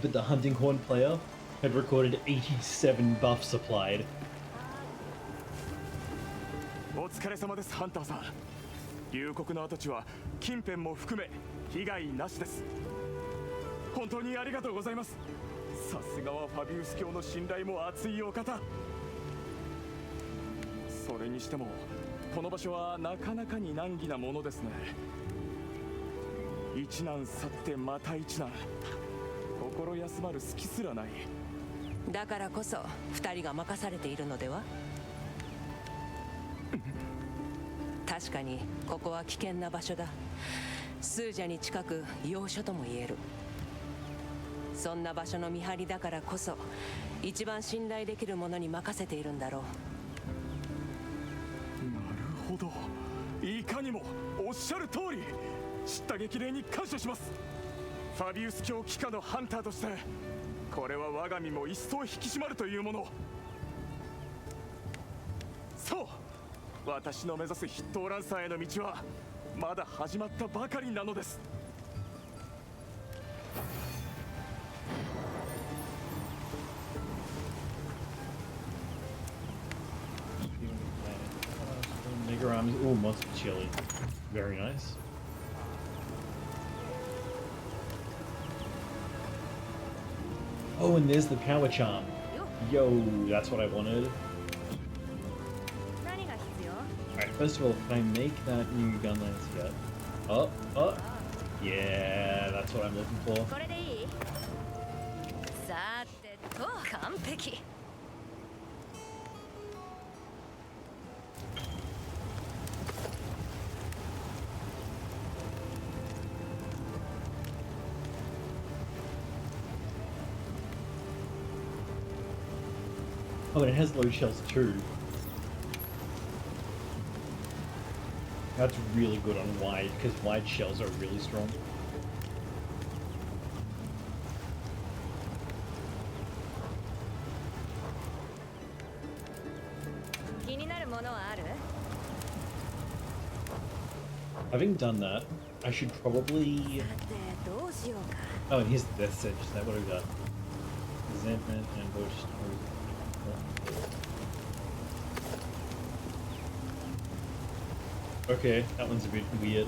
but the hunting horn player had recorded 87 buffs applied. お疲れ様ですハンターさん。龍谷の跡地は近辺も含め被害なしです。本当にありがとうございます。さすがはファビウス教の信頼も厚いお方。それにしてもこの場所はなかなかに難儀なものですね。一難去ってまた一難、心休まる隙すらない。だからこそ2人が任されているのでは。確かにここは危険な場所だ。スージャに近く要所とも言える。そんな場所の見張りだからこそ一番信頼できる者に任せているんだろう。なるほど、いかにもおっしゃる通り。知った激励に感謝します。ファビウス教機下のハンターとしてこれは我が身も一層引き締まるというもの。そう、私の目指す筆頭ランサーへの道はまだ始まったばかりなのです。Mega arms. Oh, monster chili. Very nice. Oh, and there's the power charm. Yo, that's what I wanted. Alright, first of all, can I make that new gun lance yet? Oh, oh. Yeah, that's what I'm looking for. これでいい？さてと完璧。Oh, and it has load shells too. That's really good on wide, because wide shells are really strong. Having done that, I should probably... Oh, and here's the death sedge. Is that what we got? Resentment, ambush, okay, that one's a bit weird.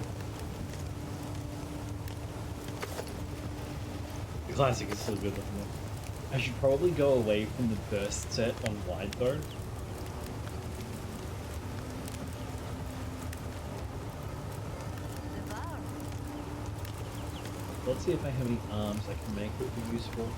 The classic is still good looking though. I should probably go away from the burst set on wide though. Let's see if I have any arms I can make that would be useful.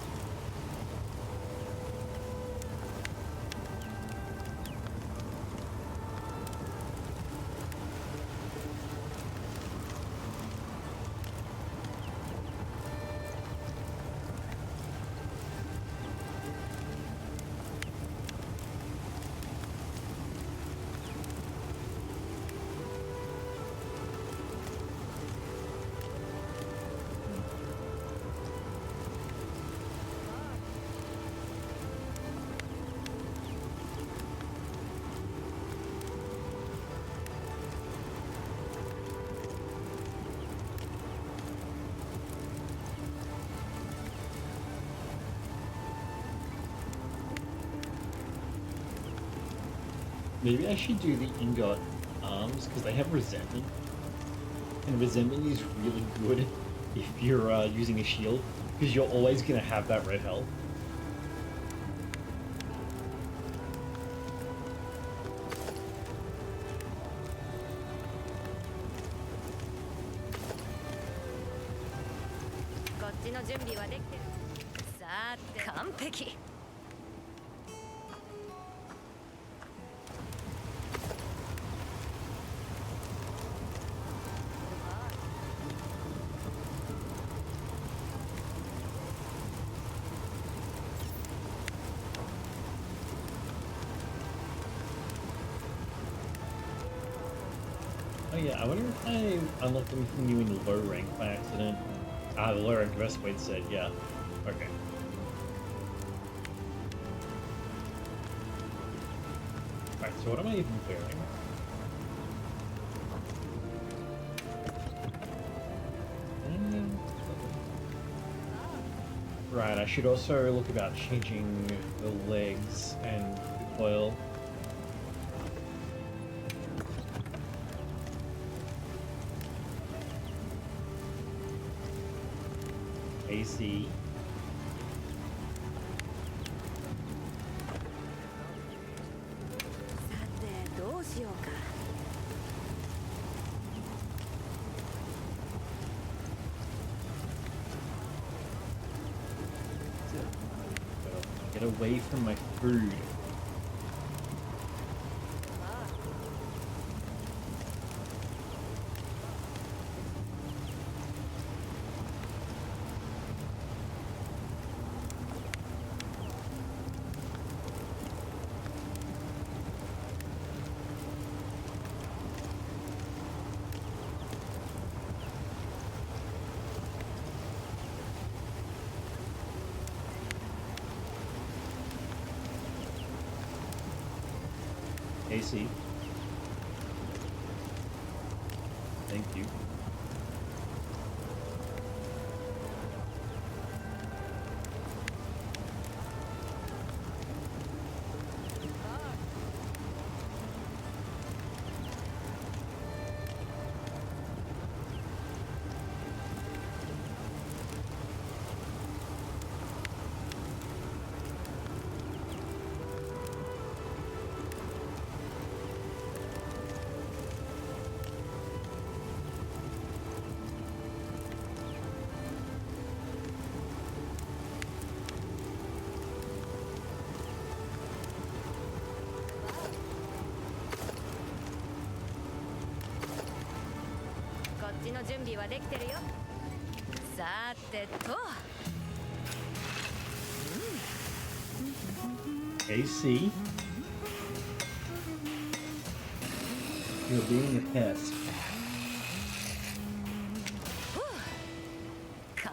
Maybe I should do the ingot arms because they have resentment, and resentment is really good if you're using a shield because you're always gonna have that red health. Oh yeah, I wonder if I unlocked anything new in the low rank by accident. Ah, the low rank breastplate said, yeah. Okay. Alright, so what am I even wearing? Right, I should also look about changing the legs and the coil. AC. Get away from my food. AC. Thank you. AC. You're being a pest.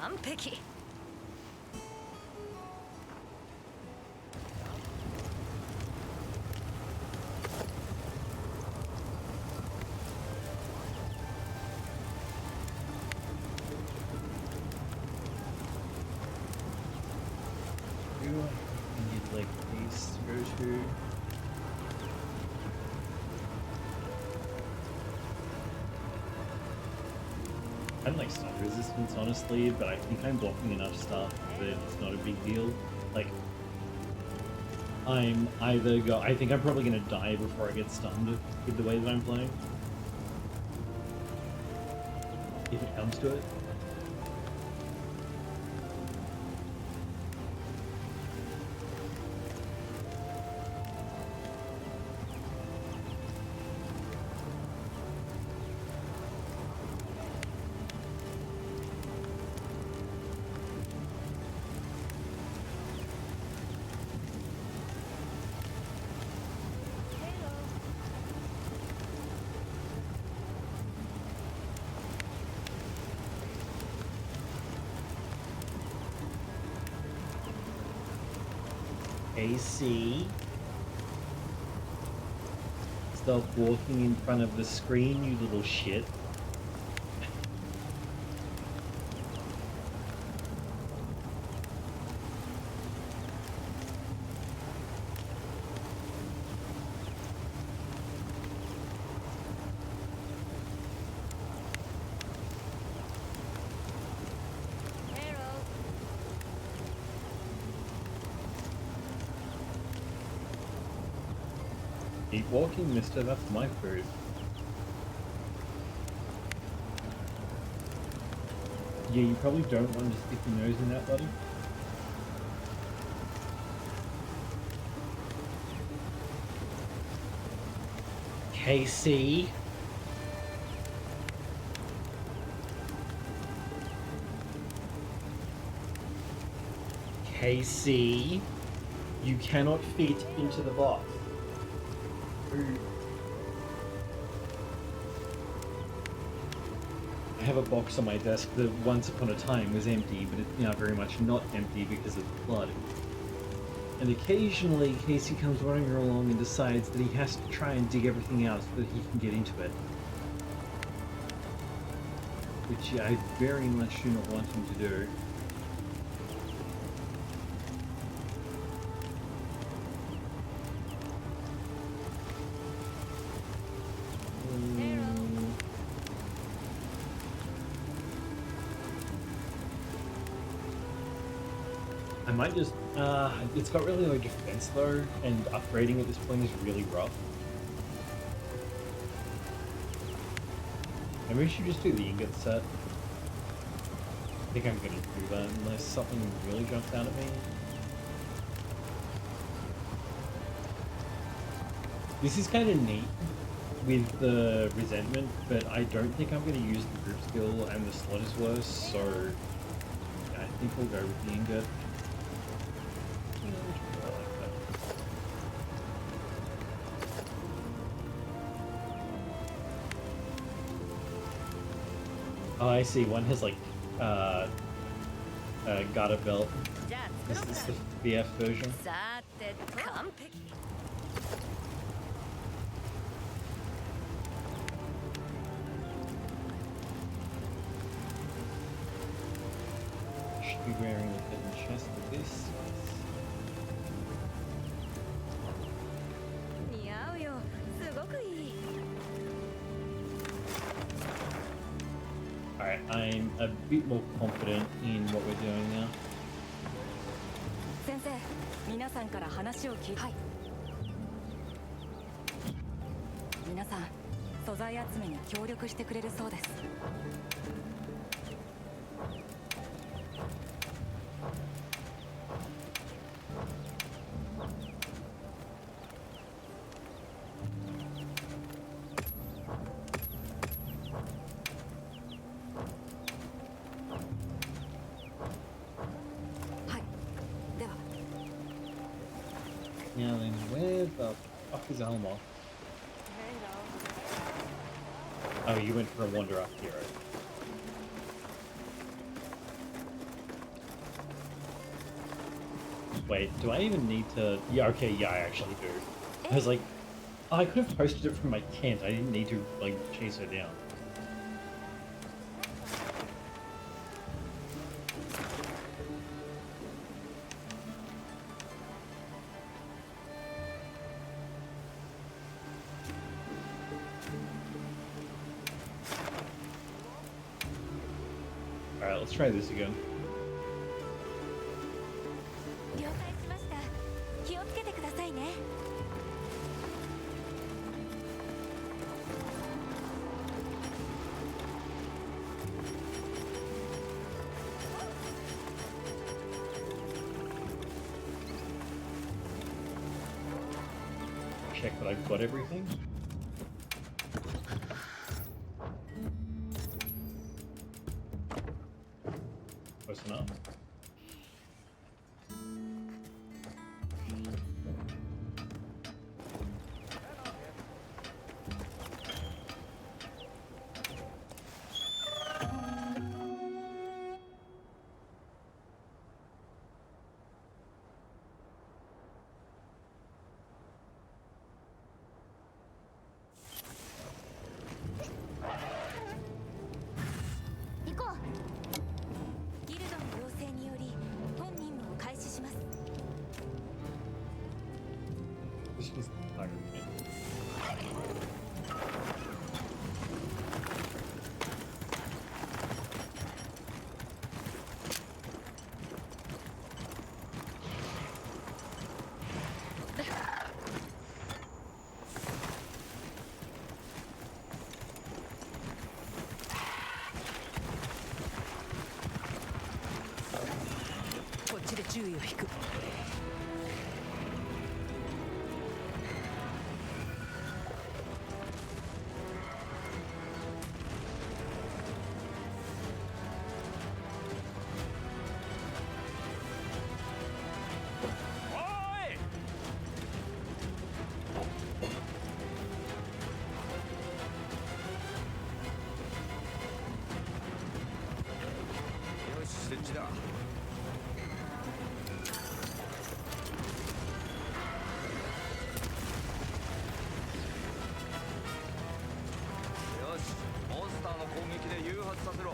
完璧 I need like these to go to. I don't like stun resistance honestly, but I think I'm blocking enough stuff that it's not a big deal. Like, I think I'm probably gonna die before I get stunned with the way that I'm playing. If it comes to it. AC. Stop walking in front of the screen, you little shit. Keep walking, mister. That's my food. Yeah, you probably don't want to stick your nose in that, buddy. KC. KC. You cannot fit into the box. I have a box on my desk that once upon a time was empty, but it's now very much not empty because of the flood. And occasionally Casey comes running along and decides that he has to try and dig everything out so that he can get into it. Which I very much do not want him to do. I might just, it's got really low defense though, and upgrading at this point is really rough. Maybe we should just do the ingot set. I think I'm gonna do that unless something really jumps out at me. This is kind of neat with the resentment, but I don't think I'm gonna use the group skill and the slot is worse, so I think we'll go with the ingot. Oh, I see. One has like got a belt. This is the BF version. さて完璧 Should be wearing a hidden chest with this. 似合うよすごくいい Alright, I'm a bit more confident in what we're doing now. 先生皆さんから話を聞いて、はい、皆さん素材集めに協力してくれるそうです。Now then, where the fuck is Alma? Oh, you went for a wander up hero. Wait, do I even need to... Yeah, okay, yeah, I actually do. I was like, oh, I could have posted it from my tent. I didn't need to, like, chase her down. Alright, let's try this again. 了解しました。気をつけてくださいね。Check that I've got everything. Close enough. 注意を引く。よし設置だ。よしモンスターの攻撃で誘発させろ。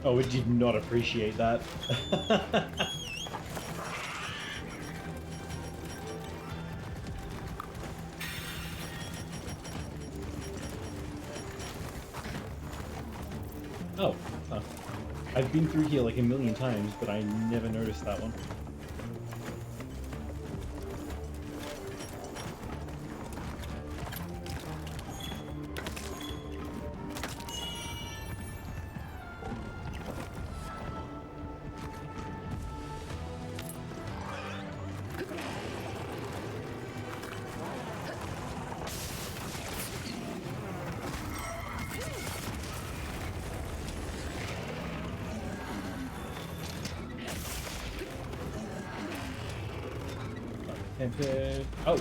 Oh, it did not appreciate that. Oh, huh. I've been through here like a million times, but I never noticed that one. Oh!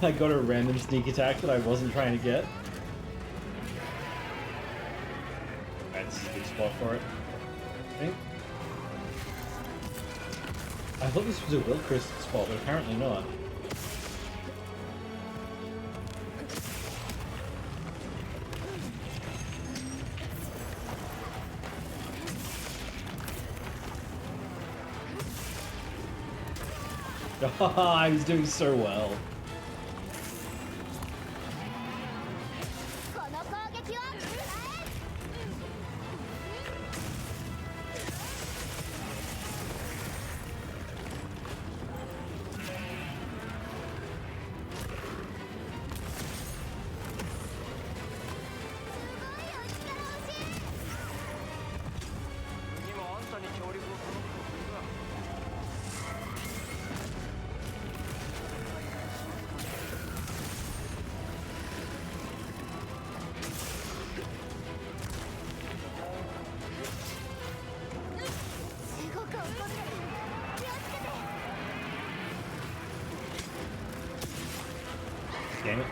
I got a random sneak attack that I wasn't trying to get. That's a good spot for it, I think. I thought this was a Wilcris spot, but apparently not. I was doing so well. この攻撃は次もあんたに協力を頼むとするが。すごく怒ってる。気をつけて。 Damn it.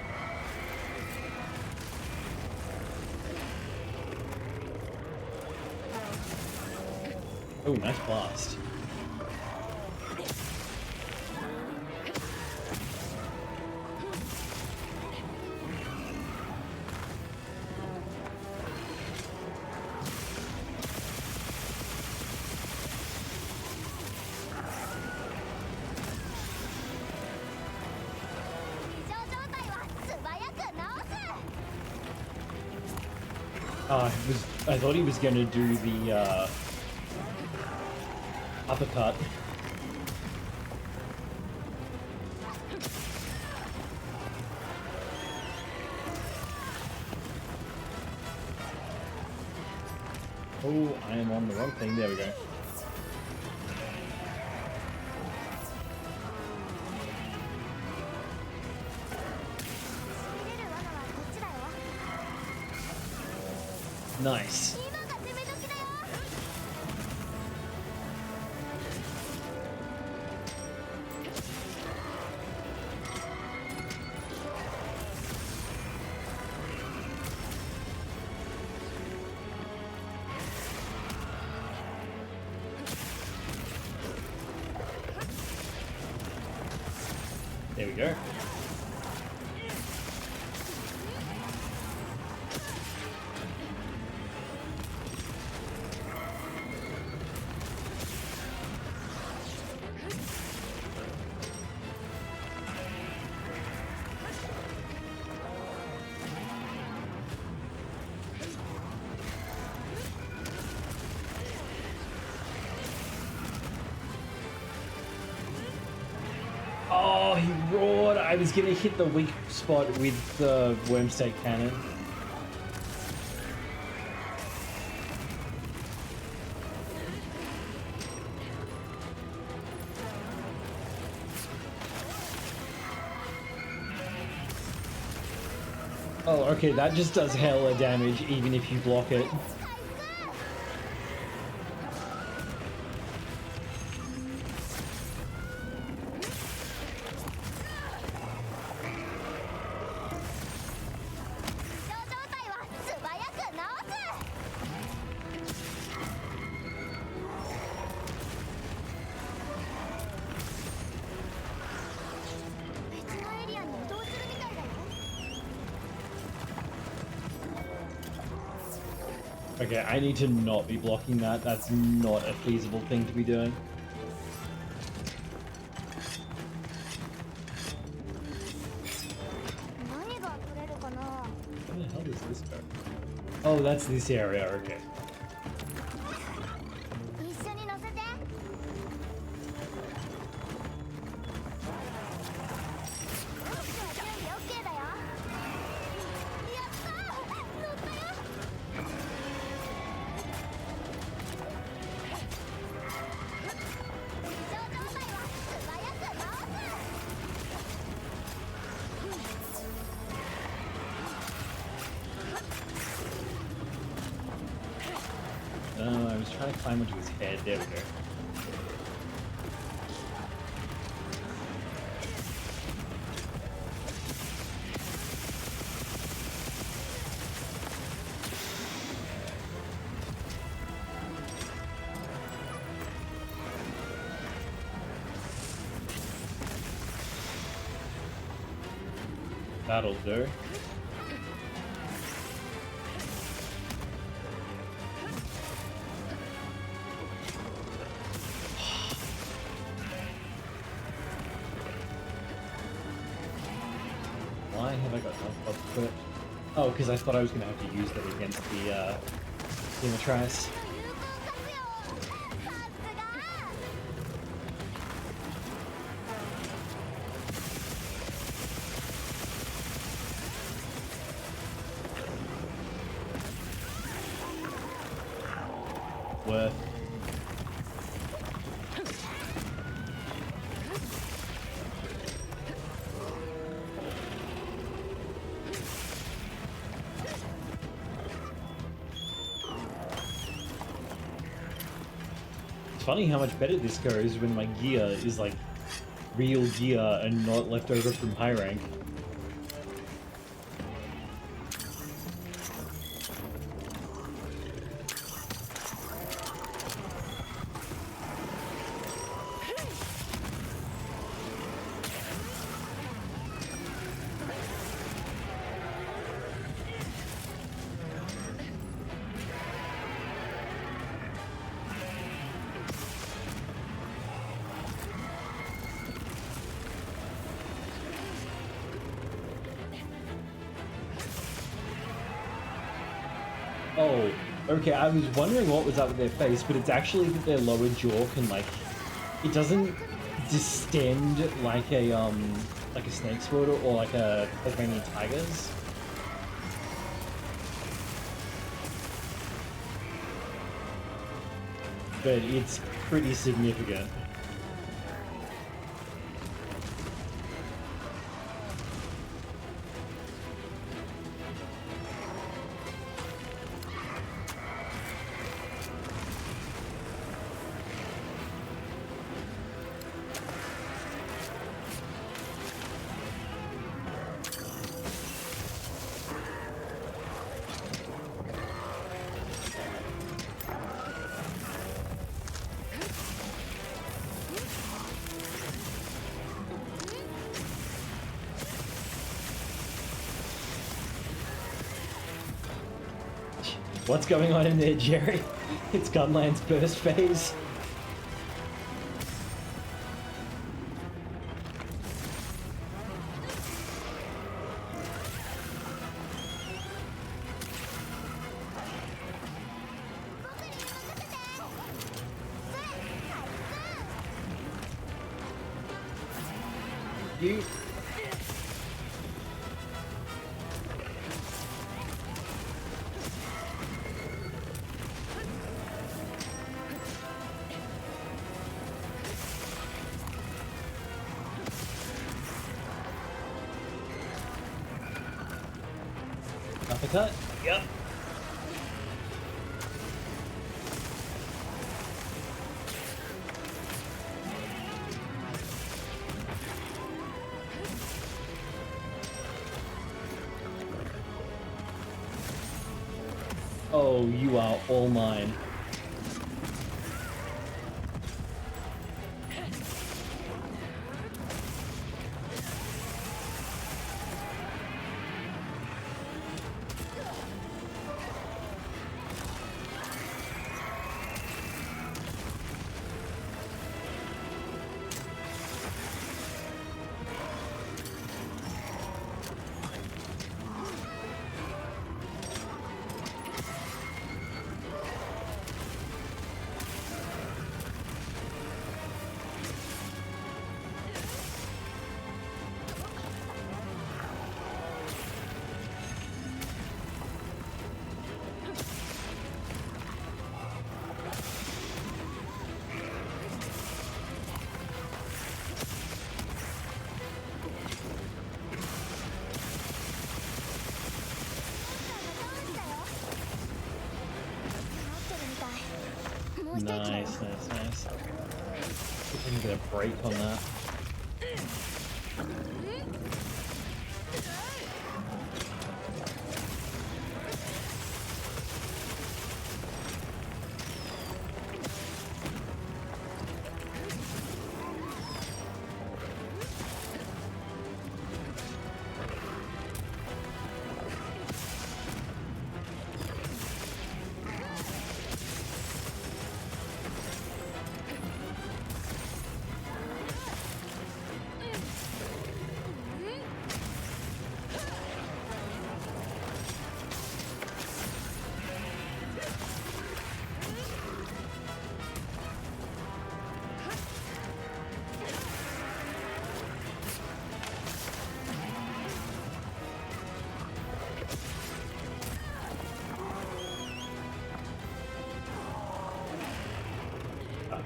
Oh, nice blast. I thought he was gonna do the uppercut. Oh, I am on the wrong thing. There we go. Nice. There we go. I was gonna hit the weak spot with the worm stake cannon. Oh, okay, that just does hella damage even if you block it. Okay, I need to not be blocking that. That's not a feasible thing to be doing. Where the hell does this go? Oh, that's this area, okay. I was trying to climb onto his head. There we go. That'll do. Why have I got health buff equipped? Oh, because I thought I was going to have to use that against the Demetrius. Worth. It's funny how much better this goes when my gear is like real gear and not left over from high rank. Oh, okay, I was wondering what was up with their face, but it's actually that their lower jaw can, like, it doesn't distend like a snake sword or like a Tasmanian tiger's. But it's pretty significant. What's going on in there, Jerry? It's Gunland's burst phase. You... Uppercut? Yep. Oh, you are all mine. Nice, nice, nice. See if I can get a break on that.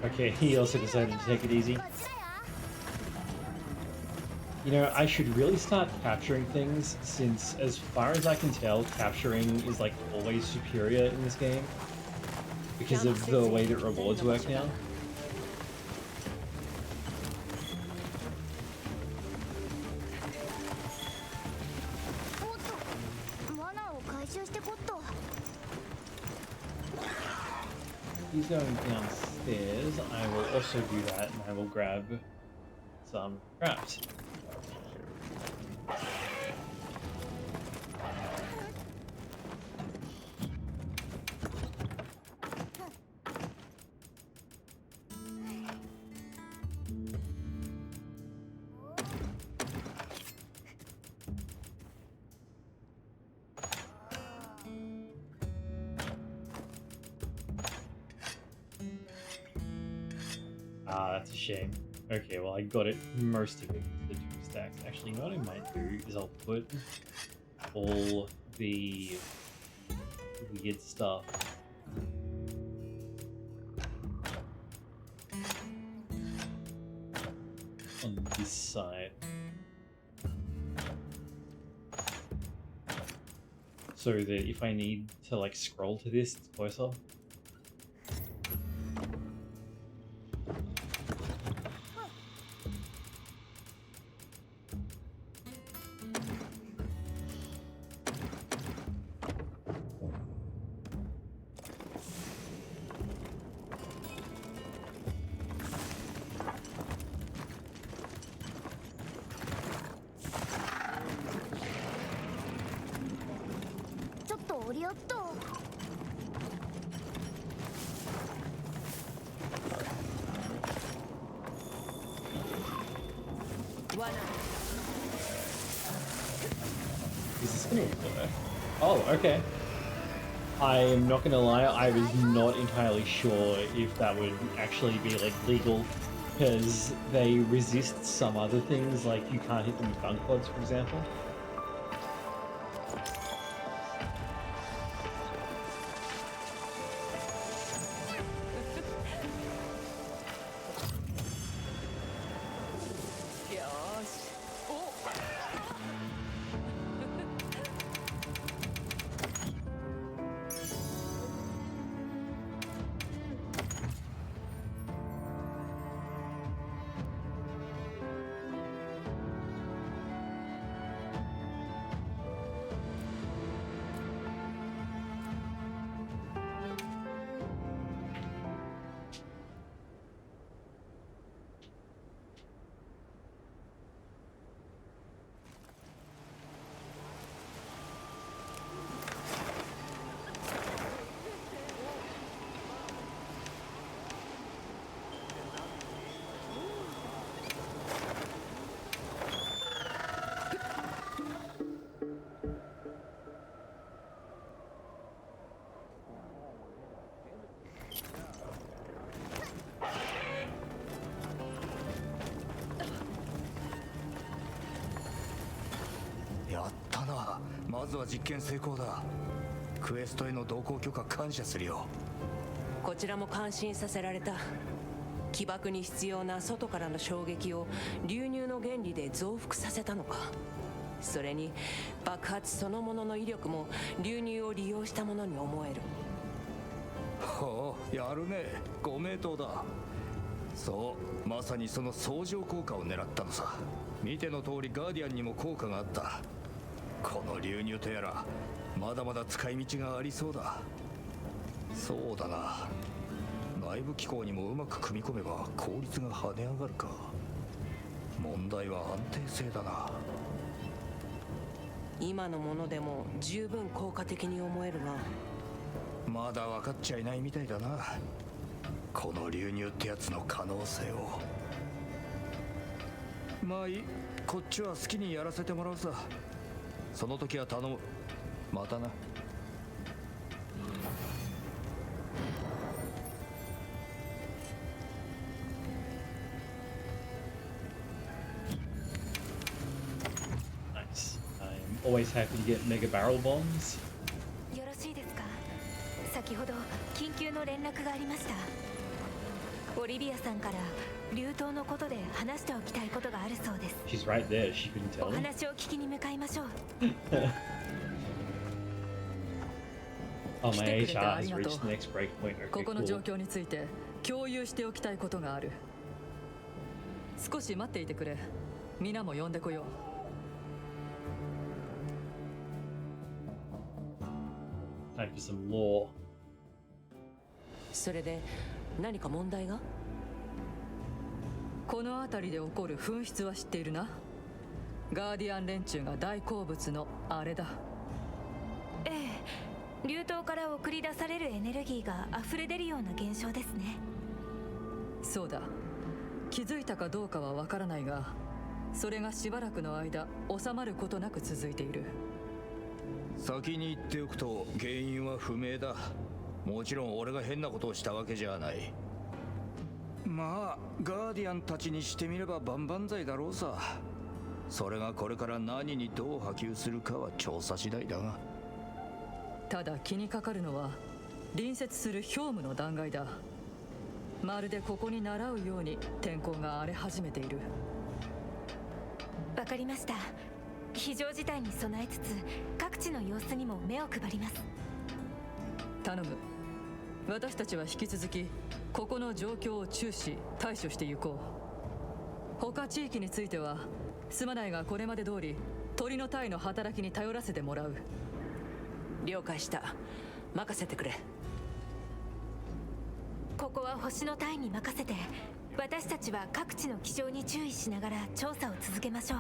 Okay, he also decided to take it easy. You know, I should really start capturing things, since as far as I can tell, capturing is like always superior in this game because of the way that rewards work now. He's going downstairs. I will also do that, and I will grab some crafts. Ah, that's a shame. Okay, well I got it, most of it, the 2 stacks. Actually, you know what I might do is I'll put all the weird stuff on this side, so that if I need to like scroll to this, it's closer. Is this gonna work? Oh, okay. I'm not gonna lie, I was not entirely sure if that would actually be like legal, because they resist some other things, like you can't hit them with bunk pods, for example. まずは実験成功だ。クエストへの同行許可感謝するよ。こちらも感心させられた。起爆に必要な外からの衝撃を流入の原理で増幅させたのか。それに爆発そのものの威力も流入を利用したものに思える。ほう、やるね。ご名答だ。そう、まさにその相乗効果を狙ったのさ。見ての通りガーディアンにも効果があった。この流入とやらまだまだ使い道がありそうだ。そうだな、内部機構にもうまく組み込めば効率が跳ね上がるか。問題は安定性だな。今のものでも十分効果的に思えるが、まだ分かっちゃいないみたいだな、この流入ってやつの可能性を。まあいい、こっちは好きにやらせてもらうさ。その時は頼む。またな。Nice. I'm always happy to get mega barrel bombs. よろしいですか。先ほど緊急の連絡がありました。オリビアさんから流島のことで話しておきたいことがあるそうです。 She's right there. She couldn't お tell me. 話を聞きに向かいましょう。Oh, my 来てくれて HR あり has がとう。 reached the next breakpoint. Okay, ここの状 cool. 況について共有しておきたいことがある。少し待っていてくれ。皆も呼んでこよう。Time for some law. それで何か問題が？この辺りで起こる紛失は知っているな。ガーディアン連中が大好物のあれだ。ええ、流島から送り出されるエネルギーが溢れ出るような現象ですね。そうだ。気づいたかどうかはわからないが、それがしばらくの間収まることなく続いている。先に言っておくと原因は不明だ。もちろん俺が変なことをしたわけじゃない。まあガーディアンたちにしてみれば万々歳だろうさ。それがこれから何にどう波及するかは調査次第だが。ただ気にかかるのは隣接する氷武の断崖だ。まるでここに習うように天候が荒れ始めている。わかりました。非常事態に備えつつ各地の様子にも目を配ります。頼む。私たちは引き続きここの状況を注視対処していこう。他地域についてはすまないがこれまで通り鳥の体の働きに頼らせてもらう。了解した。任せてくれ。ここは星の隊に任せて、私たちは各地の気象に注意しながら調査を続けましょう。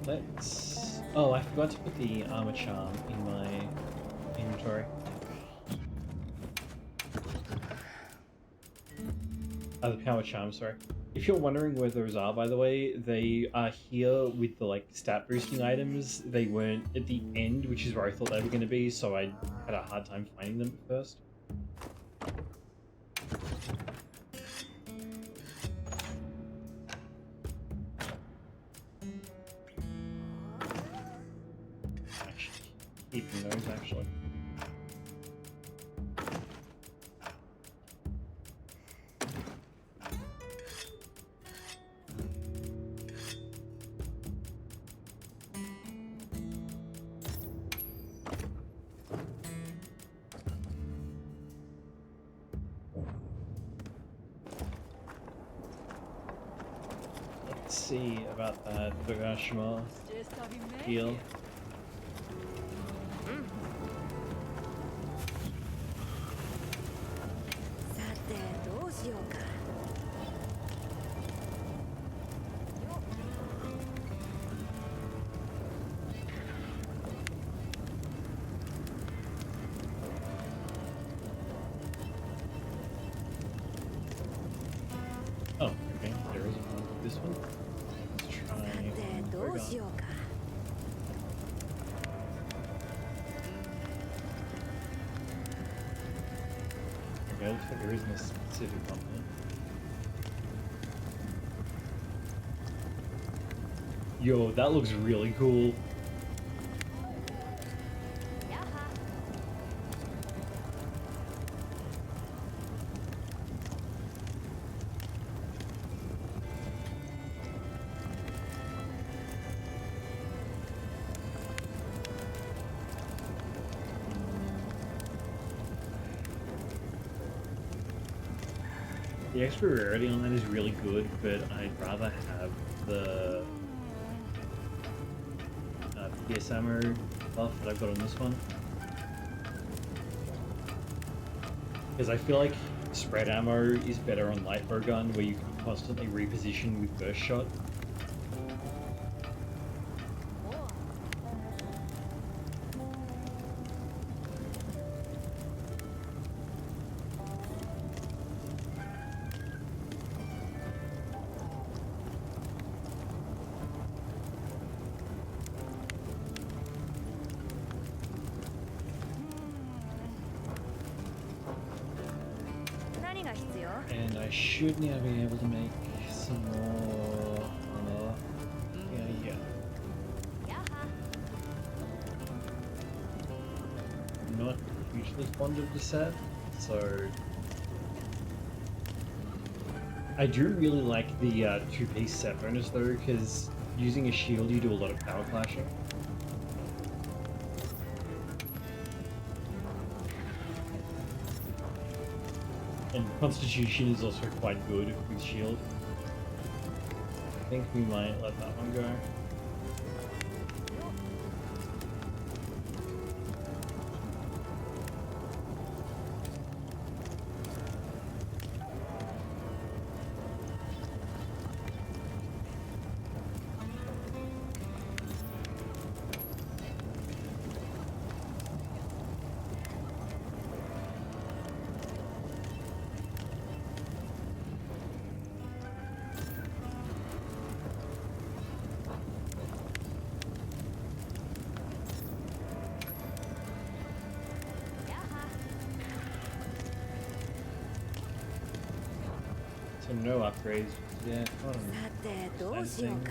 Let's. Oh, I forgot to put the armor charm in my inventory. The power charm, sorry. If you're wondering where those are, by the way, they are here with the like stat boosting items. They weren't at the end, which is where I thought they were going to be, so I had a hard time finding them at first. Actually, keeping those actually. Let's see about that Doshaguma deal. さてどうしようか。Oh, okay, there is one. This one. Let's さ try. てどうしようか。Yeah, it looks like there isn't a specific one there. Yo, that looks really cool. The extra rarity on that is really good, but I'd rather have the PS ammo buff that I've got on this one. Because I feel like spread ammo is better on light bow gun, where you can constantly reposition with burst shot. And I should now be able to make some more. Yeah. I'm not hugely fond of the set, so I do really like the two-piece set bonus though, because using a shield you do a lot of power clashing. And Constitution is also quite good with shield. I think we might let that one go. So no upgrades. Yeah, I don't know. Side things.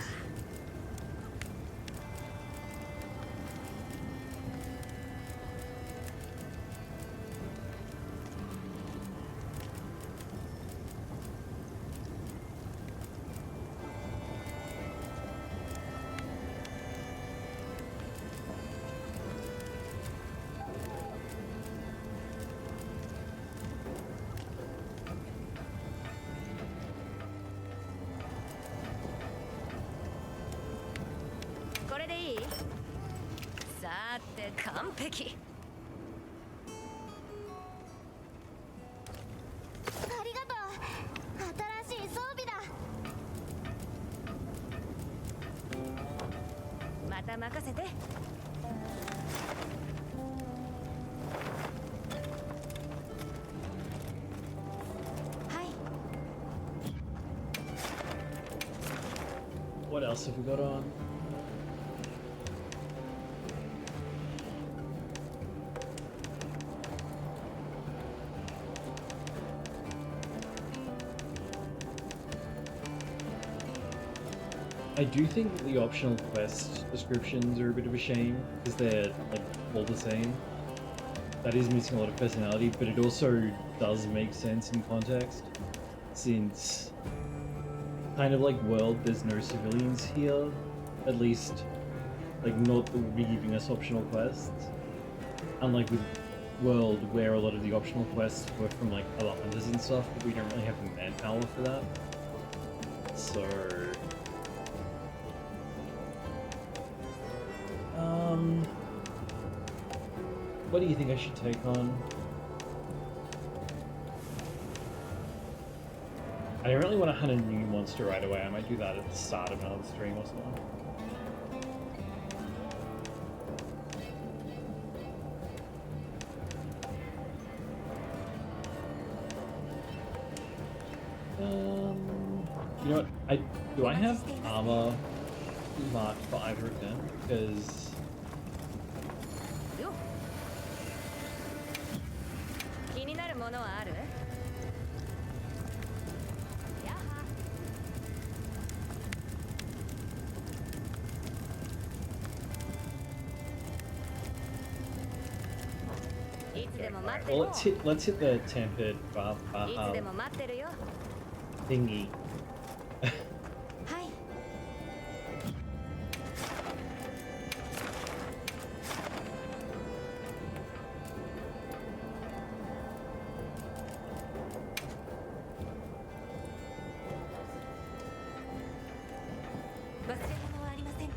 What else have we got on? I do think that the optional quest descriptions are a bit of a shame, because they're like all the same. That is missing a lot of personality, but it also does make sense in context, since kind of like World, there's no civilians here, at least like not that would be giving us optional quests. Unlike with World, where a lot of the optional quests were from like other hunters and stuff, but we don't really have the manpower for that. So what do you think I should take on? I don't really want to hunt a new monster right away. I might do that at the start of another stream or something. You know what? Do I have armor marked for either of them? Because Alright, well, let's hit the tempered thingy. はい。忘れ物はありませんか？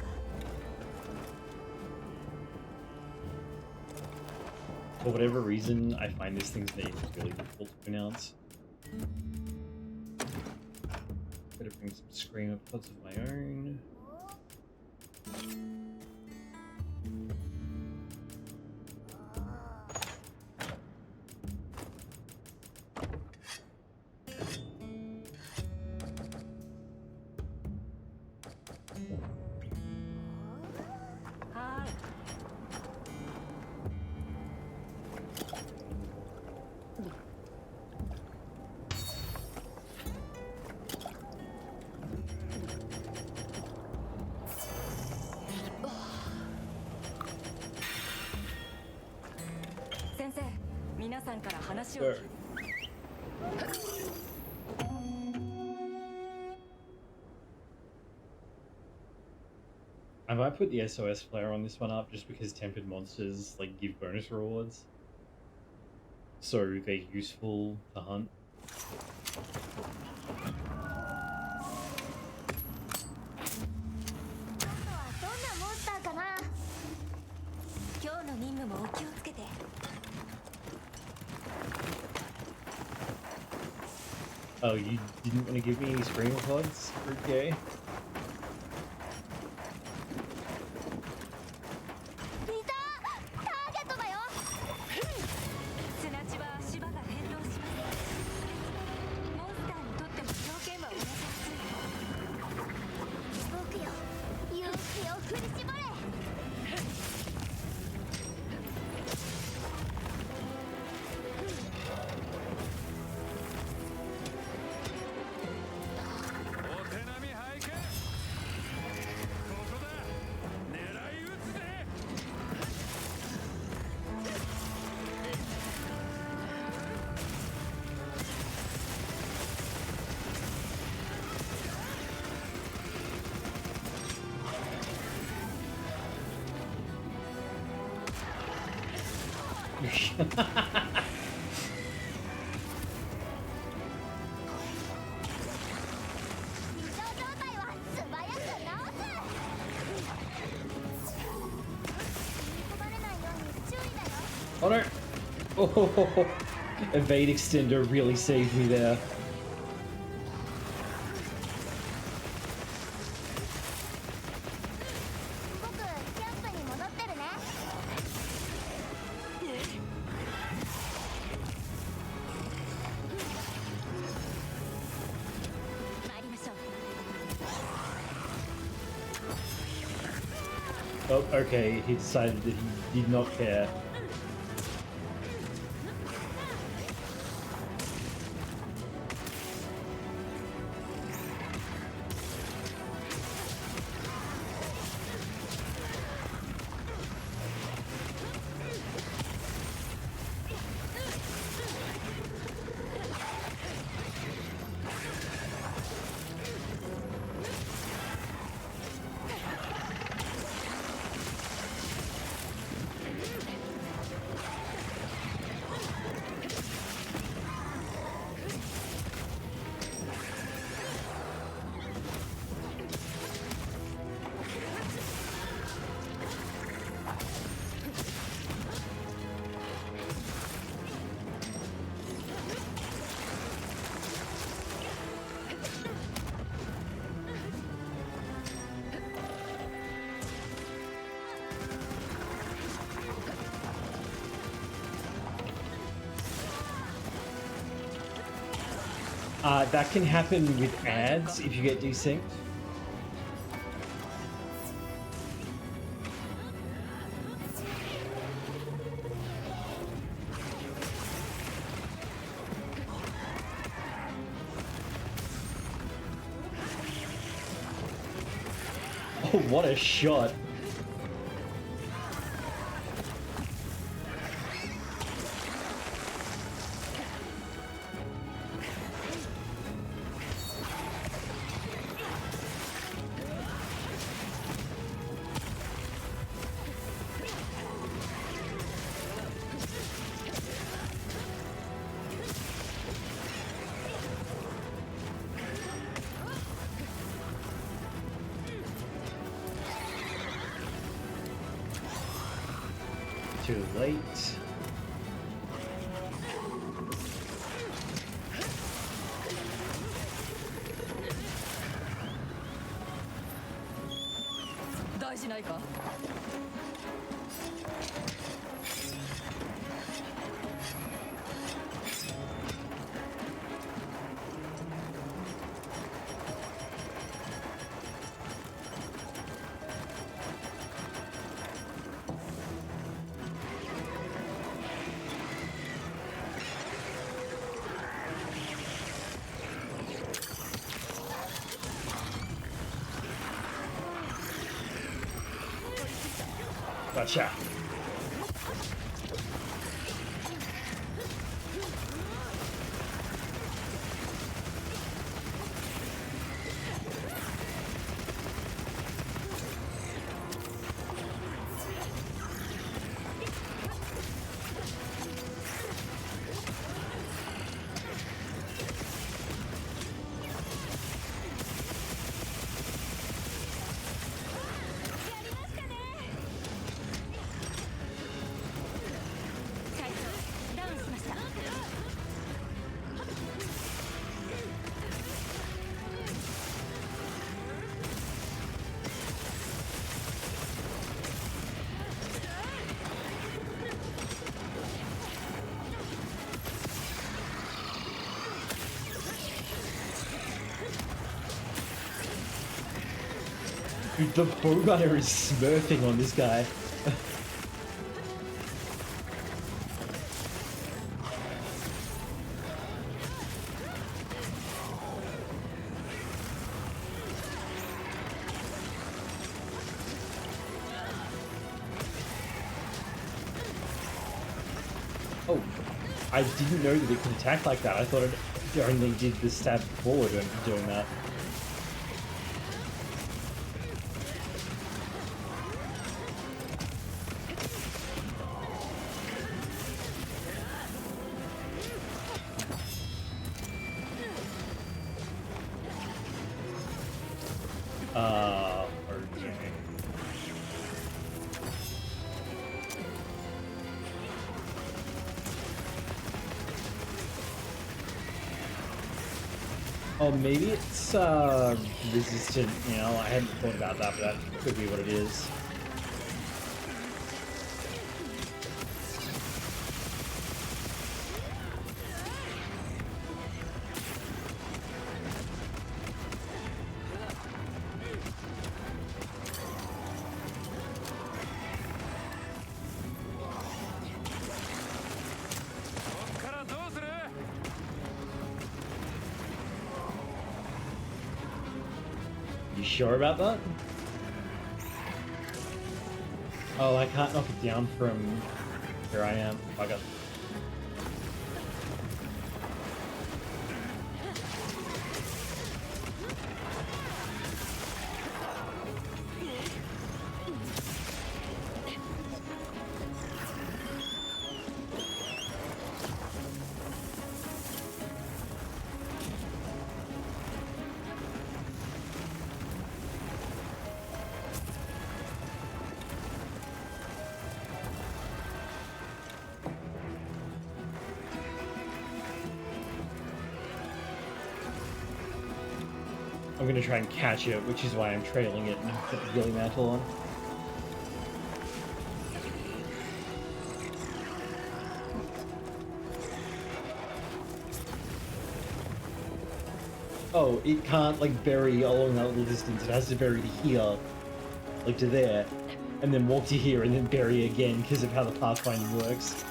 For whatever reason, I find this thing's name really difficult to pronounce. Gotta bring some screamer pods of my own. Sure. I might put the SOS flare on this one up just because tempered monsters like give bonus rewards, so they're useful to hunt. 今日の任務もお気をつけて。 Oh, you didn't want to give me any screamer pods? Okay. Oh no! Oh, evade extender really saved me there. Oh, okay, he decided that he did not care. That can happen with ads if you get desynced. Oh, what a shot. too late. Gotcha. Dude, the bowgunner is smurfing on this guy. Oh, I didn't know that it could attack like that. I thought it only did the stab forward when doing that. Okay. Oh, maybe it's resistant, you know, I hadn't thought about that, but that could be what it is. You sure about that? Oh, I can't knock it down from where I am. I got. I'm gonna try and catch it, which is why I'm trailing it and put the ghillie mantle on. Oh, it can't like bury along that little distance. It has to bury to here, like to there, and then walk to here and then bury again because of how the pathfinding works.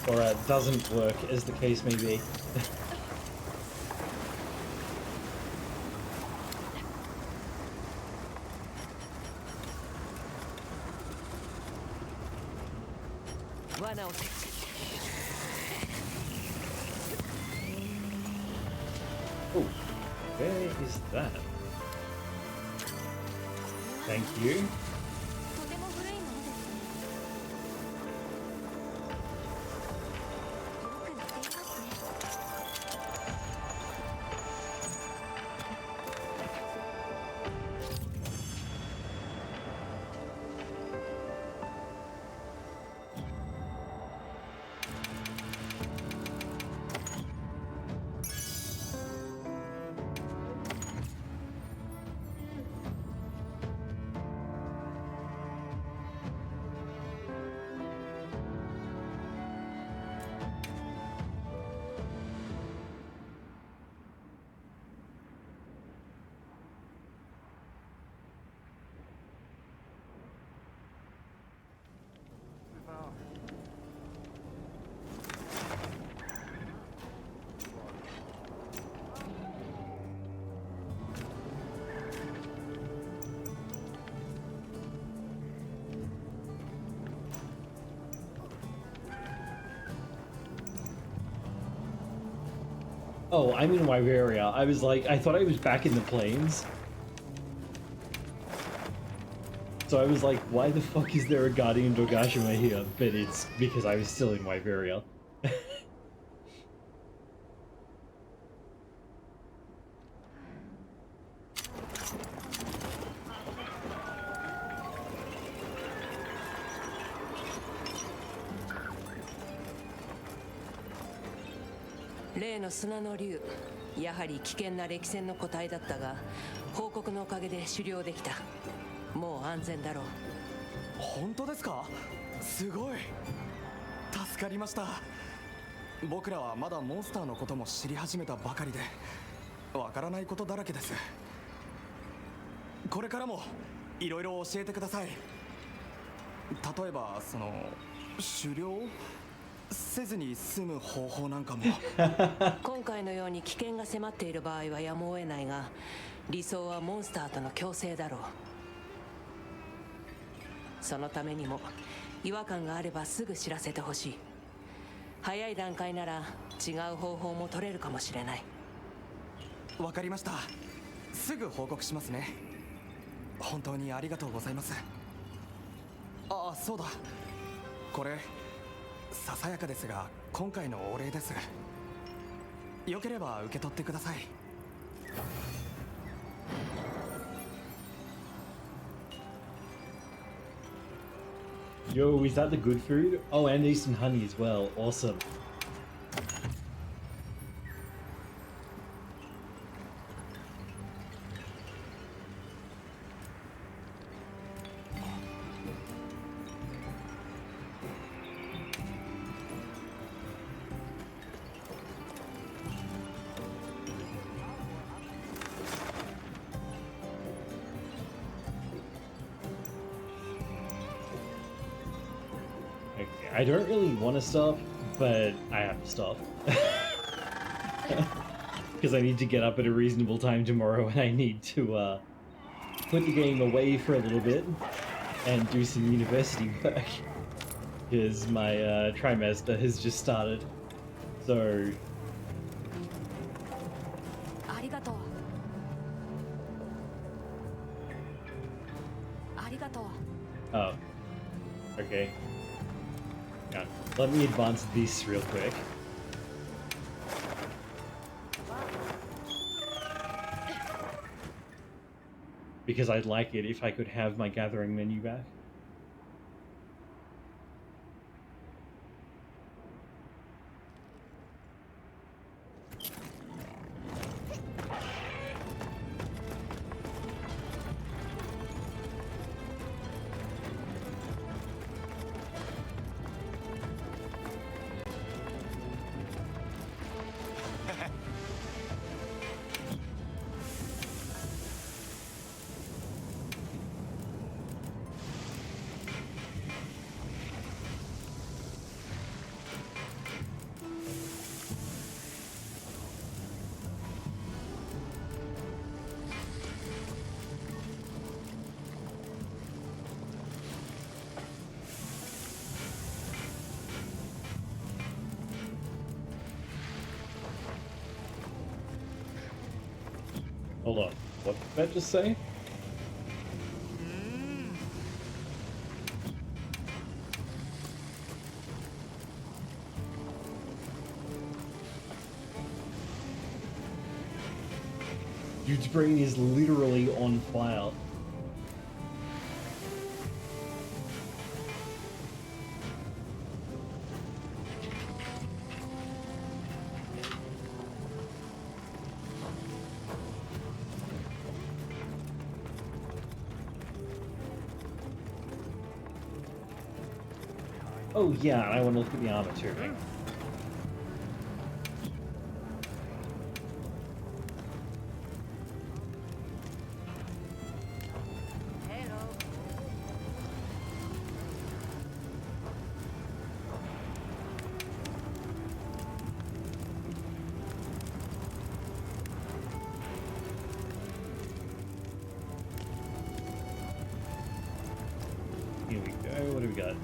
Or doesn't work, as the case may be. Oh, where is that? Thank you. Oh, I'm in Wyveria. I was like, I thought I was back in the plains. So I was like, why the fuck is there a Guardian Doshaguma here? But it's because I was still in Wyveria. 例の砂の竜、やはり危険な歴戦の個体だったが、報告のおかげで狩猟できた。もう安全だろう。本当ですか？すごい。助かりました。僕らはまだモンスターのことも知り始めたばかりで、わからないことだらけです。これからもいろいろ教えてください。例えばその狩猟せずに済む方法なんかも。今回のように危険が迫っている場合はやむを得ないが、理想はモンスターとの共生だろう。そのためにも違和感があればすぐ知らせてほしい。早い段階なら違う方法も取れるかもしれない。わかりました。すぐ報告しますね。本当にありがとうございます。ああ、そうだ。これささやかですが今回のお礼です。よければ受け取ってください。Yo, is that the good food? Oh, and Eastern honey as well. Awesome. I don't really want to stop, but I have to stop. Because I need to get up at a reasonable time tomorrow and I need to put the game away for a little bit and do some university work. Because my trimester has just started. So... Oh. Okay. Yeah. Let me advance this real quick. Because I'd like it if I could have my gathering menu back. Hold on, what did that just say? Dude's brain is literally on fire. Oh yeah, and I want to look at the armor too. Here we go, what do we got?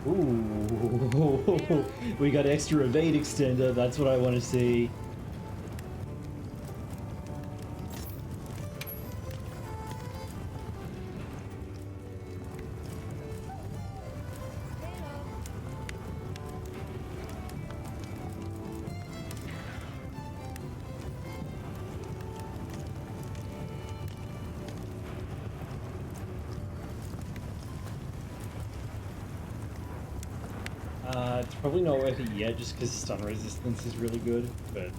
Ooh, we got extra evade extender, that's what I want to see. It's probably not worth it yet, just because stun resistance is really good, but...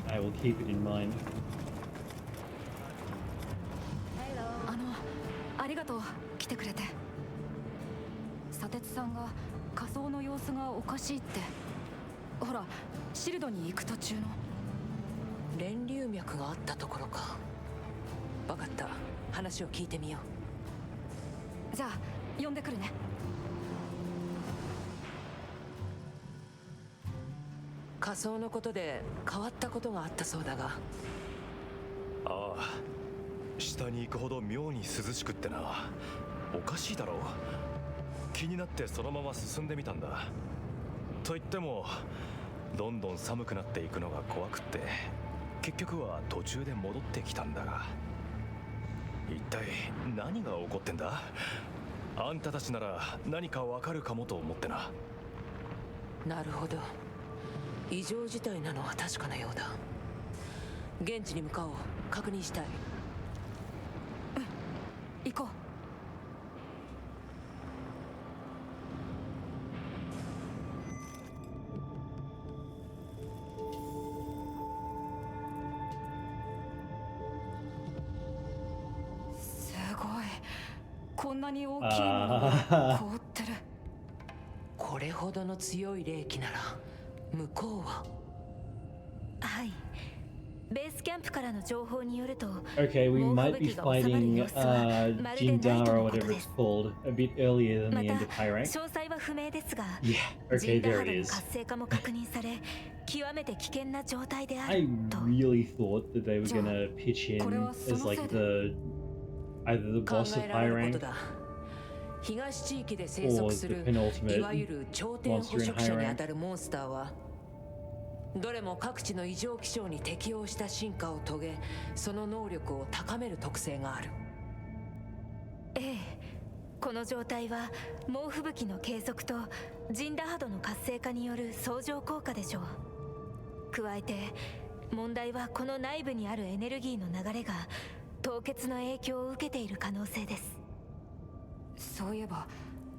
I will keep it in mind. ありがとう来てくれて。砂鉄さんが仮想の様子がおかしいって。ほらシルドに行く途中の連流脈があったところか。分かった、話を聞いてみよじゃあ呼んでくるね。仮想のことで変わったことがあったそうだが。ああ、下に行くほど妙に涼しくってな。おかしいだろ。気になってそのまま進んでみたんだ。と言ってもどんどん寒くなっていくのが怖くって、結局は途中で戻ってきたんだが、一体何が起こってんだ。あんたたちなら何かわかるかもと思ってな。なるほど、異常事態なのは確かなようだ。現地に向かおう。確認したい。行こう。すごい、こんなに大きいものが凍ってる。これほどの強い霊気なら向こうは。はい、ベースキャンプからの情報によると、 Okay, we might be fighting Jindar or whatever it's called a bit earlier than ま the た end of High 詳 Rank. 細は不明ですが、 Yeah, ジ okay, ンダ there ハ it ドの is. 活性化も確認され、極めて危険な状態であ I ると。 really thought that they were gonna pitch in as like the either the 考 boss of えら High れること Rank だ。東地域で生息す or る the penultimate いわゆる頂点 monster 捕 in 食 High 者に Rank. あたるモンスターは、どれも各地の異常気象に適応した進化を遂げ、その能力を高める特性がある。ええ、この状態は猛吹雪の継続とジンダハドの活性化による相乗効果でしょう。加えて問題はこの内部にあるエネルギーの流れが凍結の影響を受けている可能性です。そういえば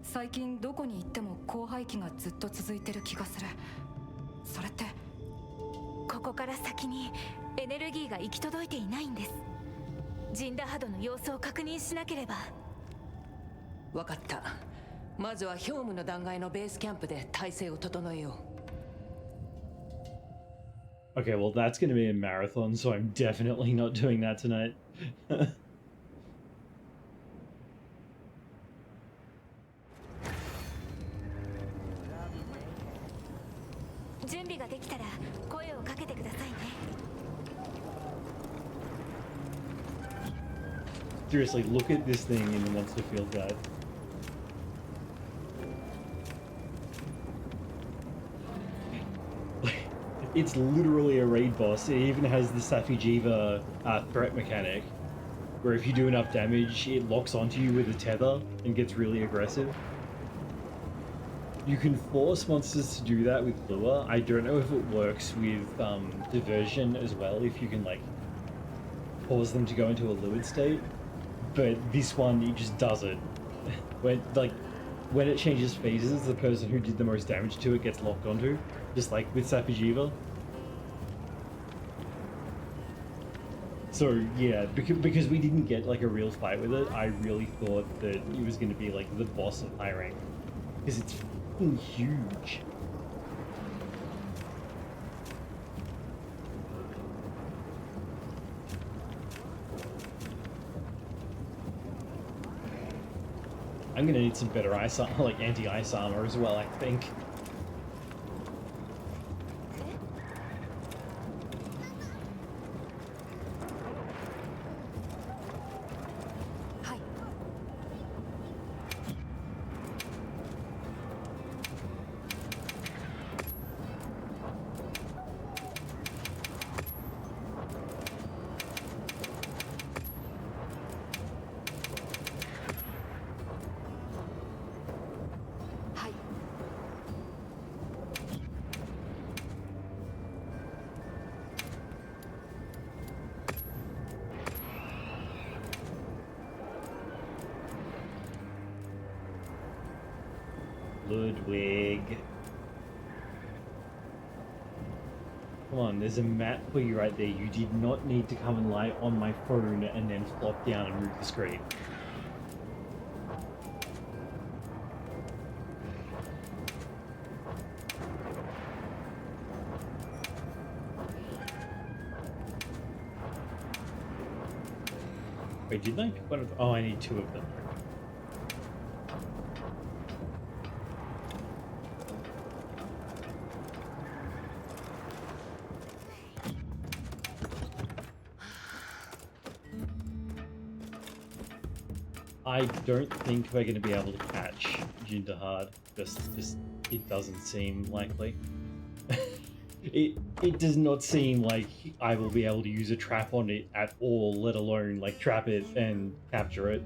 最近どこに行っても降灰期がずっと続いてる気がする。それってここから先にエネルギーが行き届いていないんです。ジンダハドの様子を確認しなければ。分かった。まずはヒョームの断崖のベースキャンプで体制を整えよう。 Okay, well that's gonna be a marathon, so I'm definitely not doing that tonight. 準備ができたら声をかけてくださいね。 Seriously, look at this thing in the monster field guide. It's literally a raid boss. It even has the Safijiva threat mechanic, where if you do enough damage, it locks onto you with a tether and gets really aggressive. You can force monsters to do that with lure. I don't know if it works with diversion as well, if you can like cause them to go into a lured state. But this one, it just does it. When it changes phases, the person who did the most damage to it gets locked onto, just like with Safijiva. So yeah, because we didn't get like a real fight with it, I really thought that it was going to be like the boss of High Rank, because it's fucking huge. I'm gonna need some better ice, like anti-ice armor as well, I think. Ludwig. Come on, there's a map for you right there. You did not need to come and lie on my phone and then flop down and move the screen. Wait, didn't I pick one of... Oh, I need two of them. I don't think we're going to be able to catch Jinderhard. Just it doesn't seem likely. It does not seem like I will be able to use a trap on it at all, let alone like trap it and capture it.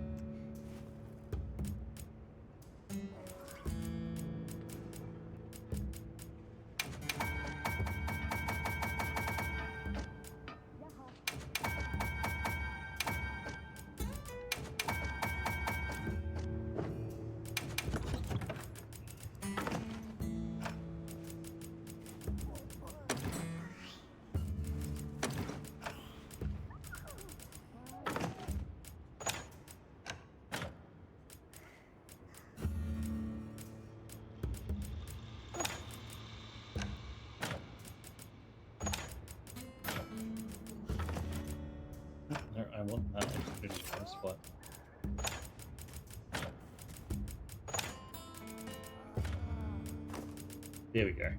No, I want that. I just put it in the wrong spot. There we go.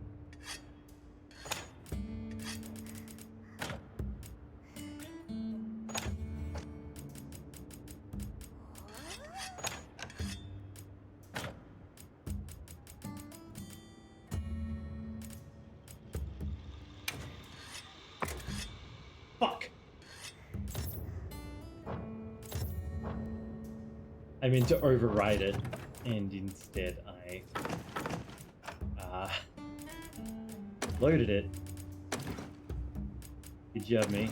Fuck! I meant to override it, and instead I loaded it. Good job, me.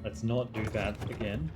Let's not do that again.